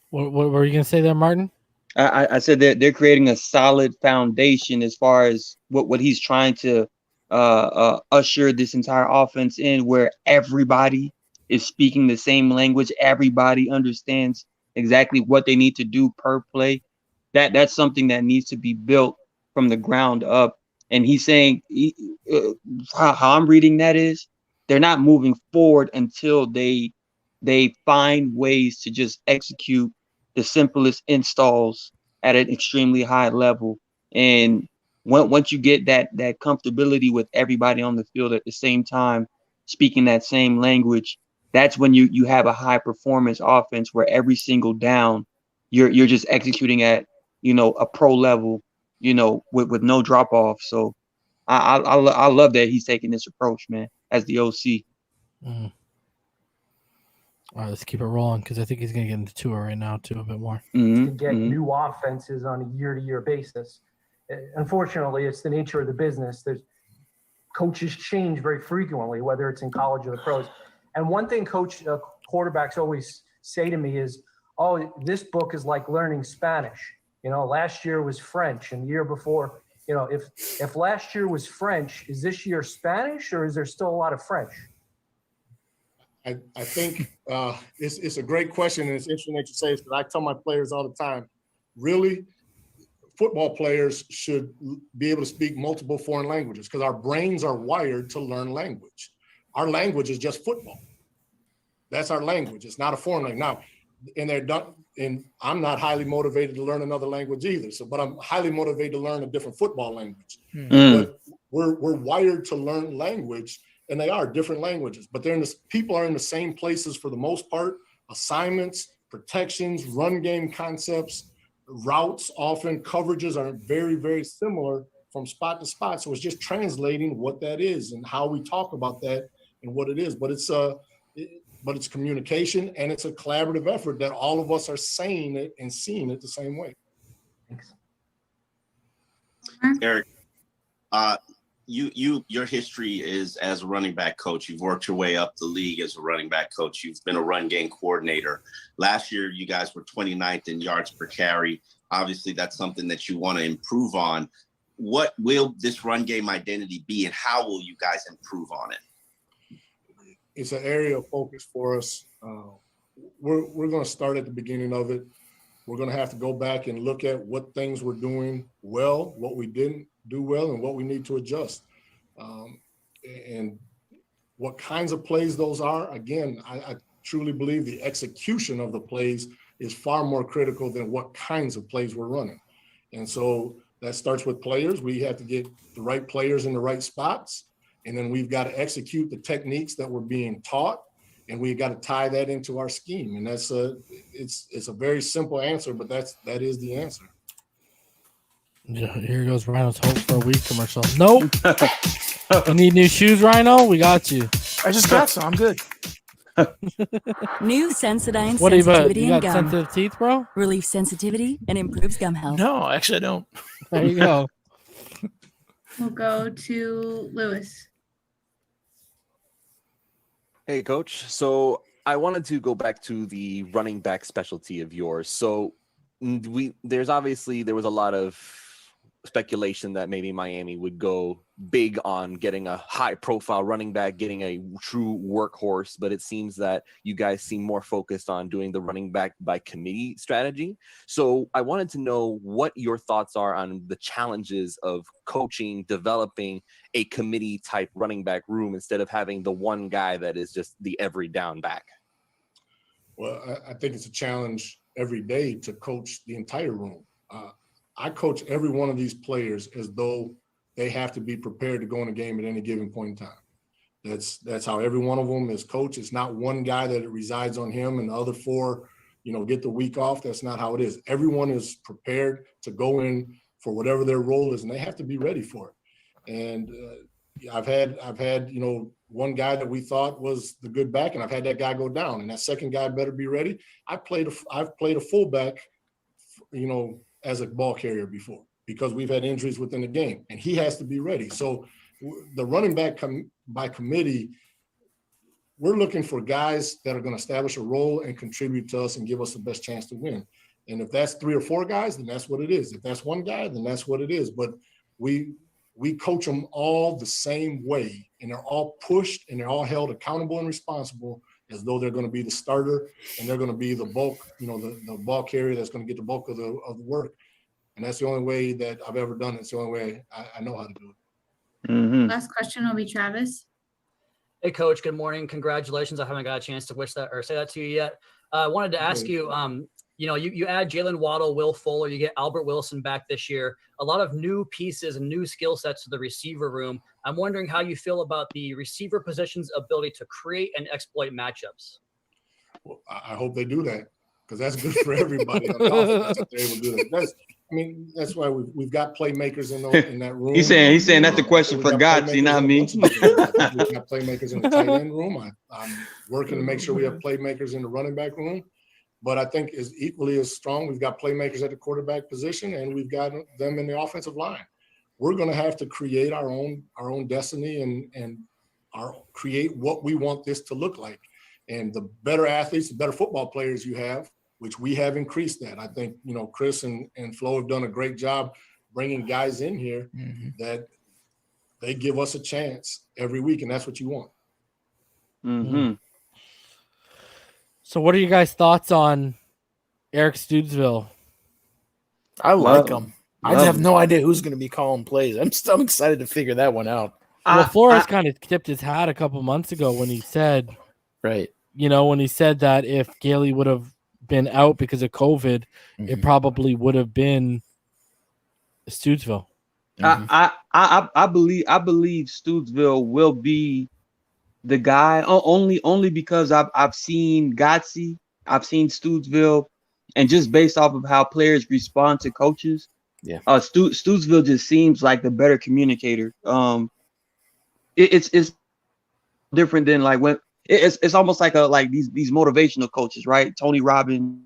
What were you going to say there, Martin? I said that they're creating a solid foundation as far as what he's trying to usher this entire offense in, where everybody is speaking the same language. Everybody understands exactly what they need to do per play. That's something that needs to be built from the ground up. And he's saying how I'm reading that is they're not moving forward until they find ways to just execute the simplest installs at an extremely high level. And once you get that comfortability with everybody on the field at the same time, speaking that same language, that's when you have a high performance offense where every single down you're just executing at, you know, a pro level, you know, with no drop off. So I love that he's taking this approach, man, as the OC. All right, let's keep it rolling because I think he's going to get into tour right now too a bit more. To get new offenses on a year-to-year basis. Unfortunately, it's the nature of the business. There's coaches change very frequently, whether it's in college or the pros. And one thing quarterbacks always say to me is, "Oh, this book is like learning Spanish. You know, last year was French, and the year before, you know, if last year was French, is this year Spanish, or is there still a lot of French?" I think it's a great question, and it's interesting that you say this because I tell my players all the time, really, football players should be able to speak multiple foreign languages because our brains are wired to learn language. Our language is just football. That's our language. It's not a foreign language. Now, and they're done. And I'm not highly motivated to learn another language either. But I'm highly motivated to learn a different football language. But we're wired to learn language, and they are different languages. But people are in the same places for the most part. Assignments, protections, run game concepts, routes, often coverages are very, very similar from spot to spot. So it's just translating what that is and how we talk about that and what it is. But it's communication, and it's a collaborative effort that all of us are saying it and seeing it the same way. Thanks. Eric, your history is as a running back coach. You've worked your way up the league as a running back coach. You've been a run game coordinator. Last year, you guys were 29th in yards per carry. Obviously, that's something that you want to improve on. What will this run game identity be, and how will you guys improve on it? It's an area of focus for us. We're going to start at the beginning of it. We're going to have to go back and look at what things we're doing well, what we didn't do well, and what we need to adjust. And what kinds of plays those are, again, I truly believe the execution of the plays is far more critical than what kinds of plays we're running. And so that starts with players. We have to get the right players in the right spots. And then we've got to execute the techniques that we're being taught, and we've got to tie that into our scheme. And it's a very simple answer, but that is the answer. Here goes Rhino's Hope for a Week commercial. Nope. You need new shoes, Rhino? We got you. I just got some. I'm good. New Sensodyne What do you got? sensitivity You and got gum. sensitive teeth, bro? Relief sensitivity and improves gum health. No, actually, I don't. There you go. We'll go to Lewis. Hey, Coach. So I wanted to go back to the running back specialty of yours. So there was a lot of speculation that maybe Miami would go big on getting a high-profile running back, getting a true workhorse, but it seems that you guys seem more focused on doing the running back by committee strategy. So I wanted to know what your thoughts are on the challenges of coaching, developing a committee-type running back room instead of having the one guy that is just the every down back. Well, I think it's a challenge every day to coach the entire room. I coach every one of these players as though they have to be prepared to go in a game at any given point in time. That's how every one of them is coached. It's not one guy that it resides on him and the other four, get the week off. That's not how it is. Everyone is prepared to go in for whatever their role is, and they have to be ready for it. And I've had one guy that we thought was the good back, and I've had that guy go down, and that second guy better be ready. I've played a fullback, as a ball carrier before, because we've had injuries within the game, and he has to be ready. So the running back by committee, we're looking for guys that are going to establish a role and contribute to us and give us the best chance to win. And if that's 3 or 4 guys, then that's what it is. If that's one guy, then that's what it is. But we coach them all the same way, and they're all pushed and they're all held accountable and responsible as though they're going to be the starter and they're going to be the bulk, the ball carrier that's going to get the bulk of the work. And that's the only way that I've ever done it. It's the only way I know how to do it. Mm-hmm. Last question will be Travis. Hey, Coach. Good morning. Congratulations. I haven't got a chance to wish that or say that to you yet. I wanted to ask you, you add Jalen Waddle, Will Fuller, you get Albert Wilson back this year. A lot of new pieces and new skill sets to the receiver room. I'm wondering how you feel about the receiver position's ability to create and exploit matchups. Well, I hope they do that, because that's good for everybody. That's what they're able to do that. That's why we've got playmakers in that room. He's saying that's the question for Godsey, not me. We've got playmakers in the tight end room. I'm working to make sure we have playmakers in the running back room. But I think is equally as strong, we've got playmakers at the quarterback position, and we've got them in the offensive line. We're going to have to create our own destiny and create what we want this to look like. And the better athletes, the better football players you have, which we have increased that. I think, Chris and Flo have done a great job bringing guys in here that they give us a chance every week, and that's what you want. Mm-hmm. So what are you guys' thoughts on Eric Studesville? I like him. I just have no idea who's going to be calling plays. I'm excited to figure that one out. Well, Flores kind of tipped his hat a couple months ago when he said, right, when he said that if Gailey would have been out because of COVID, it probably would have been Studesville. I believe Studesville will be the guy only because I've seen Godsey, I've seen Studesville, and just based off of how players respond to coaches, Studesville just seems like the better communicator. It's different than like when it's almost like these motivational coaches, right? Tony Robbins.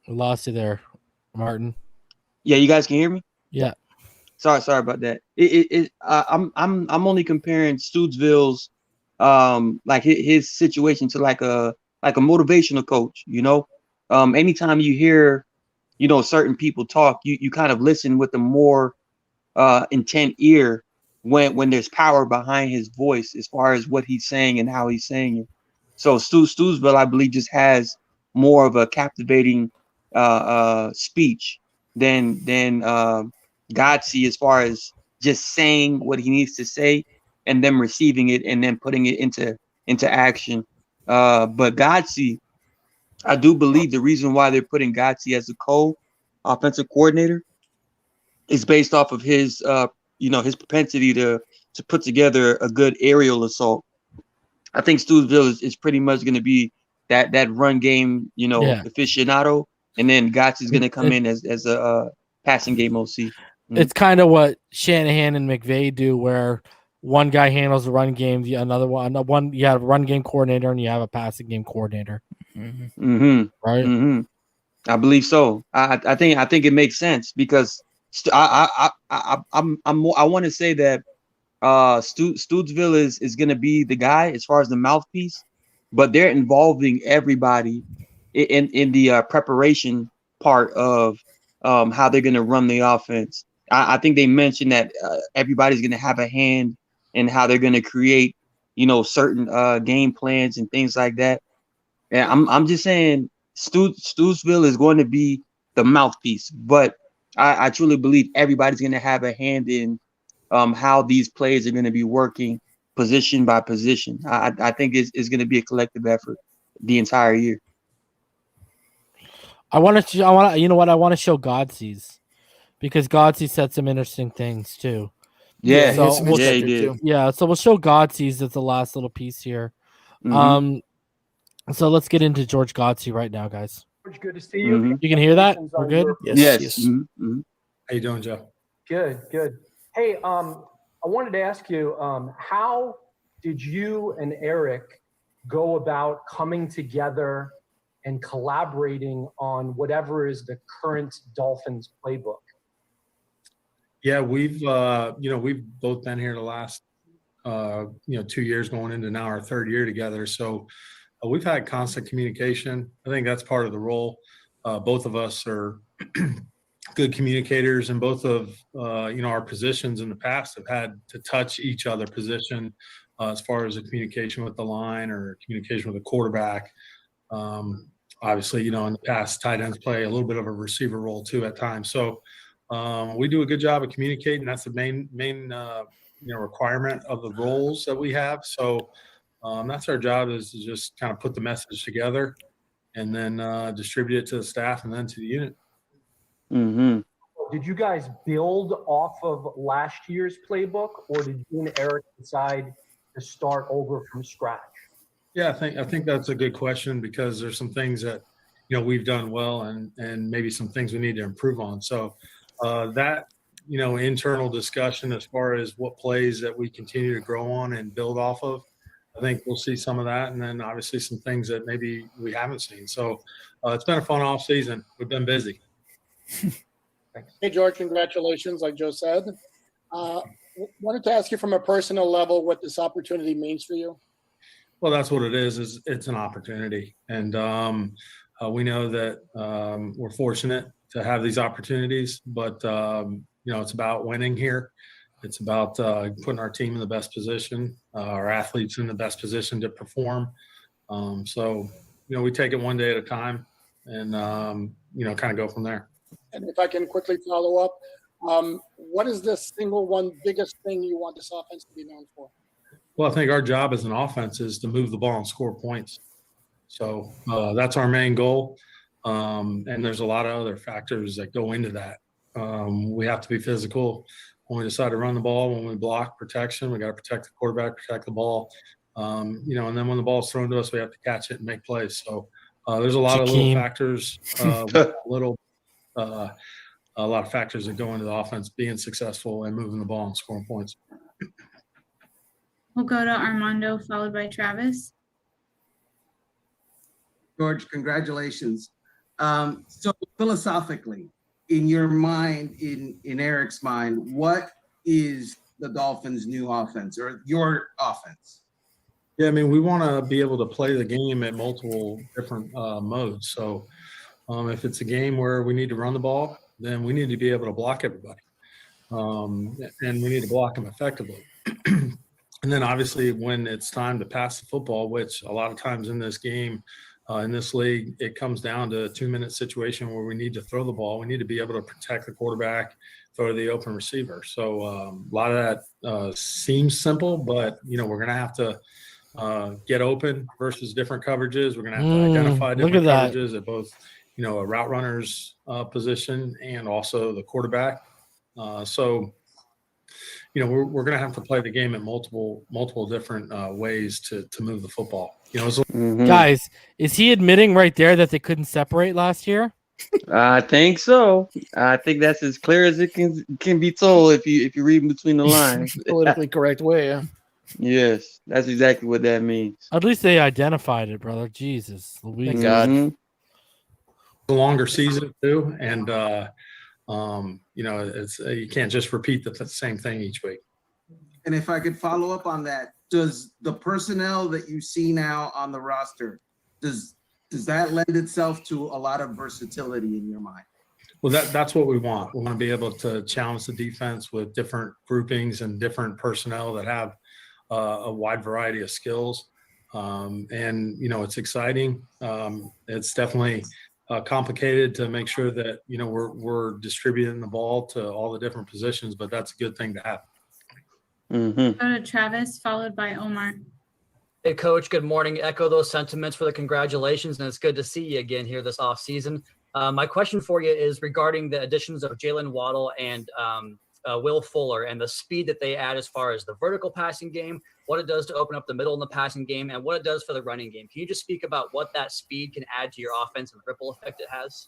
Lost you there, Martin. Yeah, you guys can hear me? Yeah. Sorry about that. I'm only comparing Studesville's like his situation to like a motivational coach, Anytime you hear, certain people talk, you kind of listen with a more intent ear when there's power behind his voice as far as what he's saying and how he's saying it. So Studesville, I believe, just has more of a captivating speech than Godsey, as far as just saying what he needs to say and then receiving it and then putting it into action. But Godsey, I do believe the reason why they're putting Godsey as a co-offensive coordinator is based off of his his propensity to put together a good aerial assault. I think Studesville is pretty much going to be that run game, aficionado. and then Godsey's going to come in as a passing game OC. It's kind of what Shanahan and McVay do, where one guy handles the run game, you have a run game coordinator and you have a passing game coordinator. Right? I believe so. I think it makes sense because I want to say that Studesville is going to be the guy as far as the mouthpiece, but they're involving everybody in the preparation part of how they're going to run the offense. I think they mentioned that everybody's going to have a hand in how they're going to create, certain game plans and things like that. And I'm just saying Studesville is going to be the mouthpiece, but I truly believe everybody's going to have a hand in how these plays are going to be working position by position. I think it's going to be a collective effort the entire year. I want to show Godsey's, because Godsey said some interesting things too. Yeah, so he did. Yeah, so we'll show Godsey's as the last little piece here. So let's get into George Godsey right now, guys. George, good to see you. You can hear that? We're good? Yes. How you doing, Joe? Good. Hey, I wanted to ask you, how did you and Eric go about coming together and collaborating on whatever is the current Dolphins playbook? Yeah, we've both been here the last 2 years, going into now our third year together. So we've had constant communication. I think that's part of the role. Both of us are good communicators, and both of our positions in the past have had to touch each other position as far as the communication with the line or communication with the quarterback. Obviously, in the past, tight ends play a little bit of a receiver role too at times. So we do a good job of communicating. That's the main requirement of the roles that we have. So that's our job, is to just kind of put the message together and then distribute it to the staff and then to the unit. Did you guys build off of last year's playbook, or did you and Eric decide to start over from scratch? Yeah, I think that's a good question, because there's some things that we've done well and maybe some things we need to improve on. So that internal discussion as far as what plays that we continue to grow on and build off of, I think we'll see some of that, and then obviously some things that maybe we haven't seen. So it's been a fun off season. We've been busy. Hey, George, congratulations, like Joe said. Wanted to ask you from a personal level what this opportunity means for you. Well, that's what it is it's an opportunity. And we know that we're fortunate to have these opportunities, but, it's about winning here. It's about putting our team in the best position, our athletes in the best position to perform. So we take it one day at a time and, kind of go from there. And if I can quickly follow up, what is the single one biggest thing you want this offense to be known for? Well, I think our job as an offense is to move the ball and score points. So that's our main goal. And there's a lot of other factors that go into that. We have to be physical when we decide to run the ball. When we block, protection, we got to protect the quarterback, protect the ball. And then when the ball's thrown to us, we have to catch it and make plays. So there's a lot of little factors, a lot of factors that go into the offense being successful and moving the ball and scoring points. We'll go to Armando, followed by Travis. George, congratulations. So philosophically, in your mind, in Eric's mind, what is the Dolphins' new offense or your offense? Yeah, I mean, we want to be able to play the game at multiple different modes. So if it's a game where we need to run the ball, then we need to be able to block everybody. And we need to block them effectively. And then obviously when it's time to pass the football, which a lot of times in this game, in this league, it comes down to a 2-minute situation where we need to throw the ball. We need to be able to protect the quarterback, throw to the open receiver. So a lot of that seems simple, but, we're going to have to get open versus different coverages. We're going to have to identify different coverages at both, a route runner's position and also the quarterback. We're going to have to play the game in multiple different ways to move the football. Guys, is he admitting right there that they couldn't separate last year? I think so. I think that's as clear as it can be told if you read between the lines. Politically correct way. Yeah. Yes, that's exactly what that means. At least they identified it, brother. Jesus, Louise. Thank God. Mhm. A longer season too, and it's you can't just repeat the same thing each week. And if I could follow up on that, does the personnel that you see now on the roster, does that lend itself to a lot of versatility in your mind? Well, that's what we want. We want to be able to challenge the defense with different groupings and different personnel that have a wide variety of skills. It's exciting. It's definitely complicated to make sure that, we're distributing the ball to all the different positions, but that's a good thing to have. Mm-hmm. Go to Travis, followed by Omar. Hey, Coach, good morning. Echo those sentiments for the congratulations, and it's good to see you again here this offseason. My question for you is regarding the additions of Jalen Waddle and Will Fuller and the speed that they add as far as the vertical passing game, what it does to open up the middle in the passing game, and what it does for the running game. Can you just speak about what that speed can add to your offense and the ripple effect it has?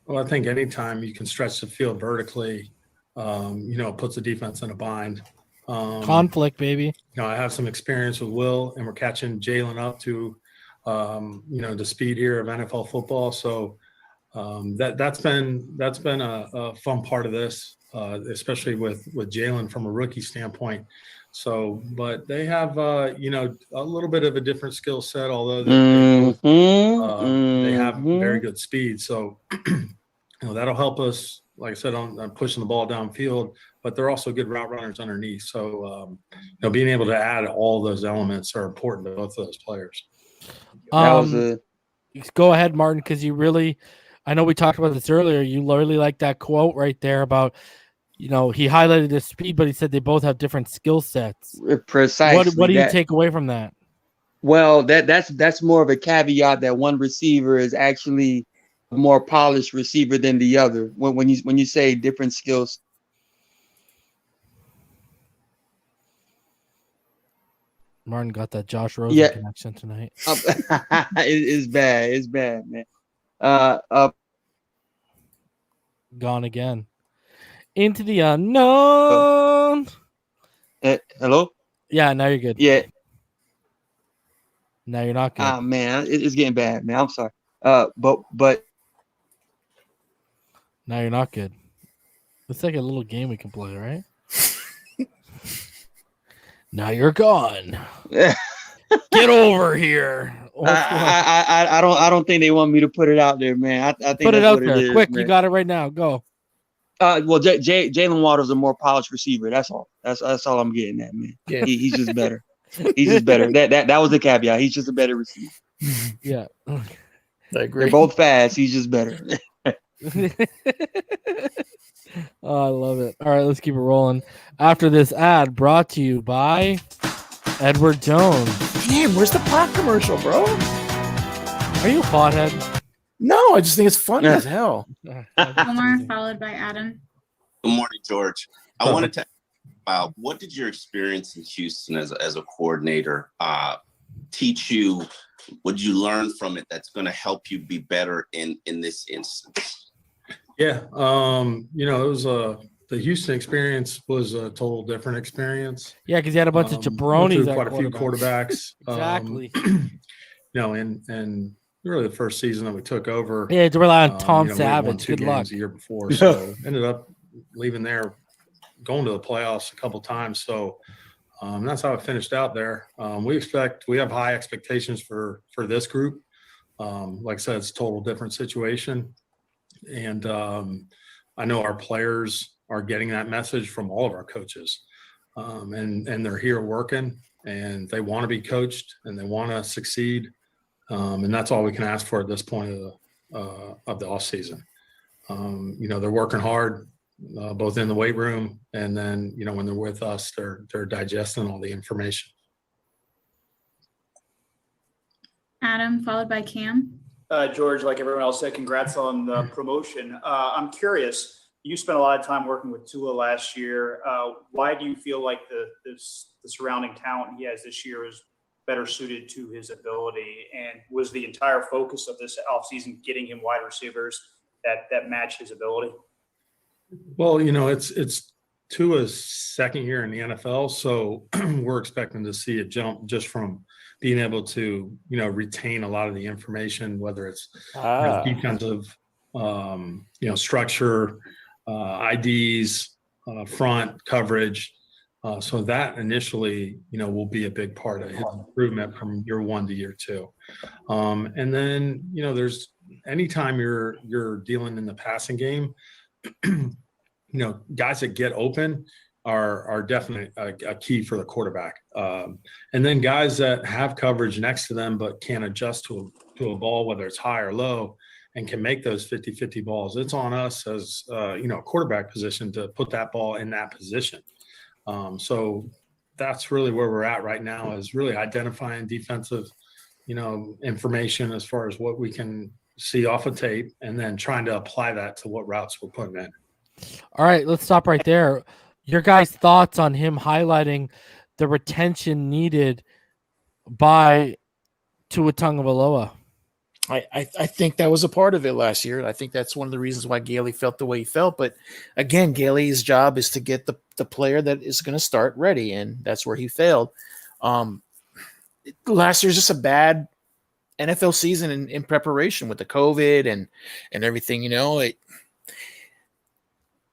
Well, I think anytime you can stretch the field vertically, it puts the defense in a bind. Conflict, baby. I have some experience with Will, and we're catching Jalen up to, the speed here of NFL football. So that's been a fun part of this, especially with Jalen from a rookie standpoint. So, but they have, a little bit of a different skill set, although they have very good speed. So, that'll help us, like I said, on pushing the ball downfield, but they're also good route runners underneath. So, being able to add all those elements are important to both of those players. Go ahead, Martin, because I know we talked about this earlier. You really like that quote right there about, he highlighted the speed, but he said they both have different skill sets. Precisely. What do you take away from that? Well, that's more of a caveat that one receiver is actually a more polished receiver than the other. When you say different skills. Martin got that Josh Rosen connection tonight. It's bad. It's bad, man. Gone again. Into the unknown. Hello? Yeah, now you're good. Yeah. Now you're not good. Ah, man, it's getting bad, man. I'm sorry. But now you're not good. It's like a little game we can play, right? Now you're gone. Get over here. I don't think they want me to put it out there, man. I think put it out there, quick. Man. You got it right now. Go. Well, Jalen Waddle's a more polished receiver. That's all. That's all I'm getting at, man. Yeah. He's just better. He's just better. That was the caveat. He's just a better receiver. Yeah, I agree. They're both fast. He's just better. Oh, I love it. All right, let's keep it rolling. After this ad, brought to you by Edward Jones. Damn, where's the pot commercial, bro? Are you a pothead? No, I just think it's funny as hell. Omar, followed by Adam. Good morning, George. I wanted to ask about what did your experience in Houston as a coordinator teach you? What did you learn from it that's going to help you be better in this instance? Yeah, it was the Houston experience was a total different experience. Yeah, because you had a bunch of jabronis. Quite a few quarterbacks. Exactly. And really the first season that we took over. Yeah, to rely on Tom we had won Savage. 2 Good games luck. the year before, so ended up leaving there, going to the playoffs a couple times. So that's how it finished out there. We have high expectations for this group. Like I said, it's a total different situation. And I know our players are getting that message from all of our coaches, and they're here working, and they want to be coached, and they want to succeed, and that's all we can ask for at this point of the off season. They're working hard, both in the weight room, and then when they're with us, they're digesting all the information. Adam, followed by Cam. George, like everyone else said, congrats on the promotion. I'm curious, you spent a lot of time working with Tua last year. Why do you feel like the surrounding talent he has this year is better suited to his ability? And was the entire focus of this offseason getting him wide receivers that match his ability? Well, it's Tua's second year in the NFL, so we're expecting to see a jump just from being able to, retain a lot of the information, whether it's defensive, structure, IDs, front coverage. So that initially, will be a big part of his improvement from year 1 to year 2. And then, there's anytime you're dealing in the passing game, guys that get open are definitely a key for the quarterback. And then guys that have coverage next to them but can't adjust to a ball, whether it's high or low, and can make those 50-50 balls. It's on us as a quarterback position to put that ball in that position. So that's really where we're at right now, is really identifying defensive, information as far as what we can see off of tape, and then trying to apply that to what routes we're putting in. All right, let's stop right there. Your guys' thoughts on him highlighting the retention needed by Tua Tagovailoa? I think that was a part of it last year. I think that's one of the reasons why Gailey felt the way he felt. But again, Gailey's job is to get the player that is going to start ready, and that's where he failed. Last year's just a bad NFL season in preparation with the COVID and everything.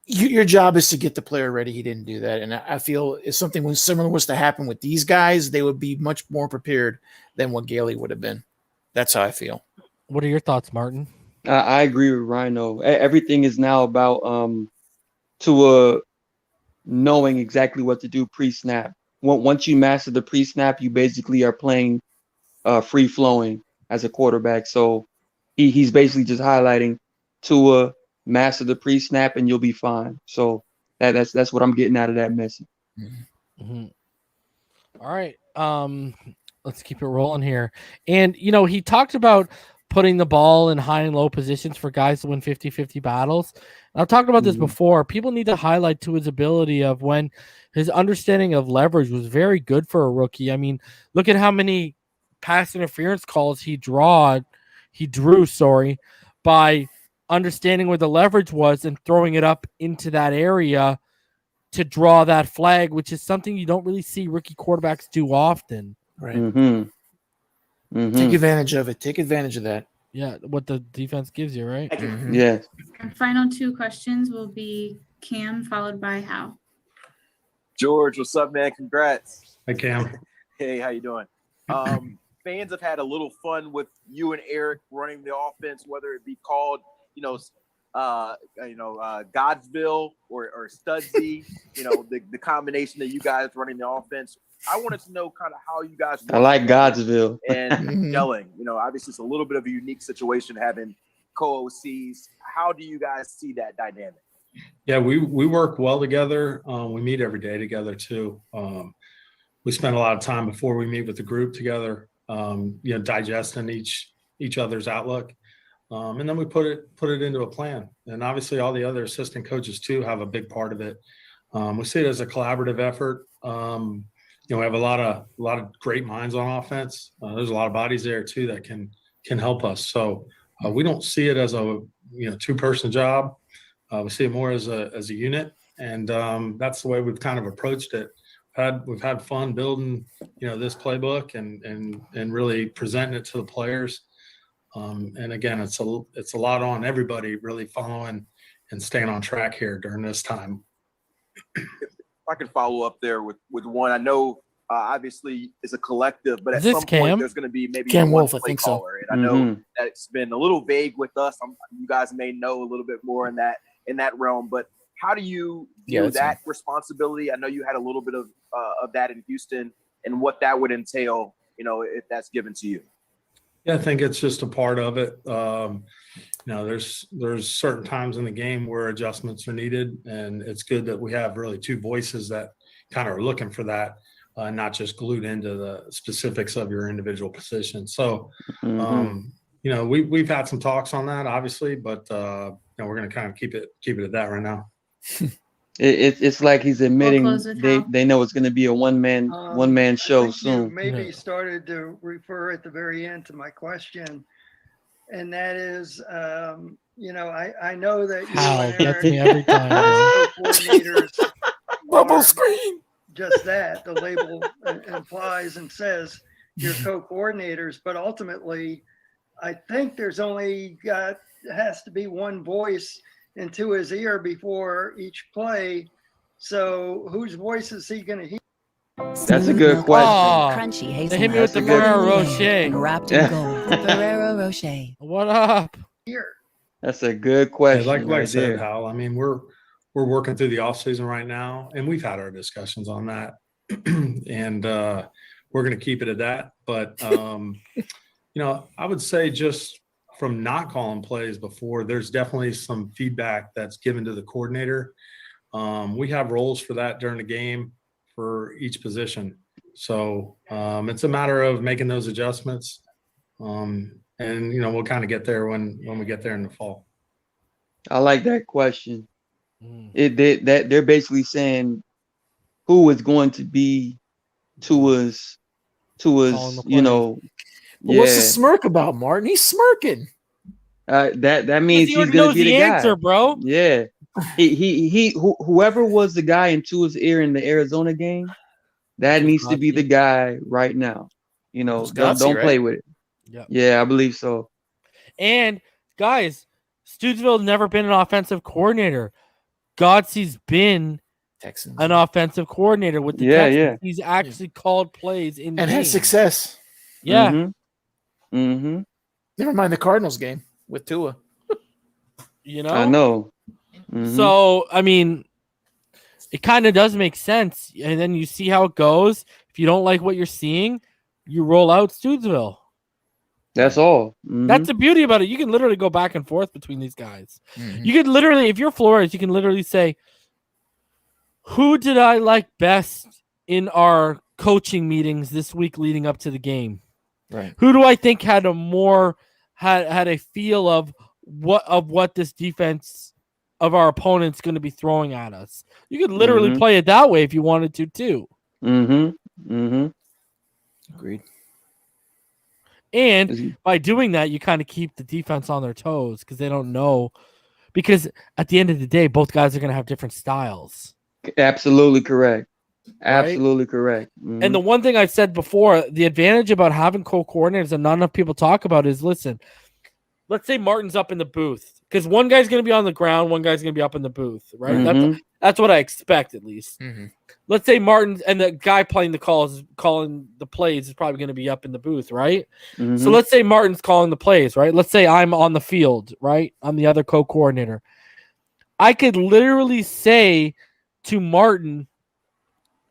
Your job is to get the player ready. He didn't do that, and I feel if something similar was to happen with these guys, they would be much more prepared than what Gailey would have been. That's how I feel. What are your thoughts, Martin? I agree with Rhino. Everything is now about Tua knowing exactly what to do pre-snap. Once you master the pre-snap, you basically are playing free-flowing as a quarterback. So he's basically just highlighting Tua, master the pre-snap, and you'll be fine. So that's what I'm getting out of that message. Mm-hmm. All right. Let's keep it rolling here. And, he talked about putting the ball in high and low positions for guys to win 50-50 battles. And I've talked about this before. People need to highlight to his ability of when his understanding of leverage was very good for a rookie. I mean, look at how many pass interference calls he drew, by understanding where the leverage was and throwing it up into that area to draw that flag, which is something you don't really see rookie quarterbacks do often. Right. Take Mm-hmm. advantage of it. Take advantage of that. Yeah, what the defense gives you, right? Yeah. Our final 2 questions will be Cam, followed by Hal. George, what's up, man? Congrats. Hi, Cam. Hey, how you doing? Fans have had a little fun with you and Eric running the offense, whether it be called, Godsville or Studesville, the combination of you guys running the offense. I wanted to know kind of how you guys I like Godsville. and yelling. Obviously it's a little bit of a unique situation having co-OCs. How do you guys see that dynamic? Yeah, we work well together. We meet every day together too. We spend a lot of time before we meet with the group together, digesting each other's outlook. And then we put it into a plan. And obviously all the other assistant coaches too have a big part of it. We see it as a collaborative effort. We have a lot of great minds on offense. There's a lot of bodies there too that can help us. So we don't see it as a 2-person job. We see it more as a unit, and that's the way we've kind of approached it. We've had fun building this playbook and really presenting it to the players. And again, it's a lot on everybody really following and staying on track here during this time. If I can follow up there with one, I know obviously it's a collective, but at Is this some Cam? point there's going to be maybe Cam one Wolf, I play think so. caller, and I know that it's been a little vague with us. You guys may know a little bit more in that realm, but how do you view that responsibility? I know you had a little bit of that in Houston, and what that would entail, if that's given to you. Yeah, I think it's just a part of it. There's certain times in the game where adjustments are needed, and it's good that we have really 2 voices that kind of are looking for that, not just glued into the specifics of your individual position. So, we've had some talks on that, obviously, but we're going to kind of keep it at that right now. It's like he's admitting they know it's going to be a one man show soon. Maybe started to refer at the very end to my question, and that is I know that you Hal and gets Aaron me every time, as co-coordinators Bubble are screen. just that. The label implies and says you're co-coordinators, but ultimately, I think there's only has to be one voice into his ear before each play. So whose voice is he going to hear? That's a good question. Crunchy They hit me with the Ferrero Rocher. Wrapped in gold. Ferrero Rocher. What up? That's a good question. Like right I said, there. Hal, I mean, we're working through the off season right now, and we've had our discussions on that, and we're going to keep it at that. But I would say just from not calling plays before, there's definitely some feedback that's given to the coordinator. We have roles for that during the game for each position, so it's a matter of making those adjustments. And we'll kind of get there when we get there in the fall. I like that question. They're basically saying who is going to be Tua's, What's the smirk about, Martin? He's smirking. That means he he's already going to knows be the the answer, guy. bro. Yeah. Whoever was the guy in Tua's ear in the Arizona game, that needs to be the guy right now. Don't Godsey, play right? with it. Yep. Yeah, I believe so. And guys, Studesville never been an offensive coordinator. Godsey's been Texans an offensive coordinator with the Yeah, Texans. yeah. He's actually called plays in And had games. success. Yeah. Mm-hmm. Never mind the Cardinals game with Tua. I know. Mhm. So, I mean, it kind of does make sense. And then you see how it goes. If you don't like what you're seeing, you roll out Studesville. That's all. Mhm. That's the beauty about it. You can literally go back and forth between these guys. Mhm. You could literally, if you're Flores, you can literally say, who did I like best in our coaching meetings this week leading up to the game? Right. Who do I think had a feel of what this defense of our opponent's going to be throwing at us? You could literally Mhm. play it that way if you wanted to too. Mm-hmm. Mm-hmm. Agreed. And by doing that, you kind of keep the defense on their toes because they don't know. Because at the end of the day, both guys are going to have different styles. Absolutely correct. Right? Absolutely correct. Mhm. And the one thing I've said before, the advantage about having co-coordinators and not enough people talk about is, listen, let's say Martin's up in the booth because one guy's going to be on the ground, one guy's going to be up in the booth, right? Mhm. That's what I expect at least. Mhm. Let's say Martin and the guy playing the calls, calling the plays is probably going to be up in the booth, right? So Mhm. let's say Martin's calling the plays, right? Let's say I'm on the field, right? I'm the other co-coordinator. I could literally say to Martin,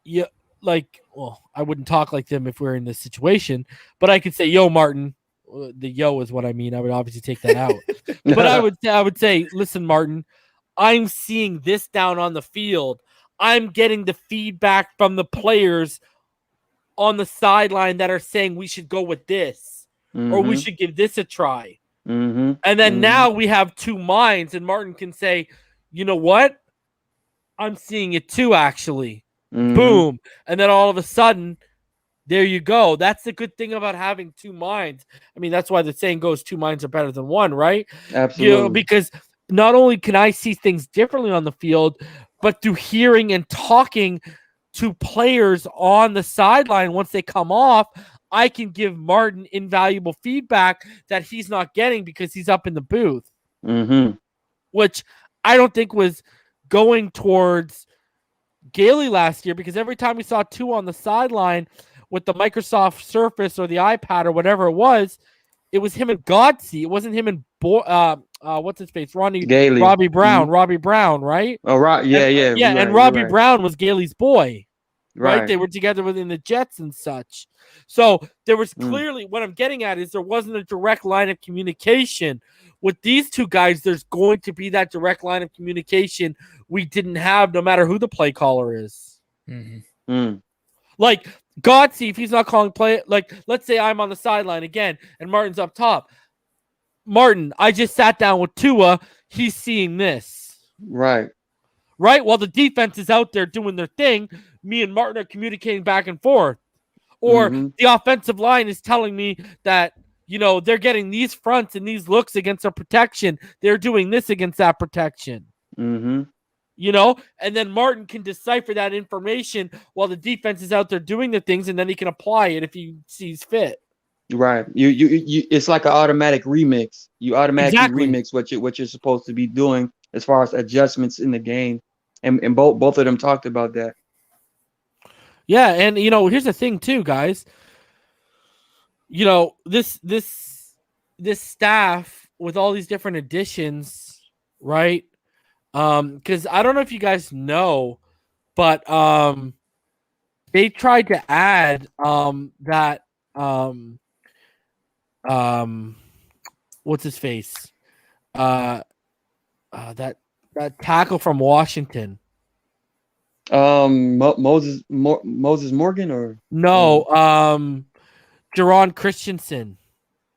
yeah, I wouldn't talk like them if we were in this situation, but I could say, yo, Martin, the yo is what I mean. I would obviously take that out, but I would say, listen, Martin, I'm seeing this down on the field. I'm getting the feedback from the players on the sideline that are saying we should go with this or we Mhm. should give this a try. Mm-hmm. And then now we have two minds, and Martin can say, you know what? I'm seeing it too, actually. Mhm. Boom. And then all of a sudden, there you go. That's the good thing about having two minds. I mean, that's why the saying goes, two minds are better than one, right? Absolutely. Because not only can I see things differently on the field, but through hearing and talking to players on the sideline once they come off, I can give Martin invaluable feedback that he's not getting because he's up in the booth, Mm-hmm. which I don't think was going towards Gailey last year, because every time we saw two on the sideline with the Microsoft Surface or the iPad or whatever it was him and Godsey. It wasn't him and what's his face? Gailey. Robbie Brown. Mhm. Robbie Brown, right? Oh, right. Yeah, And, yeah. yeah. You're And right, Robbie you're right. Brown was Gailey's boy, right? Right. They were together within the Jets and such. So there was Mm. clearly, what I'm getting at is there wasn't a direct line of communication. With these two guys, there's going to be that direct line of communication we didn't have no matter who the play caller is. Mm-hmm. Mm. Like Godsey, if he's not calling play, like let's say I'm on the sideline again and Martin's up top. Martin, I just sat down with Tua. He's seeing this. Right. Right? While the defense is out there doing their thing, me and Martin are communicating back and forth. Or Mhm. the offensive line is telling me that, they're getting these fronts and these looks against our protection. They're doing this against that protection. Mm-hmm. And then Martin can decipher that information while the defense is out there doing the things, and then he can apply it if he sees fit. Right. You it's like an automatic remix. You automatically Exactly. remix what you're supposed to be doing as far as adjustments in the game. And both of them talked about that. Yeah, and here's the thing too, guys. This staff with all these different additions, right? Because I don't know if you guys know, but they tried to add that what's his face? That tackle from Washington. Moses Morgan or no, Jerron Christensen,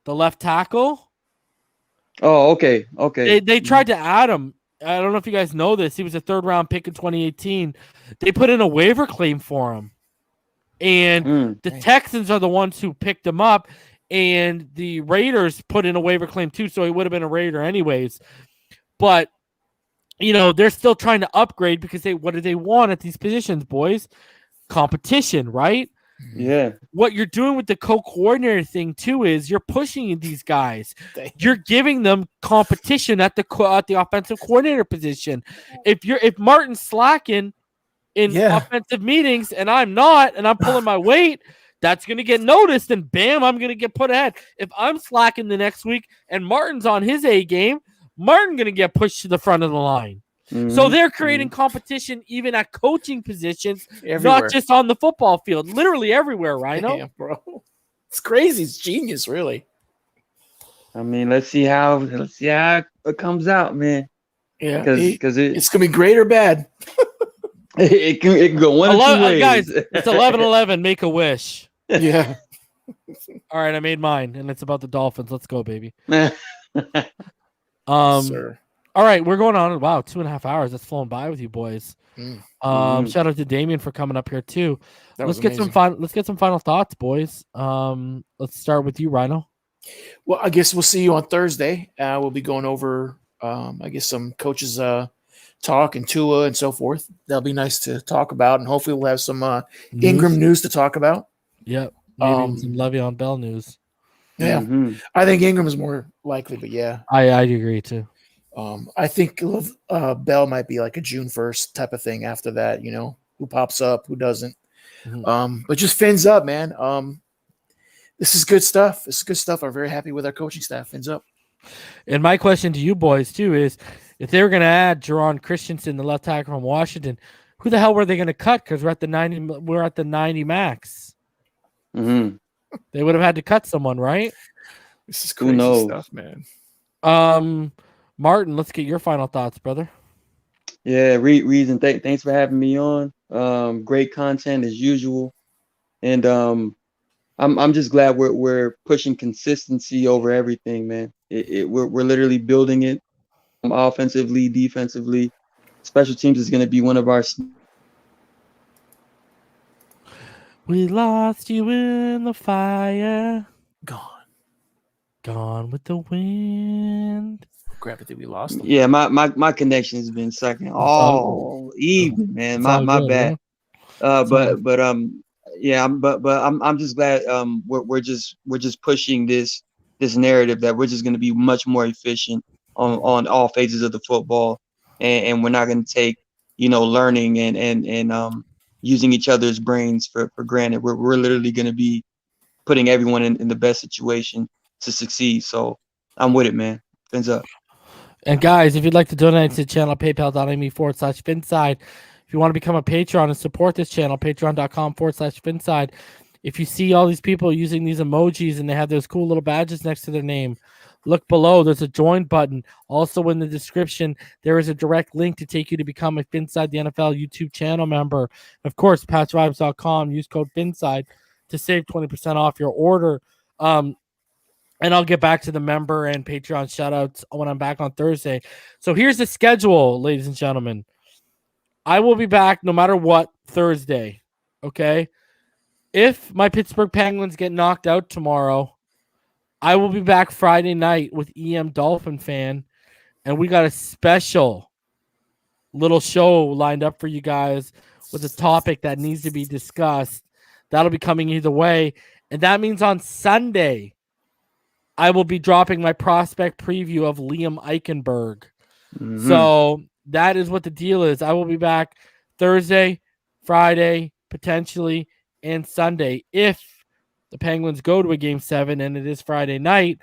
the left tackle. Oh, okay. They tried to add him. I don't know if you guys know this. He was a 3rd-round pick in 2018. They put in a waiver claim for him, and the Texans are the ones who picked him up, and the Raiders put in a waiver claim too, so he would have been a Raider anyways. But they're still trying to upgrade because what do they want at these positions, boys? Competition, right? Yeah. What you're doing with the co-coordinator thing too is you're pushing these guys. You're giving them competition at the offensive coordinator position. If Martin's slacking in offensive meetings and I'm not, and I'm pulling my weight, that's going to get noticed, and bam, I'm going to get put ahead. If I'm slacking the next week and Martin's on his A game, Martin going to get pushed to the front of the line. So they're creating competition even at coaching positions, Everywhere. not just on the football field, literally everywhere, Rhino. Damn, bro. It's crazy. It's genius, really. I mean, let's see how it comes out, man. Yeah, because it's gonna be great or bad. it can go one of two ways. Guys, it's 11-11. Make a wish. Yeah. All right, I made mine, and it's about the Dolphins. Let's go, baby. Sir. All right, we're going on. Wow, 2.5 hours. That's flown by with you boys. Shout out to Damien for coming up here too. Let's get some final thoughts, boys. Let's start with you, Rhino. Well, I guess we'll see you on Thursday. We'll be going over, I guess, some coaches talk and Tua and so forth. That'll be nice to talk about, and hopefully we'll have some Ingram news to talk about. Yep, maybe some Le'Veon Bell news. Yeah, I think Ingram is more likely, but yeah, I agree too. I think Bell might be like a June 1st type of thing after that, who pops up, who doesn't. But just fins up, man. This is good stuff. This is good stuff. I'm very happy with our coaching staff. Fins up. And my question to you boys too is, if they were going to add Jerron Christensen, the left tackle from Washington, who the hell were they going to cut? Because we're at the 90 max. They would have had to cut someone, right? This is crazy stuff, man. Martin, let's get your final thoughts, brother. Yeah, reason. Thanks for having me on. Great content as usual, and I'm just glad we're pushing consistency over everything, man. We're literally building it, offensively, defensively. Special teams is going to be one of our. We lost you in the fire. Gone with the wind. Crap, I think we lost them. Yeah, my connection has been sucking all evening, man. My bad. Yeah, but I'm just glad we're just pushing this narrative that we're just going to be much more efficient on all phases of the football, and we're not going to take learning and using each other's brains for granted. We're literally going to be putting everyone in the best situation to succeed. So I'm with it, man. Fins up. And guys, if you'd like to donate to the channel, paypal.me/Phinside. If you want to become a patron and support this channel, patreon.com/Phinside. If you see all these people using these emojis and they have those cool little badges next to their name, look below. There's a join button. Also in the description, there is a direct link to take you to become a Phinside the NFL YouTube channel member. Of course, PatsVibes.com. Use code Phinside to save 20% off your order. And I'll get back to the member and Patreon shoutouts when I'm back on Thursday. So here's the schedule, ladies and gentlemen. I will be back no matter what Thursday, okay? If my Pittsburgh Penguins get knocked out tomorrow, I will be back Friday night with EM Dolphin Fan, and we got a special little show lined up for you guys with a topic that needs to be discussed. That'll be coming either way. And that means on Sunday, I will be dropping my prospect preview of Liam Eichenberg. So that is what the deal is. I will be back Thursday, Friday, potentially, and Sunday. If the Penguins go to a Game 7 and it is Friday night,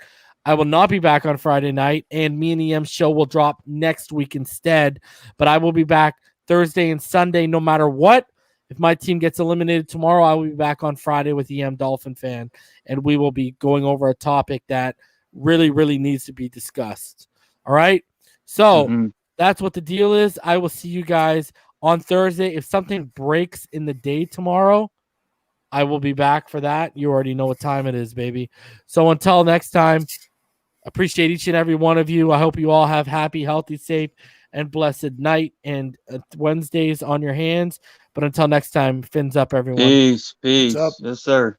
I will not be back on Friday night, and me and EM's show will drop next week instead. But I will be back Thursday and Sunday no matter what. If my team gets eliminated tomorrow, I will be back on Friday with EM Dolphin Fan, and we will be going over a topic that really, really needs to be discussed. All right? So that's what the deal is. I will see you guys on Thursday. If something breaks in the day tomorrow, I will be back for that. You already know what time it is, baby. So until next time, appreciate each and every one of you. I hope you all have happy, healthy, safe, and blessed night and Wednesdays on your hands. But until next time, fins up, everyone. Peace. What's up? Yes, sir.